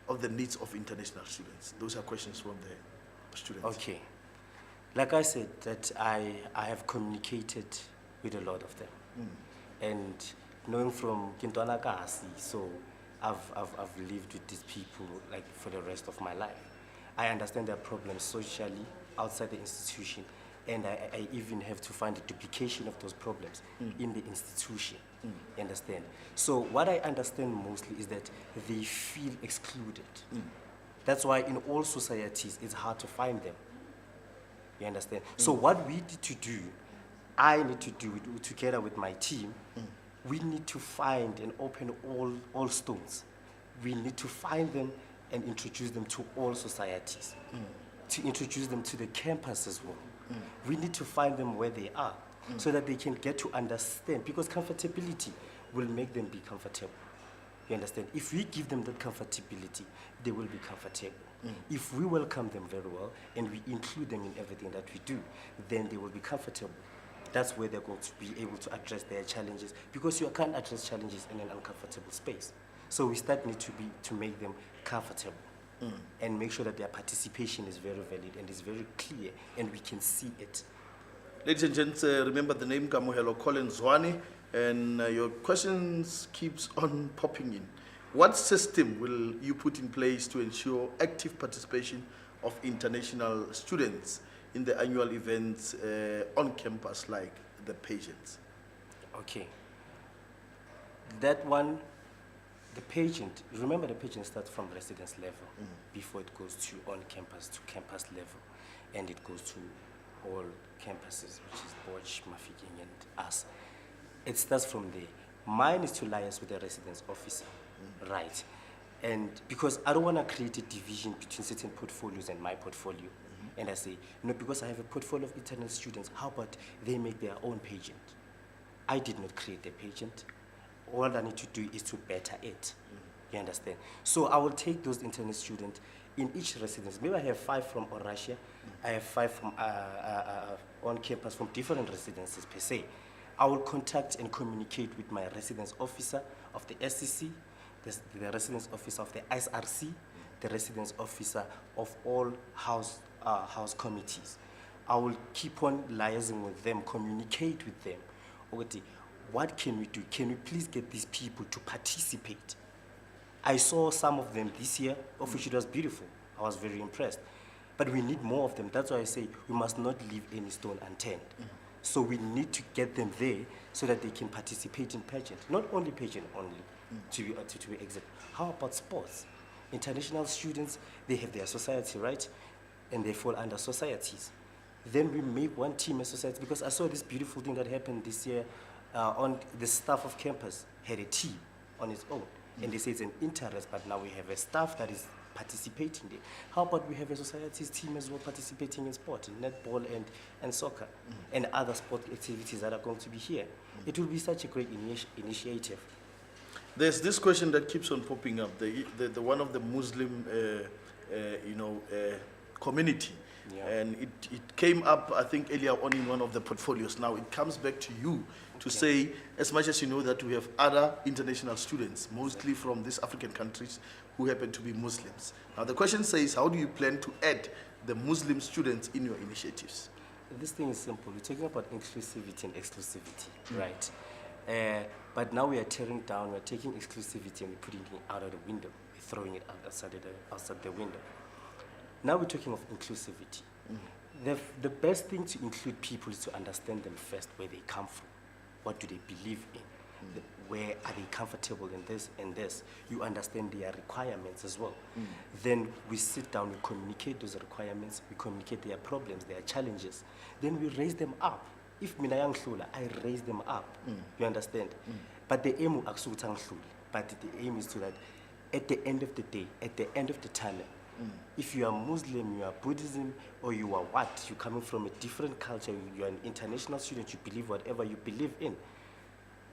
of the needs of international students? Those are questions from the students. Okay. Like I said, that I have communicated with a lot of them. And knowing from Kintwana Kasi, so I've lived with these people like for the rest of my life. I understand their problems socially outside the institution, and I even have to find a duplication of those problems in the institution. You understand? So what I understand mostly is that they feel excluded. That's why in all societies it's hard to find them. You understand? So what we need to do, I need to do together with my team, we need to find and open all stones. We need to find them and introduce them to all societies, to introduce them to the campus as well. We need to find them where they are so that they can get to understand, because comfortability will make them be comfortable. You understand? If we give them that comfortability, they will be comfortable. If we welcome them very well and we include them in everything that we do, then they will be comfortable. That's where they're going to be able to address their challenges, because you can't address challenges in an uncomfortable space. So we need to make them comfortable and make sure that their participation is very valid and is very clear and we can see it. Ladies and gents, remember the name Kamuhelo Colin Zwane, and your questions keeps on popping in. What system will you put in place to ensure active participation of international students in the annual events on campus, like the pageants? Okay. That one, the pageant, remember the pageant starts from residence level before it goes to campus level, and it goes to all campuses, which is Bosch, Mafikeng, and us. It starts from there. Mine is to liaise with the residence officer, right? And because I don't want to create a division between certain portfolios and my portfolio. And I say, no, because I have a portfolio of international students, how about they make their own pageant? I did not create the pageant. all I need to do is to better it. You understand? So I will take those internet students in each residence. Maybe I have 5 from Russia, I have 5 from on campus from different residences per se. I will contact and communicate with my residence officer of the SCC, the residence officer of the SRC, the residence officer of all house committees. I will keep on liaising with them, communicate with them. Okay, what can we do? Can we please get these people to participate? I saw some of them this year, of which it was beautiful. I was very impressed. But we need more of them. That's why I say we must not leave any stone unturned. So we need to get them there so that they can participate in pageant. Not only pageant only, to be exact. How about sports? International students, they have their society, right? And they fall under societies. Then we make one team a society, because I saw this beautiful thing that happened this year. On the staff of campus had a team on its own. And they say it's an interest, but now we have a staff that is participating there. How about we have a society's team as well participating in sport, in netball and soccer, and other sport activities that are going to be here? It will be such a great initiative. There's this question that keeps on popping up. The one of the Muslim, community, and it came up, I think, earlier on in one of the portfolios. Now it comes back to you to say, as much as you know that we have other international students, mostly from these African countries, who happen to be Muslims. Now the question says, how do you plan to add the Muslim students in your initiatives? This thing is simple. We're talking about inclusivity and exclusivity, right? But now we are tearing down, we're taking exclusivity and we're putting it out of the window. We're throwing it outside the window. Now we're talking of inclusivity. The best thing to include people is to understand them first, where they come from. What do they believe in? Where are they comfortable in this and this? You understand their requirements as well. Then we sit down, we communicate those requirements, we communicate their problems, their challenges. Then we raise them up. If mina yangihlula, I raise them up. You understand? But the aim but the aim is to that at the end of the day, at the end of the tunnel, if you are Muslim, you are Buddhism, or you are what, you're coming from a different culture, you're an international student, you believe whatever you believe in,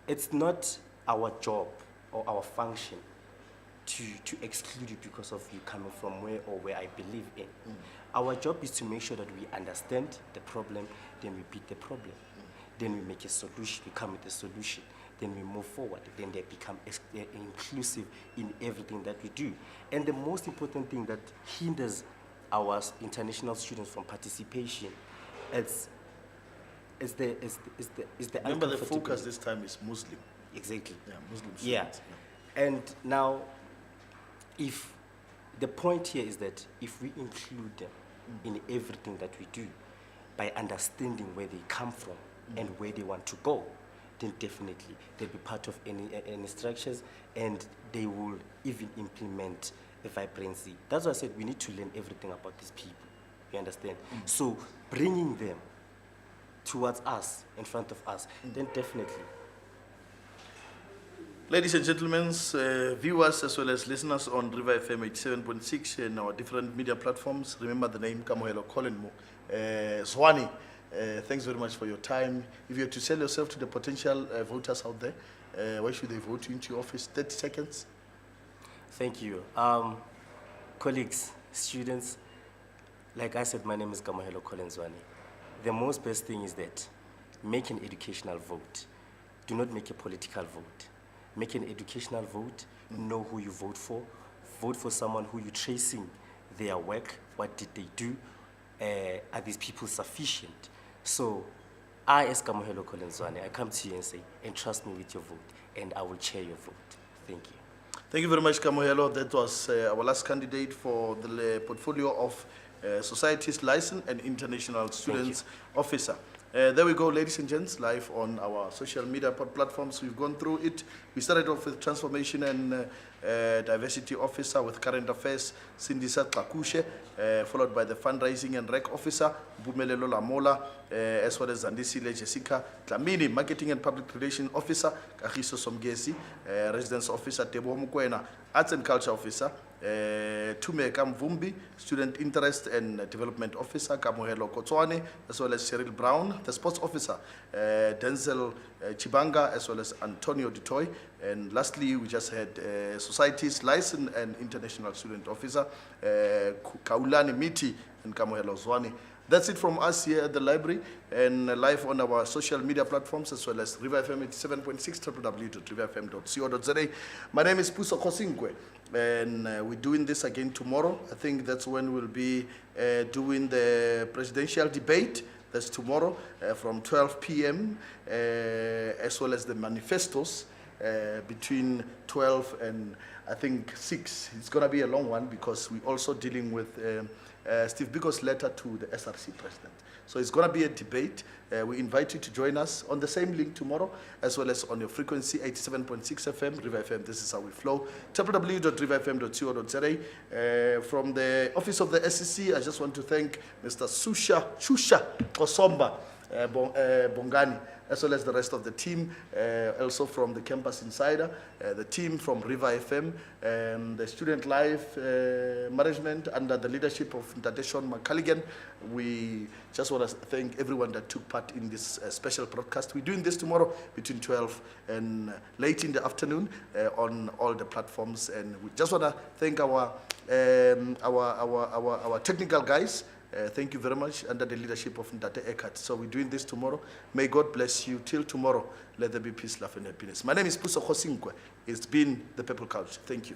it's not our job or our function to exclude you because of you coming from where I believe in. Our job is to make sure that we understand the problem, then we beat the problem. Then we make a solution, we come with a solution. Then we move forward. Then they become inclusive in everything that we do. And the most important thing that hinders our international students from participation is the Remember, the focus this time is Muslim. Exactly. Yeah, Muslim students. Yeah. And now, if the point here is that if we include them in everything that we do, by understanding where they come from and where they want to go, then definitely they'll be part of any structures, and they will even implement the vibrancy. That's why I said we need to learn everything about these people. You understand? So bringing them towards us, in front of us, then definitely. Ladies and gentlemen, viewers as well as listeners on RiverFM 87.6 and our different media platforms, remember the name Kamohelo Colin Zwani. Thanks very much for your time. If you had to sell yourself to the potential voters out there, why should they vote you into your office? 30 seconds. Thank you. Colleagues, students, like I said, my name is Kamohelo Colin Zwani. The most best thing is that make an educational vote. Do not make a political vote. Make an educational vote, know who you vote for someone who you're tracing their work, what did they do, are these people sufficient? So I, as Kamohelo Colin Zwani, I come to you and say, entrust me with your vote, and I will chair your vote. Thank you. Thank you very much, Kamohelo. That was our last candidate for the portfolio of Society's License and International Students Officer. There we go, ladies and gents, live on our social media platforms. We've gone through it. We started off with Transformation and Diversity Officer with Current Affairs, Sindisa Tlakushe, followed by the Fundraising and Rec Officer, Bumelelo Lamola, as well as Zandisile Jessica Tlamini, Marketing and Public Relations Officer, Kahiso Somgesi, Residence Officer, Tebo Mukwena, Arts and Culture Officer, Tumeka Mvumbi, Student Interest and Development Officer, Kamohelo Kotswane, as well as Cheryl Brown, the Sports Officer, Denzel Chibanga, as well as Antonio Dutoy. And lastly, we just had Society's License and International Student Officer, Kaulani Miti and Kamohelo Zwane. That's it from us here at the library and live on our social media platforms as well as RiverFM 87.6 www.riverfm.co.za. My name is Puso Kosinkwe, and we're doing this again tomorrow. I think that's when we'll be doing the presidential debate. That's tomorrow from 12 p.m. As well as the manifestos between 12 and I think 6. It's going to be a long one because we're also dealing with Steve Biko's letter to the SRC president. So it's going to be a debate. We invite you to join us on the same link tomorrow, as well as on your frequency, 87.6 FM, RiverFM. This is how we flow. www.riverfm.co.za. From the office of the SCC, I just want to thank Mr. Shusha Kosomba Bongani, as well as the rest of the team, also from the Campus Insider, the team from RiverFM, the Student Life Management under the leadership of Ntadeshon McCalligan. We just want to thank everyone that took part in this special broadcast. We're doing this tomorrow between 12 and late in the afternoon on all the platforms. And we just want to thank our technical guys. Thank you very much, under the leadership of Ndate Eckert. So we're doing this tomorrow. May God bless you. Till tomorrow, let there be peace, love, and happiness. My name is Puso Kosinkwe. It's been the Purple Couch. Thank you.